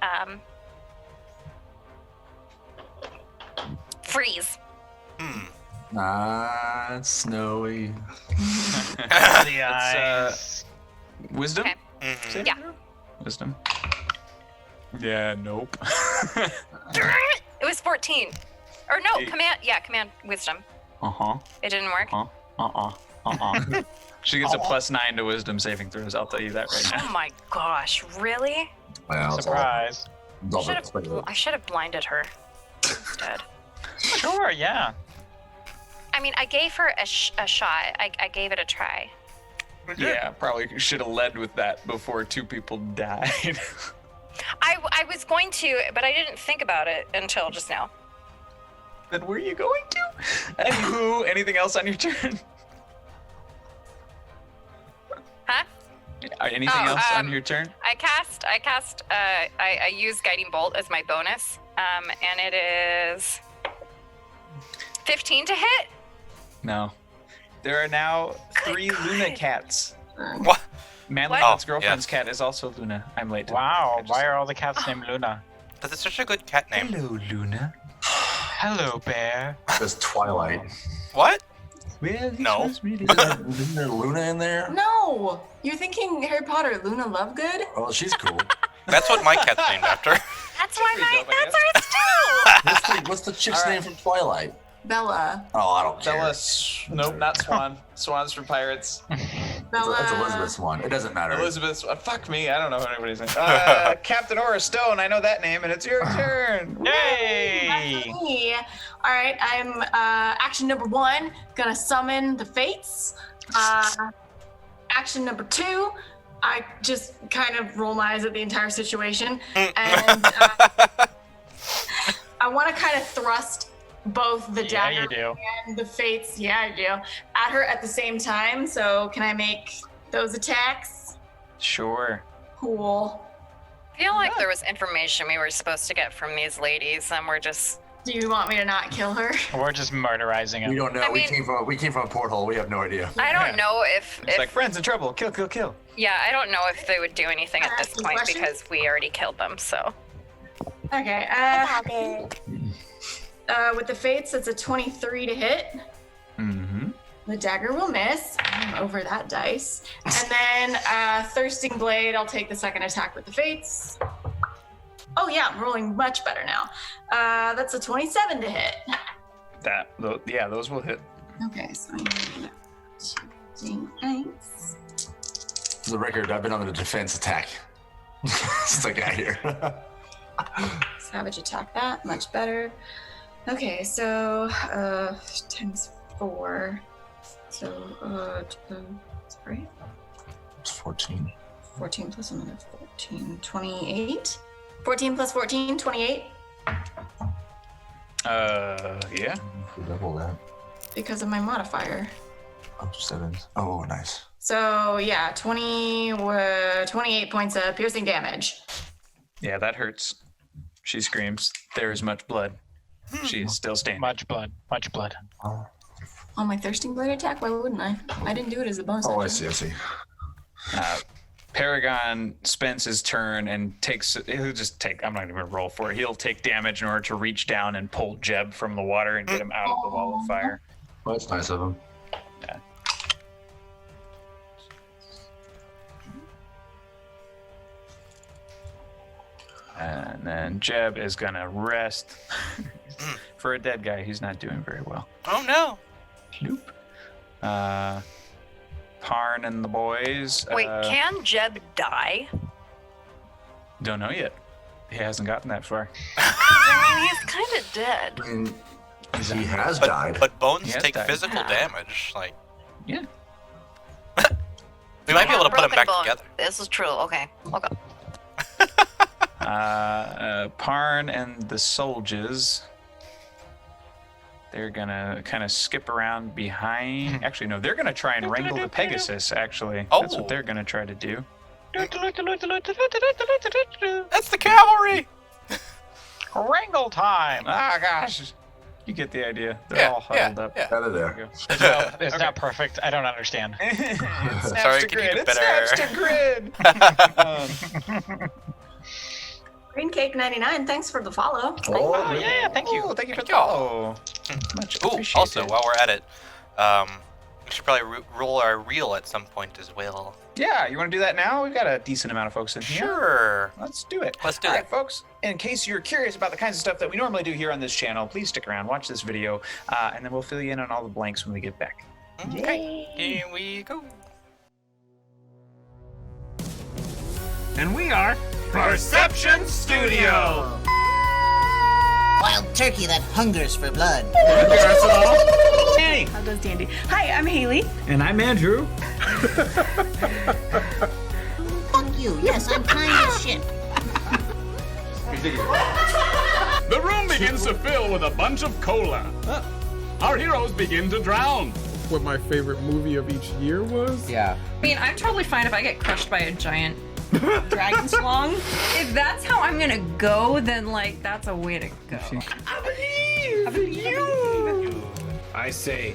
freeze. Ah, it's snowy. The eyes. Wisdom? Okay. Mhm. Saving Yeah. throw? Wisdom. Yeah. Nope. It was 14. Or no, Eight. command wisdom. Uh-huh. It didn't work. She gets a +9 to wisdom saving throws. I'll tell you that right now. Oh my gosh, really? Well, Surprise. I should have blinded her instead. Sure, yeah. I mean, I gave her a shot. I gave it a try. Yeah, probably should have led with that before 2 people died. I was going to, but I didn't think about it until just now. Then were you going to? Anywho, anything else on your turn? Huh? Anything Oh, else on your turn? I use guiding bolt as my bonus. And it is 15 to hit. No. There are now 3 Luna cats. What? Manlot's Oh, girlfriend's yes. cat is also Luna. I'm late. Wow, why are all the cats named Luna? But it's such a good cat name. Hello, Luna. Hello, bear. This Twilight. What? Well, this No. was really Isn't there Luna in there? No, you're thinking Harry Potter, Luna Lovegood? Oh, she's cool. That's what my cat's named after. That's why Pretty my dope, I that's ours too. What's the chick's All right. name from Twilight? Bella. Oh, I don't care. Bella, nope, not Swan. Swan's from Pirates. Bella. That's Elizabeth's one. It doesn't matter. Elizabeth, fuck me, I don't know who anybody's name. Captain Aura Stone, I know that name, and it's your turn. Yay! That's me. All right, I'm action number 1, gonna summon the fates. Action number 2, I just kind of roll my eyes at the entire situation, and I want to kind of thrust both the Yeah, you dagger do. and the fates, yeah, I do, at her at the same time. So can I make those attacks? Sure. Cool. I feel like there was information we were supposed to get from these ladies, and we're just. Do you want me to not kill her? We're just murderizing We him. don't know. I we mean- came from a porthole. We have no idea. I don't know if. It's like friends in trouble. Kill, kill, kill. Yeah, I don't know if they would do anything at this Ask me point questions? because we already killed them. So. Okay. With the fates, it's a 23 to hit. Mm-hmm. The dagger will miss. I'm over that dice. And then Thirsting Blade, I'll take the second attack with the fates. Oh yeah, I'm rolling much better now. That's a 27 to hit. Yeah, those will hit. Okay, so I'm gonna do 8. For the record, I've been on the defense attack since I got here. Savage attack that, much better. Okay, so times 4. So sorry. It's 14. 14 plus another 14, 28. 14 plus 14, 28. Yeah. Double that. Because of my modifier. Up 7. Oh, nice. So yeah, 28 points of piercing damage. Yeah, that hurts. She screams. There is much blood. She is still standing. Much blood. Much blood. On my Thirsting Blade attack, why wouldn't I? I didn't do it as a bonus Oh, I action. see. Paragon spends his turn and he'll just take, I'm not even gonna roll for it. He'll take damage in order to reach down and pull Jeb from the water and get him out of the wall of fire. Well, that's nice of him. Yeah. And then Jeb is gonna rest. For a dead guy, he's not doing very well. Oh no. Nope. Parn and the boys. Wait, can Jeb die? Don't know yet. He hasn't gotten that far. I mean, he's kind of dead. I mean, he has died. But bones He has take died. physical damage. Like Yeah. we might be able to put them Broken back bone. together. This is true. Okay. Okay. Parn and the soldiers. They're gonna kind of skip around behind. Actually, no, they're gonna try and wrangle the Pegasus. Actually, that's Oh. what they're gonna try to do. That's the cavalry. Wrangle time! Ah, gosh, you get the idea. They're Yeah, all huddled up. yeah. Out of There there. you go. No, it's not perfect. I don't understand. It snaps Sorry, to can you grid. do It better? snaps to grid. Green Cake 99, thanks for the follow. Oh, yeah, thank you. Oh, thank you for Thank the y'all. follow. Much Ooh, appreciated. also while we're at it, we should probably roll our reel at some point as well. Yeah, you want to do that now? We've got a decent amount of folks in here. Sure. Let's do it. Let's do All that. right, folks. In case you're curious about the kinds of stuff that we normally do here on this channel, please stick around, watch this video, and then we'll fill you in on all the blanks when we get back. Okay, here we go. And we are Perception Studio. Wild turkey that hungers for blood. Hey, How does Dandy? Hi, I'm Haley. and I'm Andrew. Fuck you. Yes, I'm kind as shit. The room begins to fill with a bunch of cola. Our heroes begin to drown. What my favorite movie of each year was? Yeah. I mean, I'm totally fine if I get crushed by a giant dragon schlong. If that's how I'm gonna go, then like that's a way to go. I believe you. I say,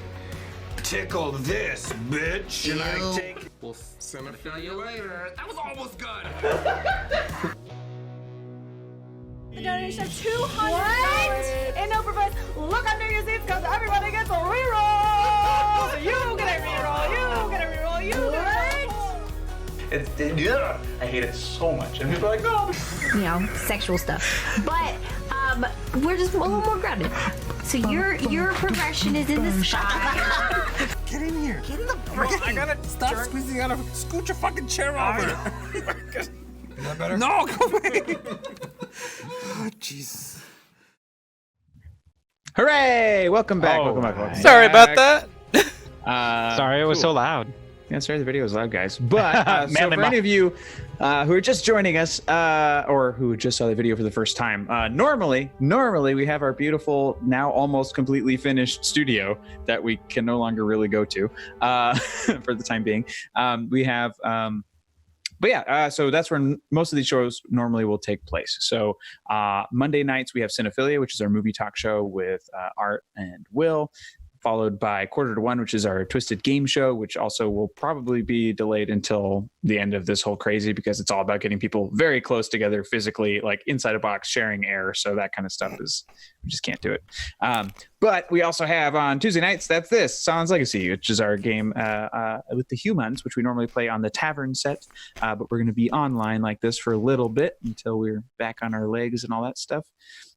tickle this, bitch. And I take. We'll fill you later. That was almost good. The donors have $200 in overprice. Look under your seats because everybody gets a reroll. You get a reroll. You get a reroll. You get a reroll. I hate it so much. And people are like, no. Sexual stuff. But we're just a little more grounded. So your progression is in the sky. Get in here. Get in the I gotta stop squeezing out of. Scoot your fucking chair over. Is that better? No, go away. Oh, jeez. Hooray! Welcome back. Welcome back. Sorry about that. Sorry it was cool. so loud. Yeah, sorry the video was loud, guys. But so Manly for any of you who are just joining us or who just saw the video for the first time, normally we have our beautiful, now almost completely finished studio that we can no longer really go to for the time being. We have, so that's where most of these shows normally will take place. So Monday nights we have Cinephilia, which is our movie talk show with Art and Will, followed by Quarter to One, which is our Twisted Game show, which also will probably be delayed until the end of this whole crazy because it's all about getting people very close together physically, like inside a box, sharing air. So that kind of stuff we just can't do it. But we also have on Tuesday nights, that's this, Sahlen's Legacy, which is our game with the humans, which we normally play on the tavern set. But we're going to be online like this for a little bit until we're back on our legs and all that stuff.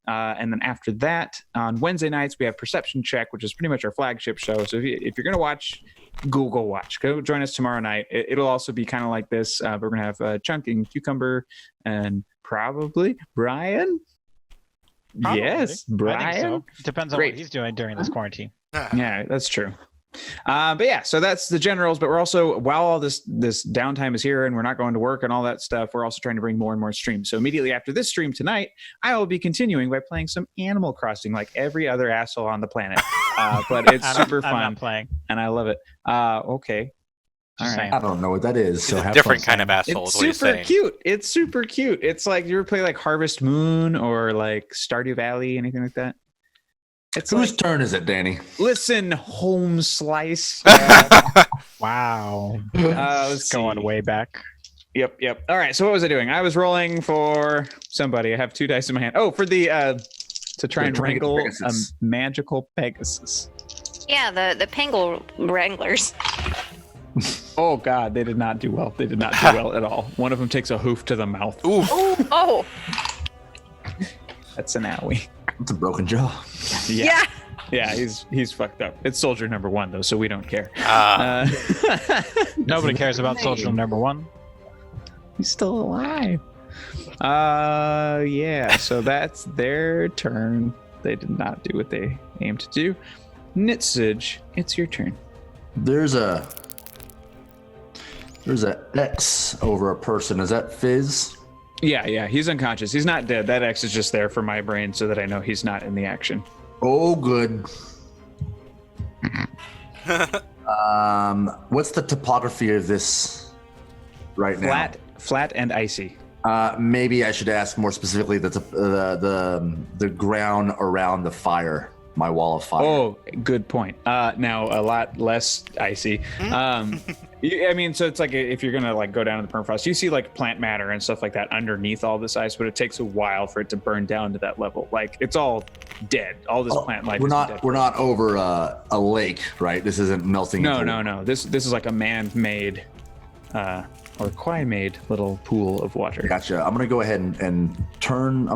And then after that, on Wednesday nights, we have Perception Check, which is pretty much our flagship show. So if you're going to watch, go watch. Go join us tomorrow night. It'll also be kind of like this. But we're going to have Chunk and Cucumber and probably Brian. Probably. Yes, Brian. I think so. Depends on Great. what he's doing during this quarantine. Yeah, that's true. But yeah, so that's the generals. But we're also, while all this downtime is here and we're not going to work and all that stuff, we're also trying to bring more and more streams. So immediately after this stream tonight, I will be continuing by playing some Animal Crossing like every other asshole on the planet. But it's super fun. I'm not playing. And I love it. Okay. All right. I don't know what that is. So He's a have different fun. kind of asshole. It's is what he's super saying. cute. It's super cute. It's like you ever play like Harvest Moon or like Stardew Valley, anything like that? It's Whose turn is it, Danny? Listen, home slice. Wow. Let's Going see. way back. Yep. All right. So what was I doing? I was rolling for somebody. I have 2 dice in my hand. Oh, for the to try and wrangle a magical Pegasus. Yeah, the Pangle Wranglers. Oh God, they did not do well. They did not do well at all. One of them takes a hoof to the mouth. Oof. Oh. That's an owie. It's a broken jaw. Yeah, he's fucked up. It's soldier number 1 though, so we don't care. Nobody cares about soldier number 1. He's still alive. Yeah, so that's their turn. They did not do what they aimed to do. Nitsage, it's your turn. There's a X over a person. Is that Fizz? Yeah, he's unconscious. He's not dead. That X is just there for my brain so that I know he's not in the action. Oh, good. What's the topography of this right now? Flat and icy. Maybe I should ask more specifically the ground around the fire, my wall of fire. Oh, good point. Now a lot less icy. I mean, so it's like if you're gonna like go down to the permafrost, you see like plant matter and stuff like that underneath all this ice, but it takes a while for it to burn down to that level. Like it's all dead. All this plant life. We're is not. dead. We're not over a lake, right? This isn't melting. No. This is like a man-made, or quai-made little pool of water. Gotcha. I'm gonna go ahead and turn. I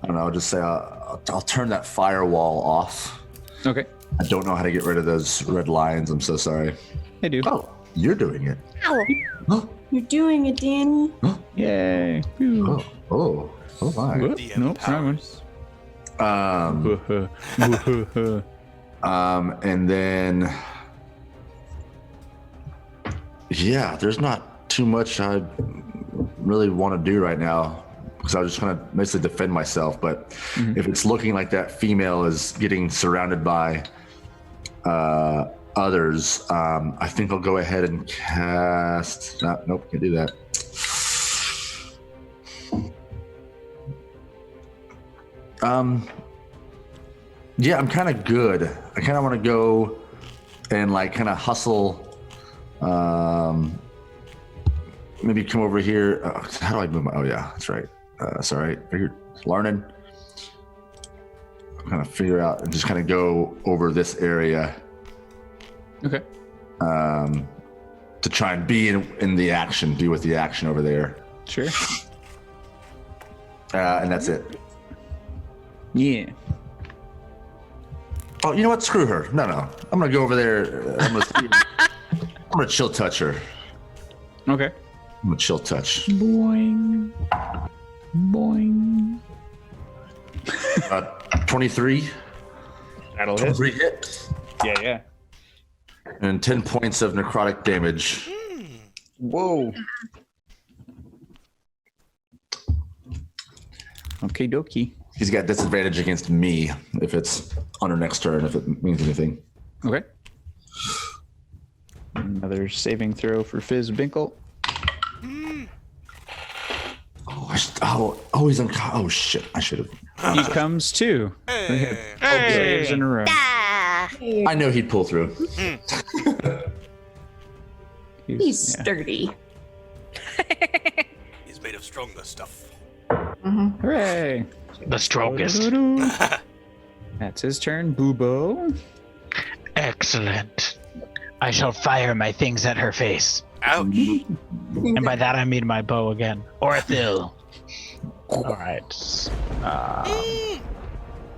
don't know. I'll just say I'll turn that firewall off. Okay. I don't know how to get rid of those red lines. I'm so sorry. Hey, dude. Oh, you're doing it. Ow. You're doing it, Danny. Yay. Oh my. DM Nope, wrong one. And then, yeah, there's not too much I really want to do right now because I was just going to mostly defend myself. But if it's looking like that female is getting surrounded by others, I think I'll go ahead and cast. Nope, can't do that. Yeah, I'm kind of good. I kind of want to go and like kind of hustle. Maybe come over here. How do I move my? Oh yeah, that's right. Sorry, learning. Kind of figure out and just kind of go over this area. Okay. to try and be in the action, be with the action over there. Sure. And that's it. Yeah. Oh, you know what? Screw her. No. I'm gonna go over there. I'm gonna chill touch her. Okay. I'm gonna chill touch. Boing. Boing. 23. That'll hit. 23 hit. Yeah. And 10 points of necrotic damage. Whoa. Okay, dokie. He's got disadvantage against me if it's on her next turn, if it means anything. Okay. Another saving throw for Fizz Binkle. He's oh shit! I should have. He comes too. Hey. Saves in a row. I know he'd pull through. He's sturdy. He's made of stronger stuff. Hooray! The strongest. That's his turn. Boobo. Excellent. I shall fire my things at her face. Ouch. And by that I mean my bow again. Orthil. Alright.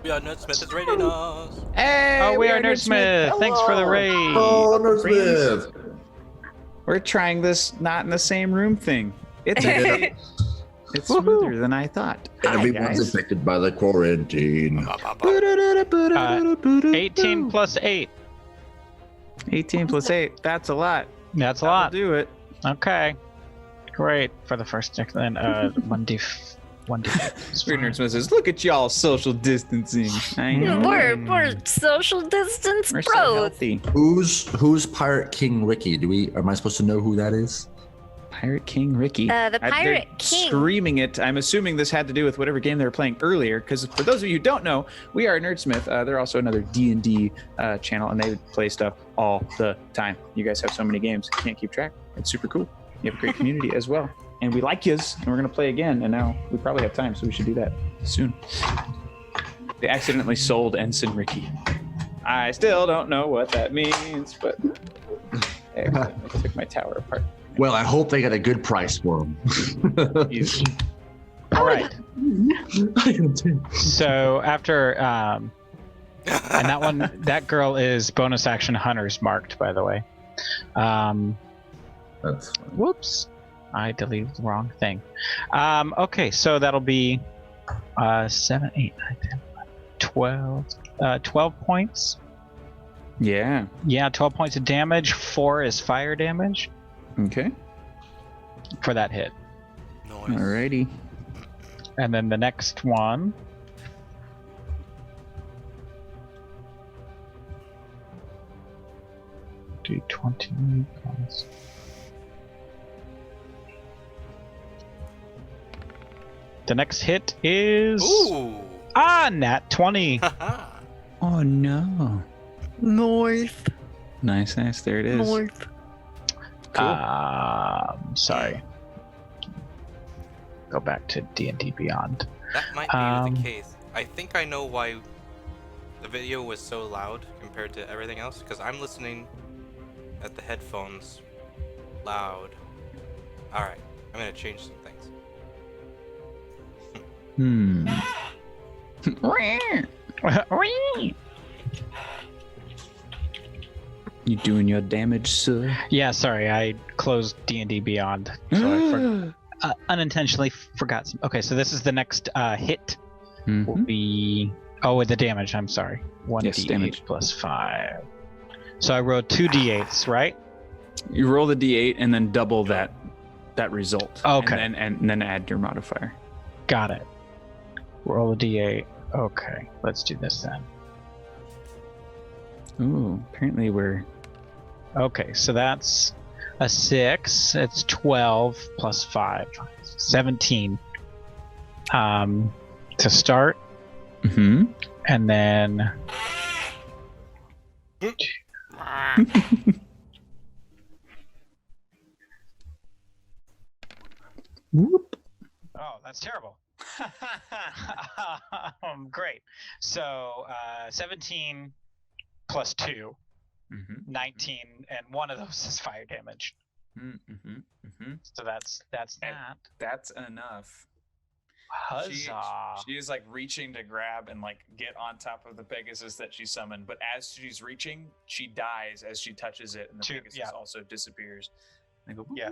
We are Nerdsmith is raiding us. Hey, we are Nerdsmith. Thanks for the raid. Oh, Nerdsmith. We're trying this not in the same room thing. It's smoother than I thought. Everyone's affected by the quarantine. 18 plus 8. 18 plus 8. That's a lot. That's a lot. Do it. Okay. Great. For the first check, then 1d. Weird Nerdsmith says, "Look at y'all social distancing. I know. We're social distance We're so bros. healthy." Who's Pirate King Ricky? Am I supposed to know who that is? Pirate King Ricky. The They're Pirate King. Screaming it. I'm assuming this had to do with whatever game they were playing earlier. Because for those of you who don't know, we are Nerdsmith. They're also another D&D channel, and they play stuff all the time. You guys have so many games, you can't keep track. It's super cool. You have a great community as well. And we like yous, and we're going to play again. And now we probably have time, so we should do that soon. They accidentally sold Ensign Ricky. I still don't know what that means, but they took my tower apart. Well, I hope they got a good price for him. All right. So after, and that girl is bonus action hunters marked, by the way. That's Whoops. I deleted the wrong thing. Okay, so that'll be 7, 8, 9, 10, 11, 12 points. Yeah. Yeah, 12 points of damage. 4 is fire damage Okay. for that hit. Nice. Alrighty. And then the next one. D20 plus. The next hit is Ooh. nat 20. Oh no. North. Nice. There it is. North. Sorry. Go back to D&D Beyond. That might be the case. I think I know why the video was so loud compared to everything else, because I'm listening at the headphones loud. Alright, I'm gonna change some things. You doing your damage, sir? Yeah, sorry, I closed D&D Beyond. So I unintentionally forgot some. Okay, so this is the next hit. Will be with the damage. I'm sorry. 1d8 damage. plus 5. So I rolled 2 d8s, right? You roll the d8 and then double that result. Okay. And then add your modifier. Got it. Roll a d8. Okay, let's do this then. Ooh, apparently we're... Okay, so that's a 6. It's 12 plus 5. 17. To start. Mm-hmm. And then... Whoop. Oh, that's terrible. Great. So 17 plus 2, 19, and one of those is fire damage. So that's that. That's enough. Huzzah! She is like reaching to grab and like get on top of the Pegasus that she summoned, but as she's reaching, she dies as she touches it, and the Pegasus also disappears. And they go, Yeah,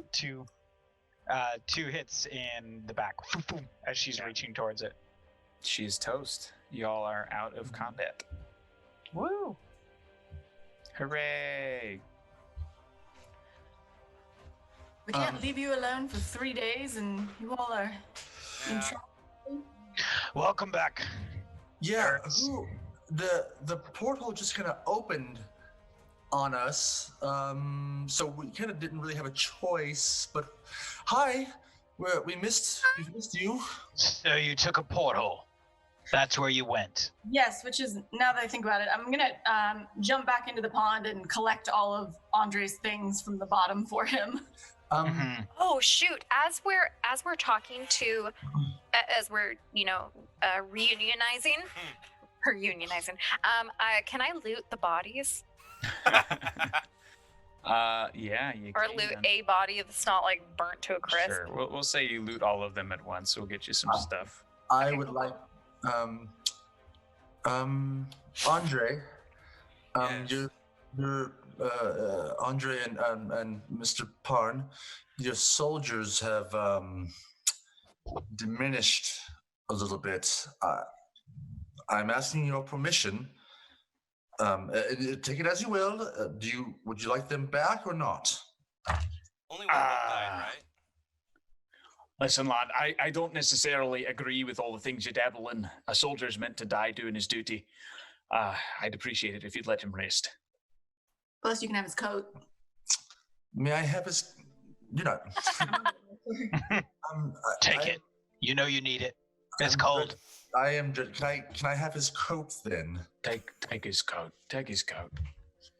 two hits in the back as she's reaching towards it. She's toast. Y'all are out of combat. Woo! Hooray! We can't leave you alone for 3 days, and you all are in trouble. Welcome back. Yeah, the porthole just kind of opened on us, so we kind of didn't really have a choice. But hi, we missed you. So you took a porthole. That's where you went. Yes, which is, now that I think about it, I'm gonna jump back into the pond and collect all of Andre's things from the bottom for him. Oh shoot! As we're talking to, as we're reunionizing, can I loot the bodies? Yeah, you Or can. loot a body that's not like burnt to a crisp. Sure, we'll say you loot all of them at once. We'll get you some stuff. I would like, Andre, your Andre and Mr. Parn, your soldiers have diminished a little bit. I'm asking your permission. Take it as you will. Would you like them back or not? Only one died, right? Listen, lad, I don't necessarily agree with all the things you dabble in. A soldier's meant to die doing his duty. I'd appreciate it if you'd let him rest. Plus, you can have his coat. May I have his? Take it. You know you need it. It's cold. I am. Can I have his coat then? Take his coat. Take his coat.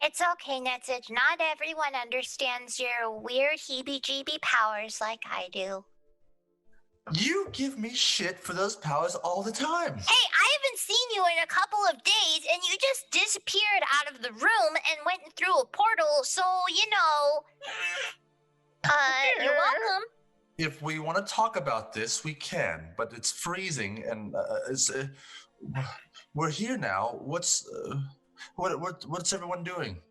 It's okay, Netsage. Not everyone understands your weird heebie-jeebie powers like I do. You give me shit for those powers all the time. Hey, I haven't seen you in a couple of days, and you just disappeared out of the room and went through a portal, so, you're welcome. If we want to talk about this, we can, but it's freezing, and we're here now. What's everyone doing?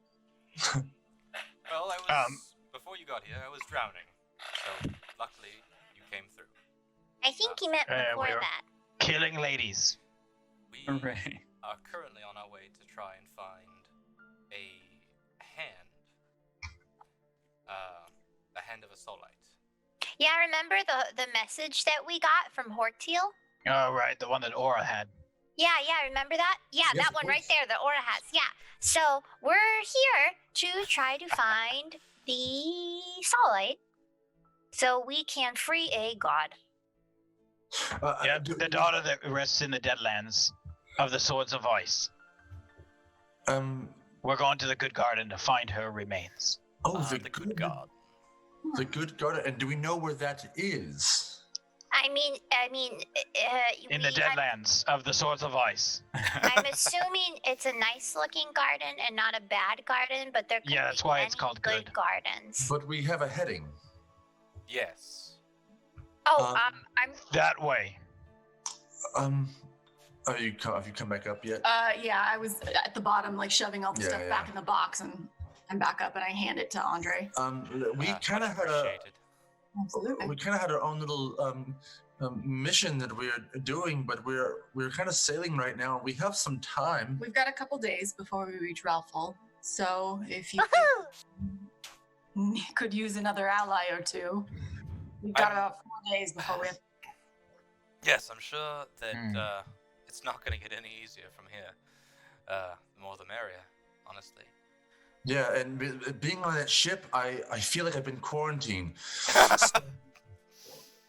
Well, I was before you got here. I was drowning, so luckily you came through. I think he meant before we were that. Killing ladies. We are currently on our way to try and find a hand of a soulite. Yeah, remember the message that we got from Horteel? Oh, right, the one that Aura had. Yeah, remember that? Yeah, Yes, that one right there, the Aura has. Yeah. So we're here to try to find the soulite so we can free a god. The daughter that rests in the Deadlands of the Swords of Ice. We're going to the Good Garden to find her remains. Oh, the good garden. The good garden, and do we know where that is? I mean, In the Deadlands of the Swords of Ice. I'm assuming it's a nice-looking garden and not a bad garden, but there could be that's why it's many called good. gardens. But we have a heading. Yes. Oh, I'm That way. Have you come back up yet? Yeah, I was at the bottom, like shoving all the stuff back in the box, and I'm back up, and I hand it to Andre. We kind of had our own little mission that we're doing, but we're kind of sailing right now. We have some time. We've got a couple days before we reach Ralphal, so if you could use another ally or two, we've got about 4 days before we have. Yes, I'm sure that it's not going to get any easier from here. The more the merrier, honestly. Yeah, and being on that ship, I feel like I've been quarantined.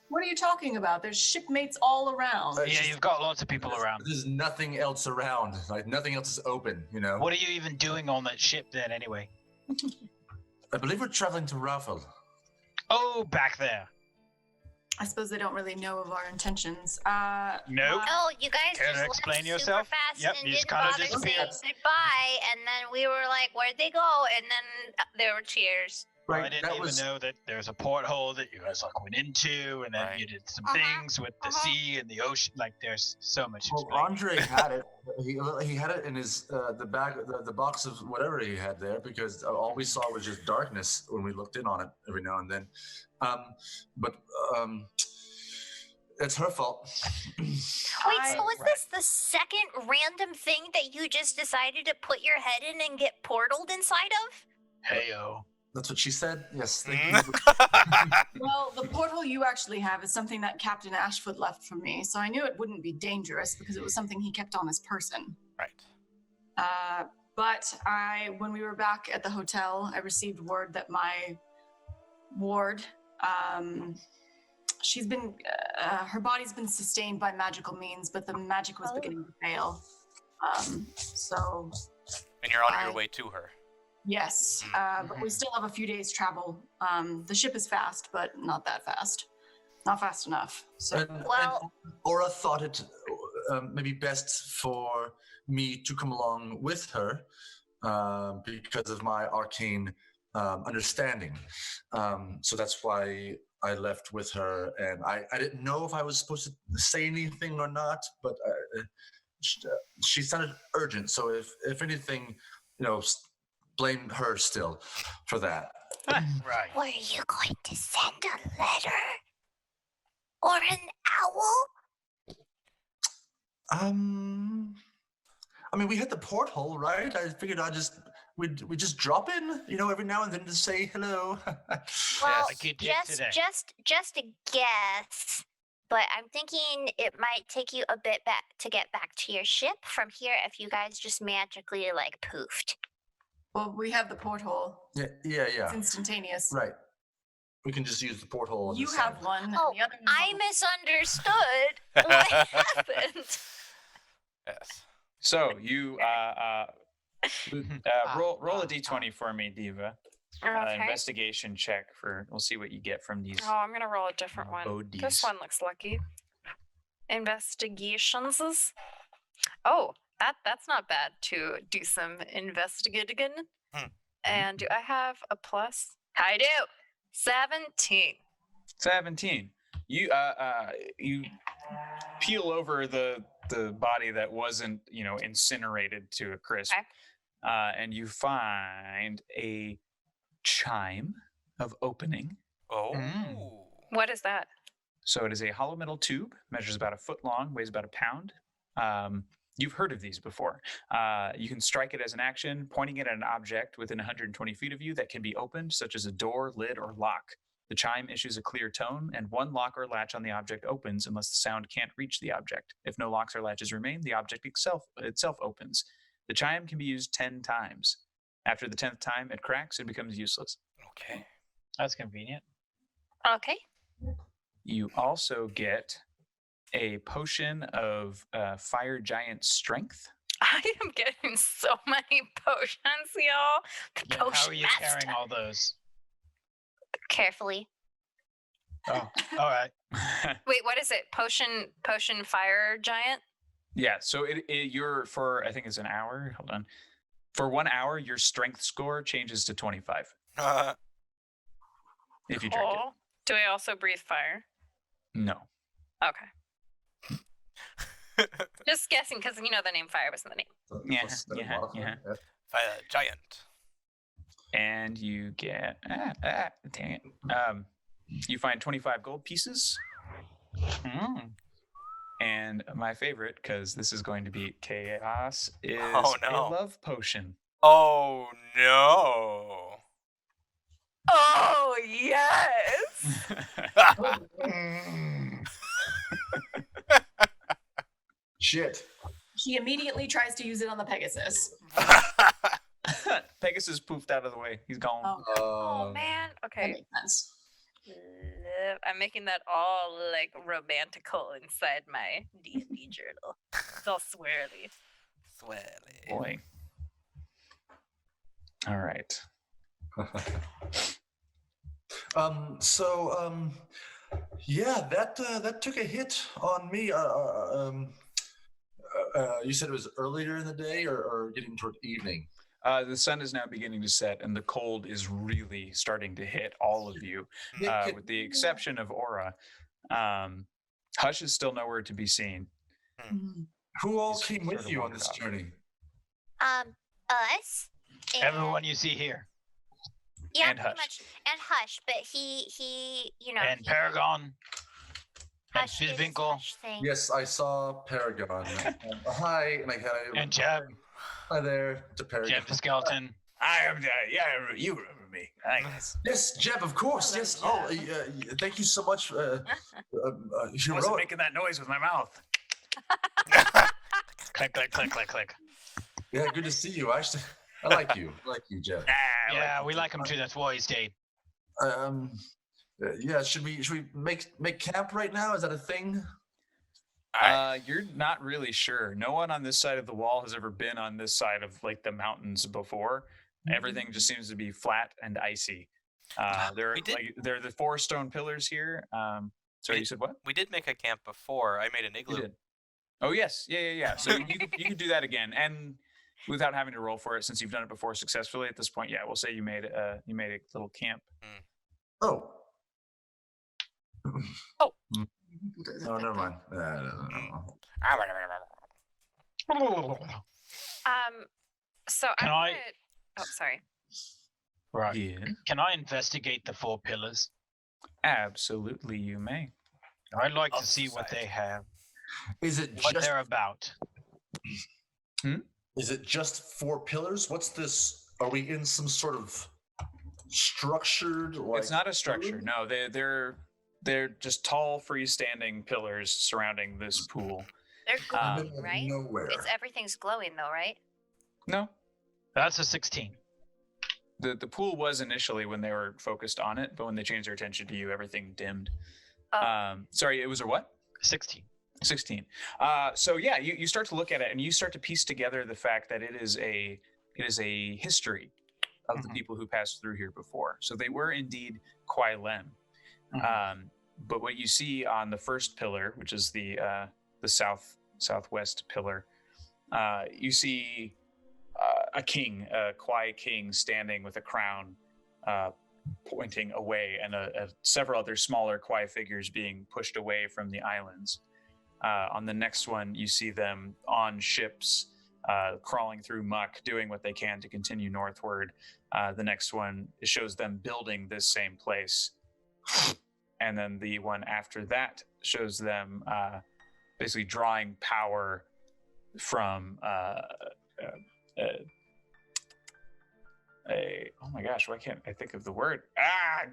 What are you talking about? There's shipmates all around. You've got lots of people around. There's nothing else around. Like, nothing else is open, What are you even doing on that ship then, anyway? I believe we're traveling to Ralphal. Oh, back there. I suppose they don't really know of our intentions. No. Oh, you guys Care to just explain left yourself? super fast Yep, and you just didn't kinda bother saying disappeared. goodbye, and then we were like, where'd they go? And then there were cheers. Well, Right, I didn't that even was- know that there's a porthole that you guys went into, and then you did some things with the sea and the ocean. Like, there's so much. Well, Andre had it. He had it in his the bag, the box of whatever he had there, because all we saw was just darkness when we looked in on it every now and then. But it's her fault. Wait, so was this the second random thing that you just decided to put your head in and get portaled inside of? Heyo. That's what she said. Yes. Thank you. Well, the portal you actually have is something that Captain Ashfoot left for me, so I knew it wouldn't be dangerous because it was something he kept on his person. Right. But when we were back at the hotel, I received word that my ward, she's been, her body's been sustained by magical means, but the magic was beginning to fail. So. And you're on your way to her. Yes, but we still have a few days travel. The ship is fast, but not that fast. Not fast enough. So, And Aura thought it maybe best for me to come along with her because of my arcane understanding. So that's why I left with her, and I didn't know if I was supposed to say anything or not, but she sounded urgent. So if anything, blame her still for that. Right. Were you going to send a letter? Or an owl? I mean, we hit the porthole, right? I figured we'd just drop in, every now and then to say hello. Well, like you did today. just a guess. But I'm thinking it might take you a bit back to get back to your ship from here if you guys just magically poofed. well, we have the porthole. Yeah. It's instantaneous. Right. We can just use the porthole. on You this have side. one. Oh, the other one's I on misunderstood. What happened? Yes. So you roll a d20 for me, Diva. Okay. Investigation check we'll see what you get from these. Oh, I'm gonna roll a different one. ODs. This one looks lucky. Investigations. Oh, that's not bad to do some investigating. And do I have a plus? I do. 17. 17. You peel over the body that wasn't incinerated to a crisp, and you find a chime of opening. Oh. What is that? So it is a hollow metal tube, measures about a foot long, weighs about a pound. You've heard of these before. You can strike it as an action, pointing it at an object within 120 feet of you that can be opened, such as a door, lid, or lock. The chime issues a clear tone, and one lock or latch on the object opens unless the sound can't reach the object. If no locks or latches remain, the object itself opens. The chime can be used 10 times. After the 10th time, it cracks and becomes useless. Okay. That's convenient. Okay. You also get a potion of fire giant strength. I am getting so many potions, y'all. The Yeah, potion how are you master. carrying all those? Carefully. Oh, all right. Wait, what is it? Potion fire giant? Yeah, so you're for I think it's an hour. Hold on. For 1 hour, your strength score changes to 25 if you drink it. Cool. Do I also breathe fire? No. Okay. Just guessing because the name fire was in the name. Yeah. Fire giant. And you get dang it. You find 25 gold pieces. And my favorite, because this is going to be chaos, is Oh, no. a love potion. Oh no. Oh yes. Shit. He immediately tries to use it on the Pegasus. Pegasus poofed out of the way. He's gone. Oh man. That Okay. makes sense. I'm making that all romantical inside my D&D journal. It's all swirly. Swelly. Boy. All right. Yeah, that took a hit on me. You said it was earlier in the day or getting toward evening. The sun is now beginning to set, and the cold is really starting to hit all of you, with the exception of Aura. Hush is still nowhere to be seen. Who all came with you on this journey? Us. Everyone you see here. Yeah, And pretty Hush. much. And Hush, but he, And Paragon. And Hush did his Fizwinkle. Hush thing. Yes, I saw Paragon. Hi, and I kind of. And Jeb. Hi there, to Paragon. Jeb the Skeleton. I am. You remember me? Nice. Yes, Jeb, of course. Yes. Oh, thank you so much. I wasn't Heroic. making that noise with my mouth. Click, click, click, click, click. Yeah, good to see you. I like you. I like you, Jeb. Yeah, we like him too. That's why he stayed. Yeah. Should we make camp right now? Is that a thing? You're not really sure. No one on this side of the wall has ever been on this side of like the mountains before. Everything just seems to be flat and icy. They're the 4 stone pillars here. Sorry, you said what? We did make a camp before. I made an igloo. You did. Oh yes, yeah. So you could do that again, and without having to roll for it, since you've done it before successfully. At this point, yeah, we'll say you made a little camp. Oh. Oh. No, never mind. So Can I'm I- gonna... Oh, sorry. Right. Yeah, Can I investigate the 4 pillars? absolutely, you may. I'd like to see what they have, Is it what just? they're about. Is it just 4 pillars? What's this? Are we in some sort of structured? Like, It's not a structure. No, they're just tall, freestanding pillars surrounding this pool. They're glowing, middle of right? nowhere. It's everything's glowing though, right? No, That's a 16. the pool was initially when they were focused on it, but when they changed their attention to you, everything dimmed. Oh. Sorry, it was a what? 16. 16. So yeah, you start to look at it and you start to piece together the fact that it is a history of the people who passed through here before. So they were indeed Quailem. But what you see on the first pillar, which is the southwest pillar, you see a king, a Quai king, standing with a crown pointing away, and several other smaller Quai figures being pushed away from the islands. On the next one, you see them on ships, crawling through muck, doing what they can to continue northward. The next one, it shows them building this same place. And then the one after that shows them basically drawing power from oh my gosh, why can't I think of the word?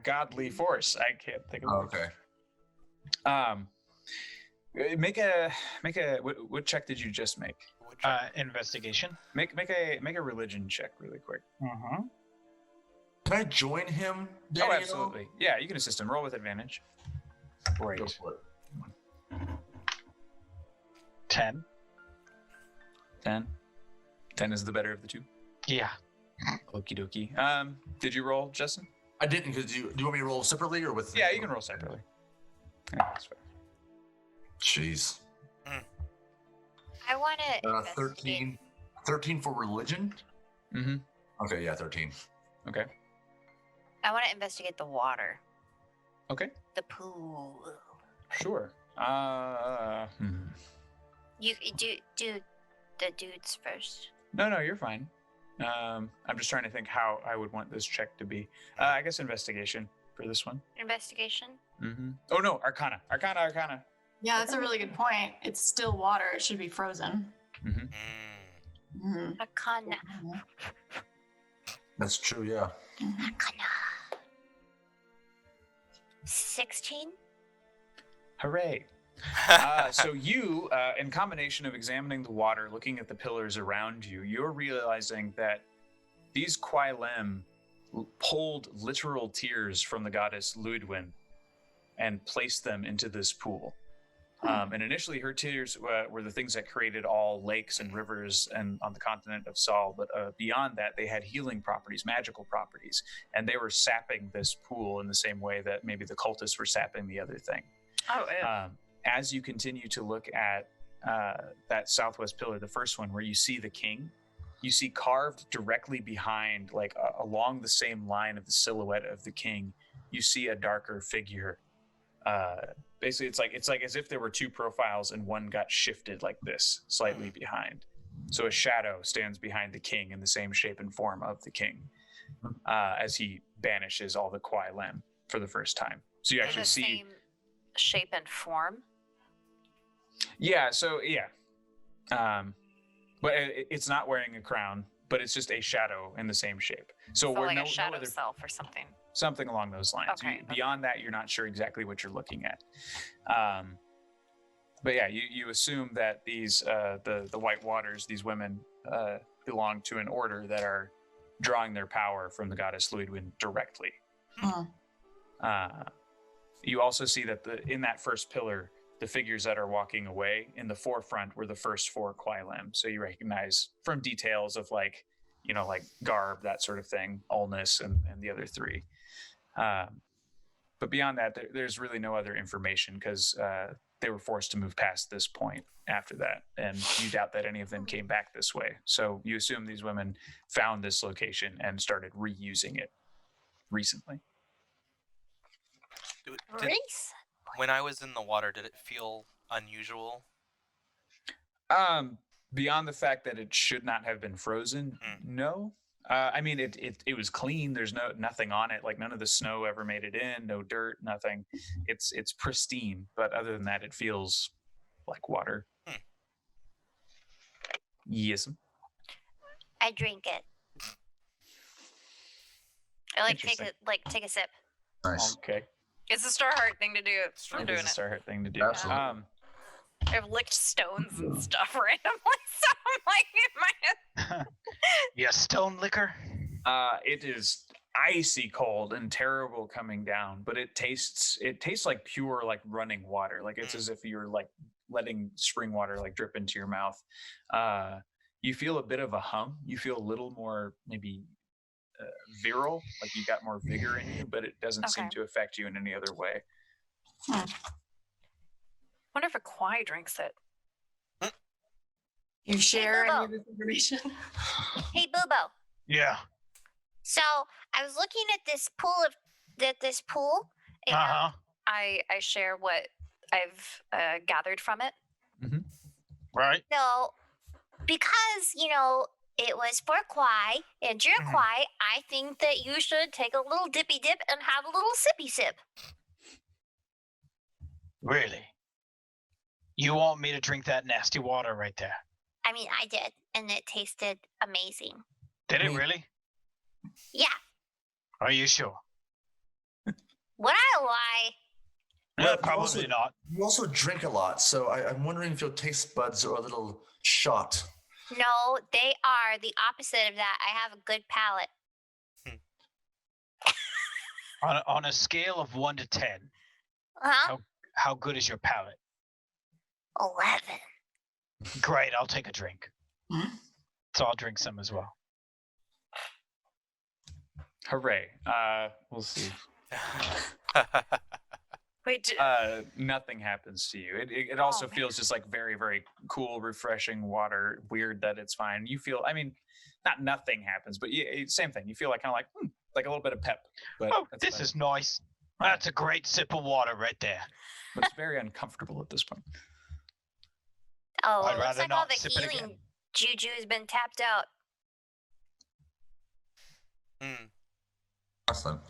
Godly force. I can't think of it. Okay. Make a what check did you just make? Investigation. Make a religion check really quick. Can I join him? Danny, Oh, absolutely. Yeah, you can assist him. Roll with advantage. Go Great. for it. 10. 10. 10 is the better of the two. Yeah. Okie dokie. Did you roll, Justin? I didn't, because do you want me to roll separately or with? Yeah, you can roll separately. Yeah, that's fair. Jeez. I want to 13. 13 for religion? Mm-hmm. Okay, yeah, 13. Okay. I want to investigate the water. Okay. The pool. Sure. You do the dudes first. No, you're fine. I'm just trying to think how I would want this check to be. I guess investigation for this one. Investigation. Mm-hmm. Oh no, Arcana. Yeah, that's a really good point. It's still water. It should be frozen. Mm-hmm. Arcana. That's true, yeah. Arcana. 16. Hooray. So you, in combination of examining the water, looking at the pillars around you, you're realizing that these Quailem pulled literal tears from the goddess Ludwin and placed them into this pool. And initially her tears were the things that created all lakes and rivers and on the continent of Sol, but beyond that they had healing properties, magical properties, and they were sapping this pool in the same way that maybe the cultists were sapping the other thing. Oh, yeah. As you continue to look at that southwest pillar, the first one where you see the king, you see carved directly behind, like along the same line of the silhouette of the king, you see a darker figure. Basically, it's like as if there were two profiles and one got shifted like this, slightly behind. So a shadow stands behind the king in the same shape and form of the king, as he banishes all the Kwai Lem for the first time. So you actually see same shape and form. Yeah. So yeah, but it's not wearing a crown, but it's just a shadow in the same shape. So we're like no a shadow other, self or something. something along those lines. Okay. Beyond that, you're not sure exactly what you're looking at. But yeah, you assume that these the White Waters, these women belong to an order that are drawing their power from the goddess Luidwin directly. You also see that in that first pillar, the figures that are walking away in the forefront were the first 4 Kwai Lem. So you recognize from details of like garb, that sort of thing, Ulnus and the other 3. But beyond that, there's really no other information because they were forced to move past this point after that. And you doubt that any of them came back this way. So you assume these women found this location and started reusing it recently. When I was in the water, did it feel unusual? Beyond the fact that it should not have been frozen, no. I mean, it was clean. There's nothing on it. Like none of the snow ever made it in. No dirt, nothing. It's pristine. But other than that, it feels like water. Yes. I drink it. I take a sip. Nice. Okay. It's a Starheart thing to do. I'm doing It is a Starheart thing to do. Absolutely. I've licked stones and stuff randomly, so I'm like, Yeah, stone liquor. It is icy cold and terrible coming down, but it tastes like pure, like running water. Like it's as if you're like letting spring water like drip into your mouth. You feel a bit of a hum. You feel a little more maybe virile, like you got more vigor in you, but it doesn't seem to affect you in any other way. wonder if a Kwai drinks it. You share Hey, any of this information? Hey, Boobo. Yeah. So I was looking at this pool, and I share what I've gathered from it. Right. so because it was for Kwai and your Kwai, I think that you should take a little dippy dip and have a little sippy sip. Really? You want me to drink that nasty water right there? I mean, I did, and it tasted amazing. Did it really? Yeah. Are you sure? Would I lie? Well, probably not. You also drink a lot, so I'm wondering if your taste buds are a little shot. No, they are the opposite of that. I have a good palate. On a scale of 1 to 10, how good is your palate? 11. Great, I'll take a drink. So I'll drink some as well. Hooray. We'll see. Wait, nothing happens to you. It also feels just like very, very cool, refreshing water. Weird that it's fine. You feel, I mean, not nothing happens, but same thing. You feel like kind of like a little bit of pep. But this is nice. That's a great sip of water right there. But it's very uncomfortable at this point. Oh, I'd it looks rather like all not the sip it again. healing juju has been tapped out. Awesome.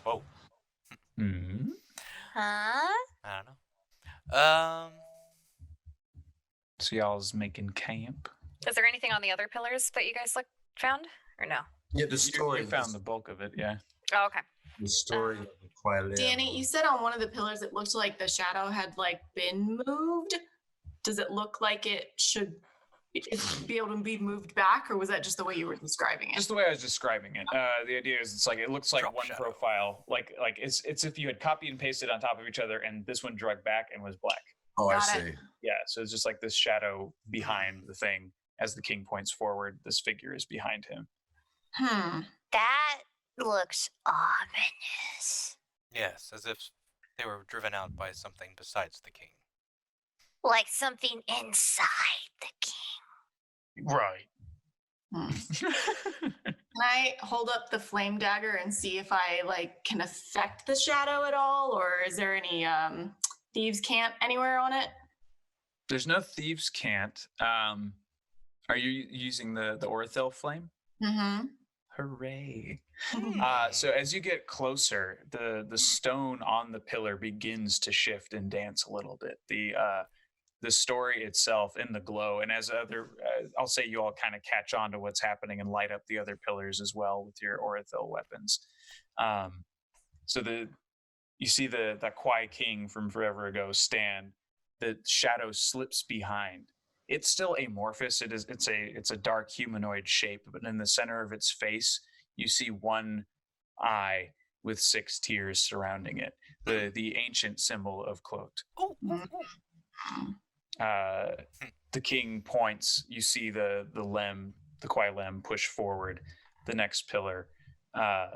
Whoa. Huh? I don't know. So y'all's making camp. Is there anything on the other pillars that you guys found, or no? Yeah, the story. You found the bulk of it, yeah. Oh, okay. The story of the Quiet. Danny, you said on one of the pillars it looked like the shadow had been moved. Does it look like it should be able to be moved back, or was that just the way you were describing it? Just the way I was describing it. The idea is it's like it looks like one profile, like it's if you had copied and pasted on top of each other, and this one drug back and was black. Oh, I Got see. it. Yeah, so it's just like this shadow behind the thing. As the king points forward, this figure is behind him. That looks ominous. Yes, as if they were driven out by something besides the king. Like something inside the king. Right. Can I hold up the flame dagger and see if I can affect the shadow at all, or is there any thieves' cant anywhere on it? There's no thieves' cant. Are you using the Orthel flame? Mm-hmm. Hooray! So as you get closer, the stone on the pillar begins to shift and dance a little bit. The story itself in the glow, and as I'll say you all kind of catch on to what's happening and light up the other pillars as well with your Orithil weapons. So you see that Kwai King from forever ago stand. The shadow slips behind. It's still amorphous. It's a dark humanoid shape, but in the center of its face, you see one eye with 6 tears surrounding it. The ancient symbol of cloaked. The king points. You see the Kwai Lem push forward the next pillar.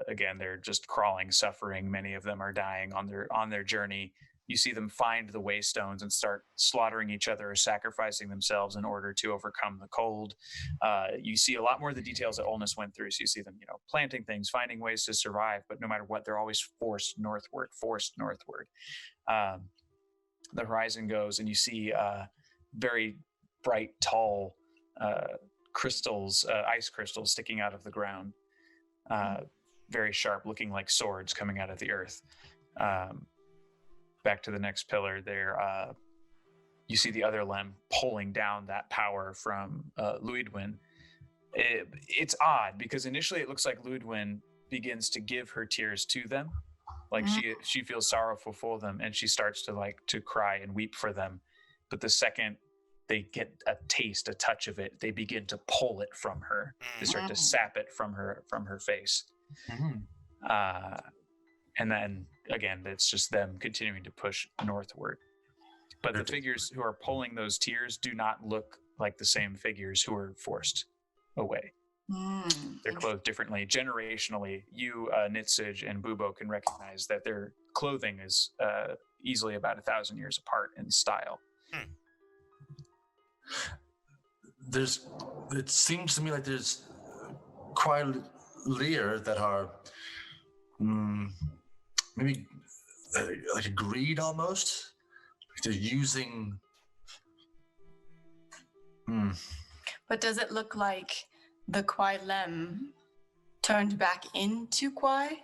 Again, they're just crawling, suffering. Many of them are dying on their journey. You see them find the waystones and start slaughtering each other or sacrificing themselves in order to overcome the cold. You see a lot more of the details that Olnus went through. So you see them, planting things, finding ways to survive, but no matter what, they're always forced northward. The horizon goes, and you see very bright, tall crystals, ice crystals sticking out of the ground. Very sharp, looking like swords coming out of the earth. Back to the next pillar there, you see the other Lem pulling down that power from Luidwin. It's odd because initially it looks like Luidwin begins to give her tears to them, like she feels sorrowful for them, and she starts to cry and weep for them. But the second they get a touch of it, they begin to pull it from her. They start to sap it from her face. And then again, it's just them continuing to push northward. But the figures who are pulling those tears do not look like the same figures who are forced away. They're clothed differently. Generationally, you, Nitsij, and Bubo can recognize that their clothing is easily about 1,000 years apart in style. It seems to me like there's quite Lear that are maybe like a greed almost. Like they're using. But does it look like the Kwai Lem turned back into Kwai?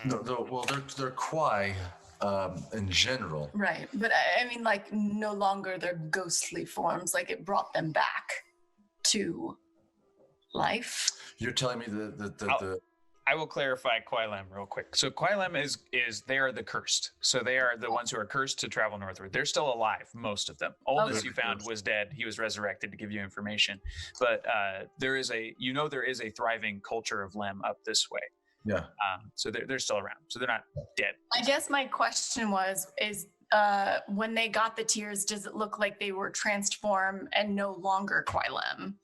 No, they're Kwai in general. Right, but I mean, no longer their ghostly forms. Like it brought them back to life. You're telling me the I will clarify Kwai Lem real quick. So Kwai Lem is they are the cursed. So they are the ones who are cursed to travel northward. They're still alive, most of them. Oldest you found was dead. He was resurrected to give you information. But there is a thriving culture of Lem up this way. Yeah. So they're still around. So they're not dead. I guess my question is when they got the tears, does it look like they were transformed and no longer Kwai Lem?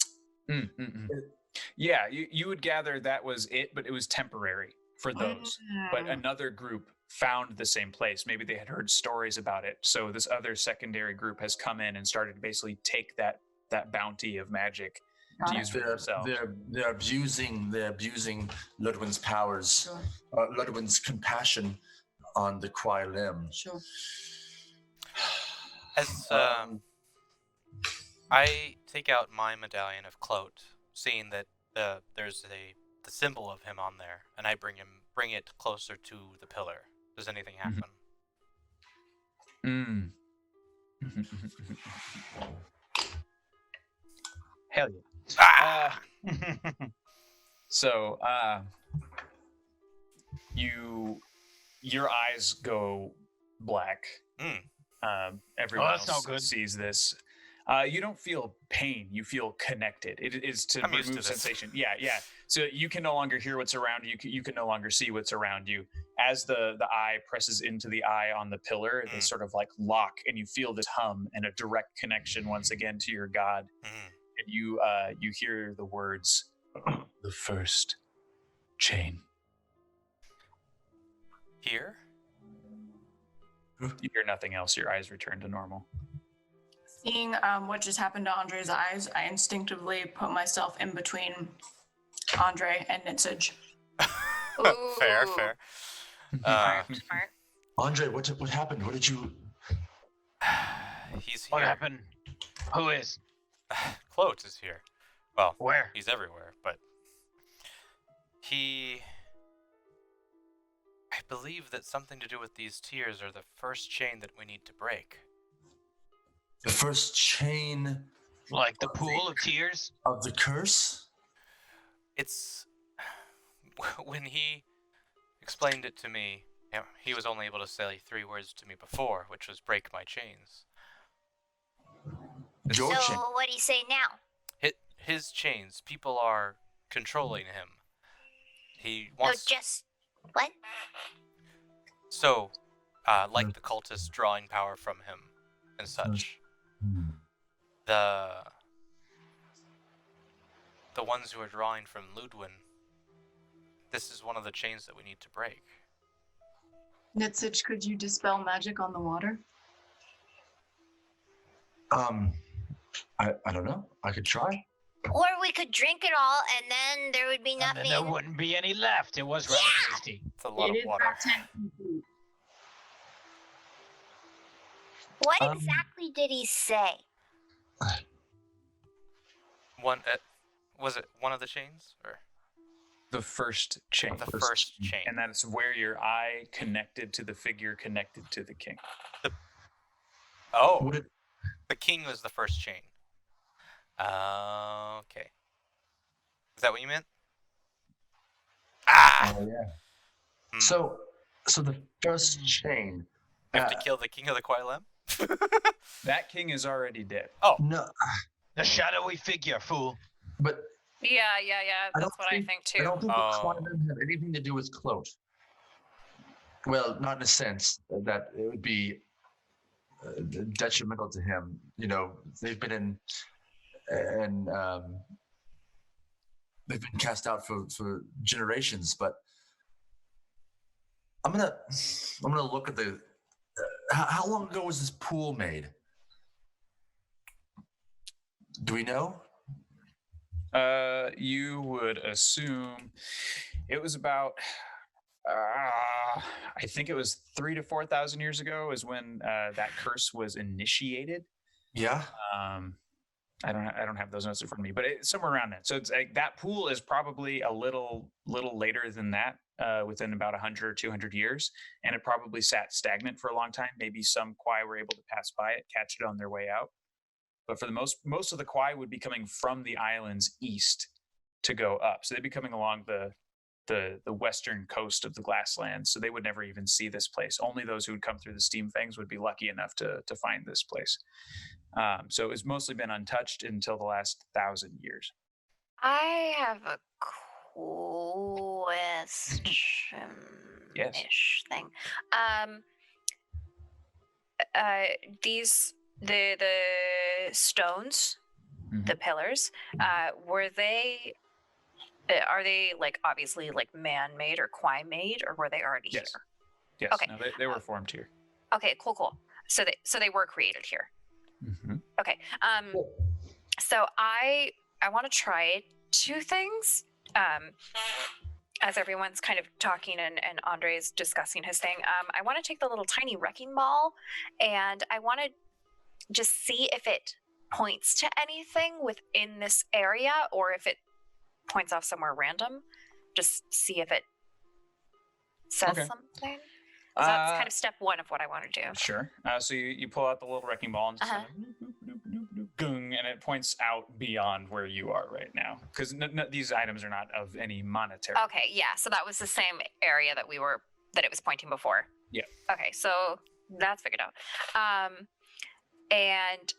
Yeah, you would gather that was it, but it was temporary for those. But another group found the same place. Maybe they had heard stories about it. So this other secondary group has come in and started to basically take that bounty of magic to use for themselves. They're abusing Ludwin's powers, Ludwin's compassion on the Kwai Lem. Sure. As I take out my medallion of Clote, seeing that there's the symbol of him on there, and I bring it closer to the pillar. Does anything happen? Hell yeah. So your eyes go black. Everyone else sees this. You don't feel pain. You feel connected. It is to remove sensation. Yeah. So you can no longer hear what's around you. You can no longer see what's around you. As the eye presses into the eye on the pillar, they sort of lock, and you feel this hum and a direct connection once again to your god. And you hear the words, "The first chain." Here? You hear nothing else. Your eyes return to normal. Seeing what just happened to Andre's eyes, I instinctively put myself in between Andre and Nitsage. Fair. Smart. Andre, what happened? What did you? He's here. What happened? Who is? Clote is here. Well, Where? he's everywhere, but I believe that something to do with these tears are the first chain that we need to break. The first chain. Like the pool of tears? Of the curse? It's when he explained it to me, he was only able to say 3 words to me before, which was break my chains. Your So chain. what do you say now? His chains, people are controlling him. He No, wants just what? so like the cultists drawing power from him and such. The ones who are drawing from Ludwin, this is one of the chains that we need to break. Nitsage, could you dispel magic on the water? I don't know. I could try. Or we could drink it all, and then there would be And nothing. then there wouldn't be any left. It was rather tasty. It's a lot of water. About 10 feet. What exactly did he say? One was it one of the chains or The first chain. the first chain? And that's where your eye connected to the figure connected to the king. Oh, What did, the king was the first chain. Okay. Is that what you meant? Ah! oh yeah. Hmm. So the first chain. We have to kill the king of the Quiet Lamb? That king is already dead. No, The shadowy figure, fool. but Yeah. I That's don't what I think I too. don't think the Oh. Quiet Lamb had anything to do with Clote. Well, not in a sense that it would be detrimental to him. You know, they've been they've been cast out for generations. But I'm gonna look at the. How long ago was this pool made? Do we know? You would assume it was about, I think it was 3,000 to 4,000 years ago is when that curse was initiated. Yeah. I don't have those notes in front of me, but it's somewhere around that. So it's like that pool is probably a little later than that, within about 100 or 200 years, and it probably sat stagnant for a long time. Maybe some Kwai were able to pass by it, catch it on their way out. But for the most of the Kwai would be coming from the islands east to go up. So they'd be coming along the western coast of the Glasslands. So they would never even see this place. Only those who would come through the Steam Fangs would be lucky enough to find this place. So it's mostly been untouched until the last 1,000 years. I have a question-ish thing. The stones, the pillars, were they? Are they like obviously like man-made or Kwai-made, or were they already Yes. here? Yes. Okay. No, they were formed here. Okay, cool. So they were created here. Okay. So I want to try 2 things. As everyone's kind of talking and Andre's discussing his thing, I want to take the little tiny wrecking ball, and I want to just see if it points to anything within this area, or if it points off somewhere random. Just see if it says Okay. something. So that's kind of step 1 of what I want to do. Sure. So you pull out the little wrecking ball and just kind of gung, and it points out beyond where you are right now, because these items are not of any monetary. Okay, yeah. So that was the same area that it was pointing before. Yeah. Okay, so that's figured out. And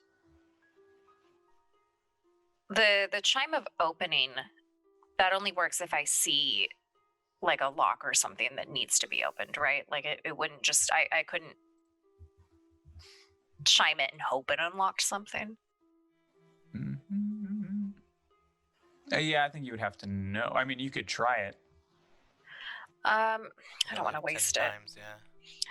the chime of opening, that only works if I see like a lock or something that needs to be opened, right? Like it wouldn't just I couldn't chime it and hope it unlocked something. Yeah, I think you would have to know. I mean, you could try it. I don't want to waste 10 it. times, yeah.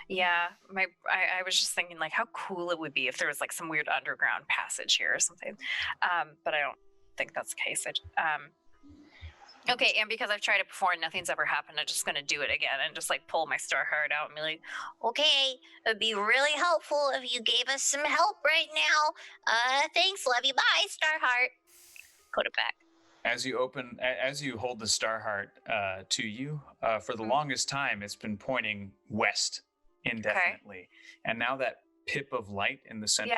Yeah, I was just thinking like how cool it would be if there was like some weird underground passage here or something, but I don't think that's the case. Okay, and because I've tried it before and nothing's ever happened, I'm just gonna do it again and just like pull my star heart out and be like, Okay, it'd be really helpful if you gave us some help right now. Thanks, love you. Bye, Starheart. Put it back. As you hold the star heart to you, for the longest time, it's been pointing west indefinitely. And now that pip of light in the center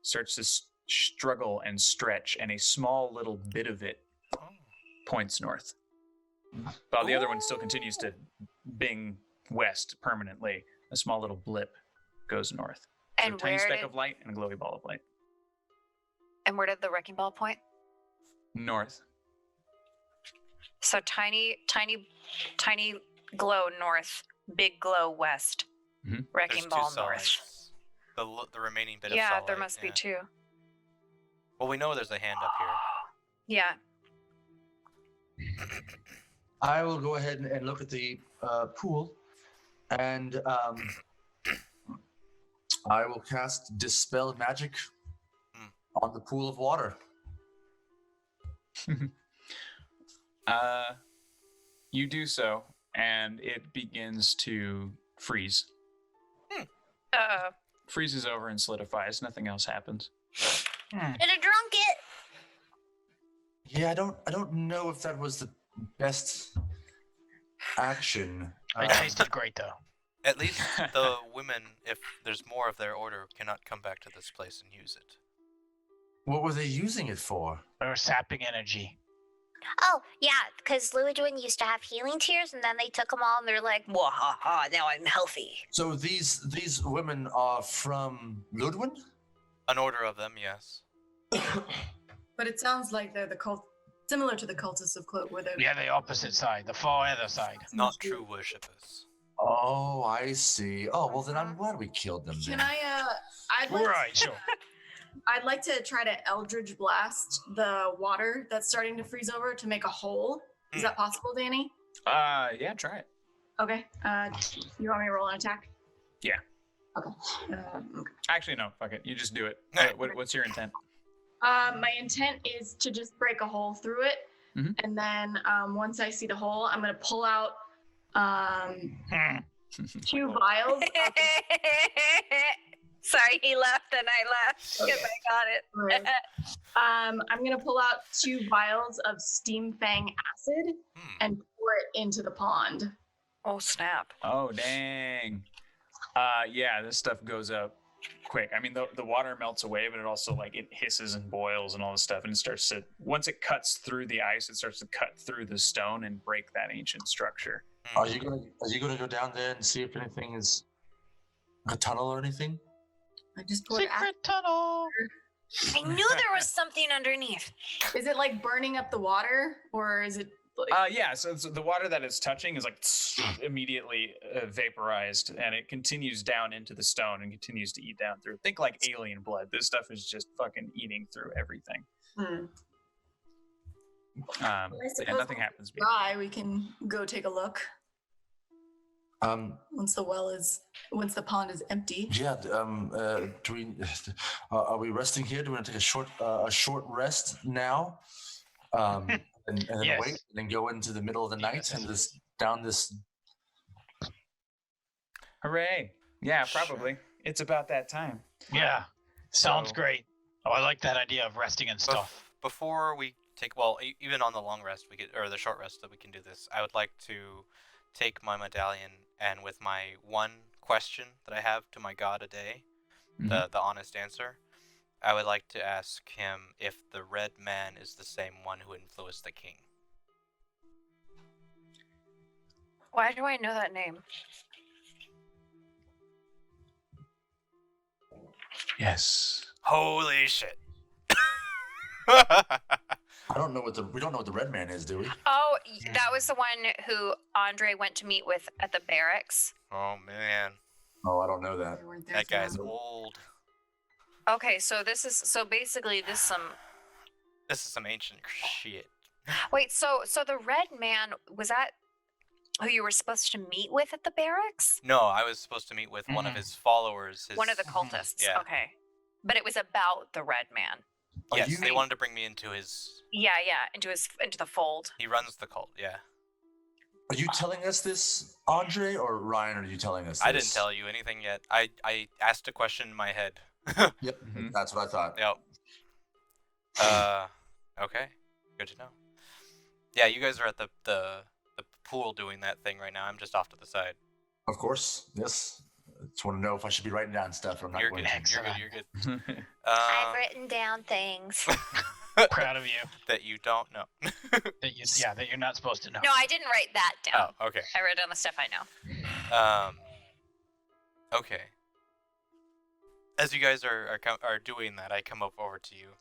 starts to struggle and stretch, and a small little bit of it points north. While the other one still continues to bing west permanently, a small little blip goes north. So And a tiny where speck did- of light and a glowy ball of light. and where did the wrecking ball point? North. So tiny glow north, big glow west, wrecking There's ball two north. solids. The remaining bit of Yeah, solid. there must be two. Well, we know there's a hand up here. Yeah. I will go ahead and look at the pool, and I will cast Dispel Magic on the pool of water. You do so, and it begins to freeze. Freezes over and solidifies. Nothing else happens. Did it drunk it? Yeah, I don't know if that was the best action. It tasted great though. At least the women, if there's more of their order, cannot come back to this place and use it. What were they using it for? They were sapping energy. Oh, yeah, because Luidwin used to have healing tears, and then they took them all, and they're like, "Wahaha! Now I'm healthy." So these women are from Ludwin? An order of them, yes. But it sounds like they're the cult, similar to the cultists of Cloak, where they're Yeah, the opposite side, the far other side. Not true worshippers. Oh, I see. Oh, well then I'm glad we killed them. Can then. I'd like Right, sure. I'd like to try to Eldritch Blast the water that's starting to freeze over to make a hole. Is that possible, Danny? Yeah, try it. Okay. You want me to roll an attack? Yeah. Okay. Actually, no, fuck it. You just do it. What's your intent? My intent is to just break a hole through it, and then once I see the hole, I'm gonna pull out 2 vials. Sorry, he laughed and I laughed because I got it. I'm gonna pull out 2 vials of Steam Fang acid and pour it into the pond. Oh snap! Oh dang. Yeah, this stuff goes up quick. I mean, the water melts away, but it also like it hisses and boils and all this stuff, and it starts to once it cuts through the ice, it starts to cut through the stone and break that ancient structure. Are you gonna go down there and see if anything is a tunnel or anything? I just poured Secret tunnel. I knew there was something underneath. Is it like burning up the water, or is it like? Yeah. So the water that it's touching is like immediately vaporized, and it continues down into the stone and continues to eat down through. Think like alien blood. This stuff is just fucking eating through everything. I And suppose nothing happens. dry, we can go take a look. Once the pond is empty. Yeah. Do we? Are we resting here? Do we want to take a short rest now? And then Yes. wait, and then go into the middle of the night and this down this. Hooray! Yeah, probably. It's about that time. Yeah, sounds So- great. Oh, I like that idea of resting and stuff. Before we take, even on the long rest, or the short rest that we can do this, I would like to take my medallion and with my one question that I have to my god a day, the honest answer, I would like to ask him if the red man is the same one who influenced the king. Why do I know that name? Yes. Holy shit. We don't know what the red man is, do we? Oh, that was the one who Andre went to meet with at the barracks. Oh man, Oh, I don't know that. that guy's old. Okay, so basically this This is some ancient shit. wait, so the red man was that who you were supposed to meet with at the barracks? No, I was supposed to meet with one of his followers. One of the cultists. Yeah. Okay. But it was about the red man. Yes, they wanted to bring me into his... Yeah, into the fold. He runs the cult, yeah. Are you telling us this, Andre, or Ryan? Are you telling us this? I didn't tell you anything yet. I asked a question in my head. Yep, that's what I thought. Yep. Okay. Good to know. Yeah, you guys are at the pool doing that thing right now. I'm just off to the side. Of course, yes. I just want to know if I should be writing down stuff or I'm not You're going good. to. You're good. I've written down things. Proud of you. That you don't know. that you're not supposed to know. No, I didn't write that down. Oh, okay. I wrote down the stuff I know. Okay. As you guys are doing that, I come over to you,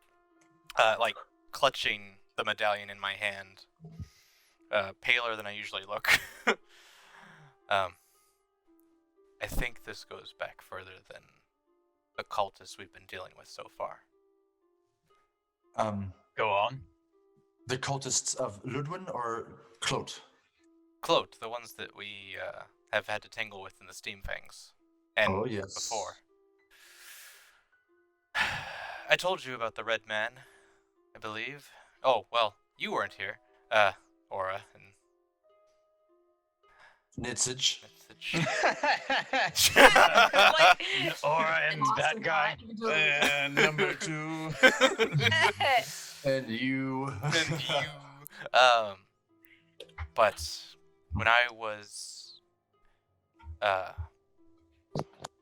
like clutching the medallion in my hand, paler than I usually look. I think this goes back further than the cultists we've been dealing with so far. Go on. The cultists of Ludwin or Clote? Clote, the ones that we have had to tangle with in the Steam Fangs. And Oh, yes. before. I told you about the Red Man, I believe. Oh, well, you weren't here. Aura and... Nitsage. Aura and that guy. Number 2. And you. But when I was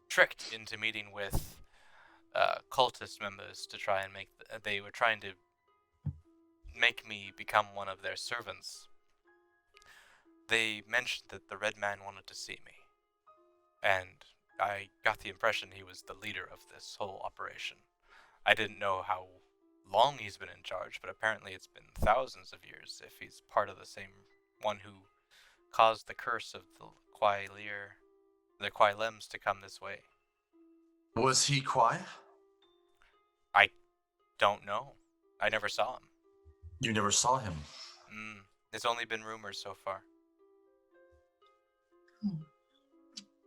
tricked into meeting with cultist members to try and they were trying to make me become one of their servants. They mentioned that the Red Man wanted to see me, and I got the impression he was the leader of this whole operation. I didn't know how long he's been in charge, but apparently it's been thousands of years if he's part of the same one who caused the curse of the Quailems to come this way. Was he Quai? I don't know. I never saw him. You never saw him? It's only been rumors so far.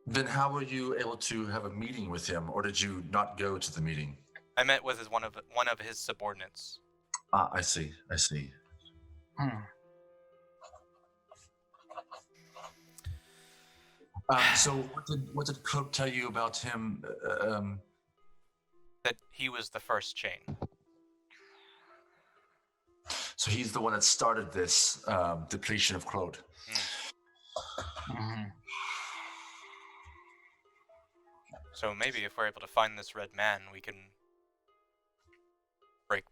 Then how were you able to have a meeting with him, or did you not go to the meeting? I met with one of his subordinates. Ah, I see. So what did Cloak tell you about him? That he was the first chain. So he's the one that started this depletion of Claude. So maybe if we're able to find this Red Man, we can break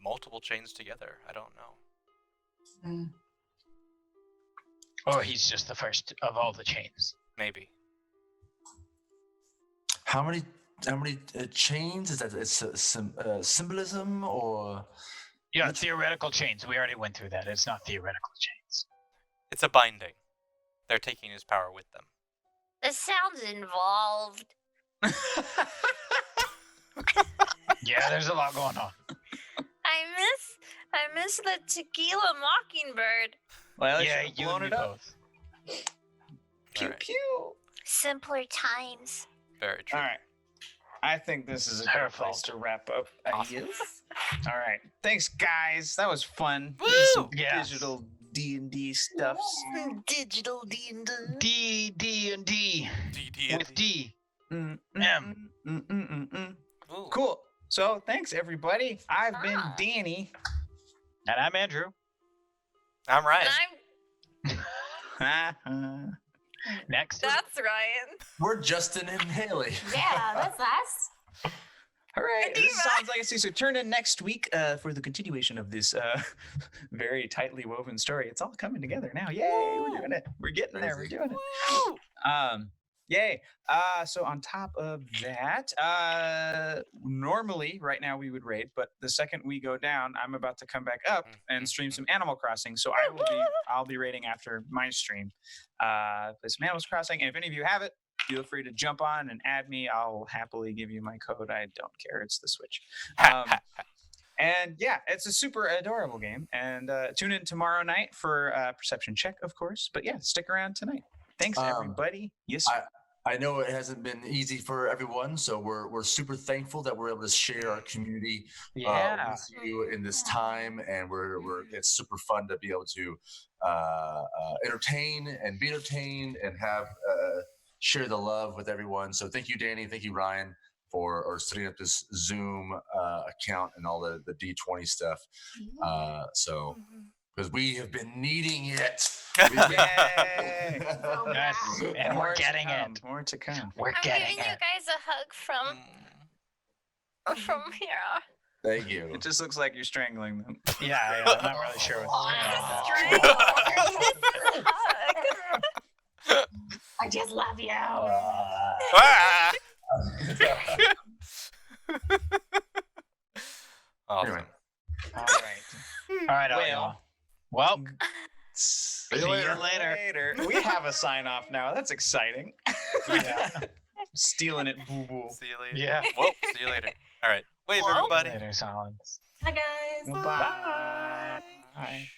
multiple chains together. I don't know. Or he's just the first of all the chains. Maybe. How many chains is that? It's symbolism or? Yeah, theoretical chains. We already went through that. It's not theoretical chains. It's a binding. They're taking his power with them. This sounds involved. Yeah, there's a lot going on. I miss the tequila mockingbird. Well, yeah, you you blown and it me up. both. Pew pew. Simpler times. Very true. All right. I think this is a Her good place fault. to wrap up. Awesome. All right. Thanks, guys. That was fun. Woo! Some Yes. digital D&D stuffs. Digital D&D. D&D. With D. M. Ooh. Cool. So thanks, everybody. I've been Danny. And I'm Andrew. I'm Ryan. And Next. that's Ryan. We're Justin and Haley. Yeah, that's us. All right. This is Sahlen's Legacy. So turn in next week for the continuation of this very tightly woven story. It's all coming together now. Yay! We're doing it. We're getting there. We're doing it. Yay. So on top of that, normally right now we would raid, but the second we go down, I'm about to come back up and stream some Animal Crossing. So I'll be raiding after my stream. Play some Animal Crossing, and if any of you have it, feel free to jump on and add me. I'll happily give you my code. I don't care. It's the Switch. And yeah, it's a super adorable game. And tune in tomorrow night for Perception Check, of course. But yeah, stick around tonight. Thanks, everybody. Yes, sir. I know it hasn't been easy for everyone, so we're super thankful that we're able to share our community with you in this time, and it's super fun to be able to entertain and be entertained and have share the love with everyone. So thank you, Danny. Thank you, Ryan, for setting up this Zoom account and all the D20 stuff. So because we have been needing it. Yay! Yes, and we're getting it. More to come. We're I'm getting giving you it. guys a hug from here. Thank you. It just looks like you're strangling them. Yeah, I'm not really sure what's I just love you. Awesome. Anyway. All right, y'all. Well, see you later. We have a sign off now. That's exciting. Yeah. Stealing it, boo boo. See you later. Yeah. Whoa, see you later. All right. Wave, everybody. Later, Sahlen. Hi guys. Bye. Bye.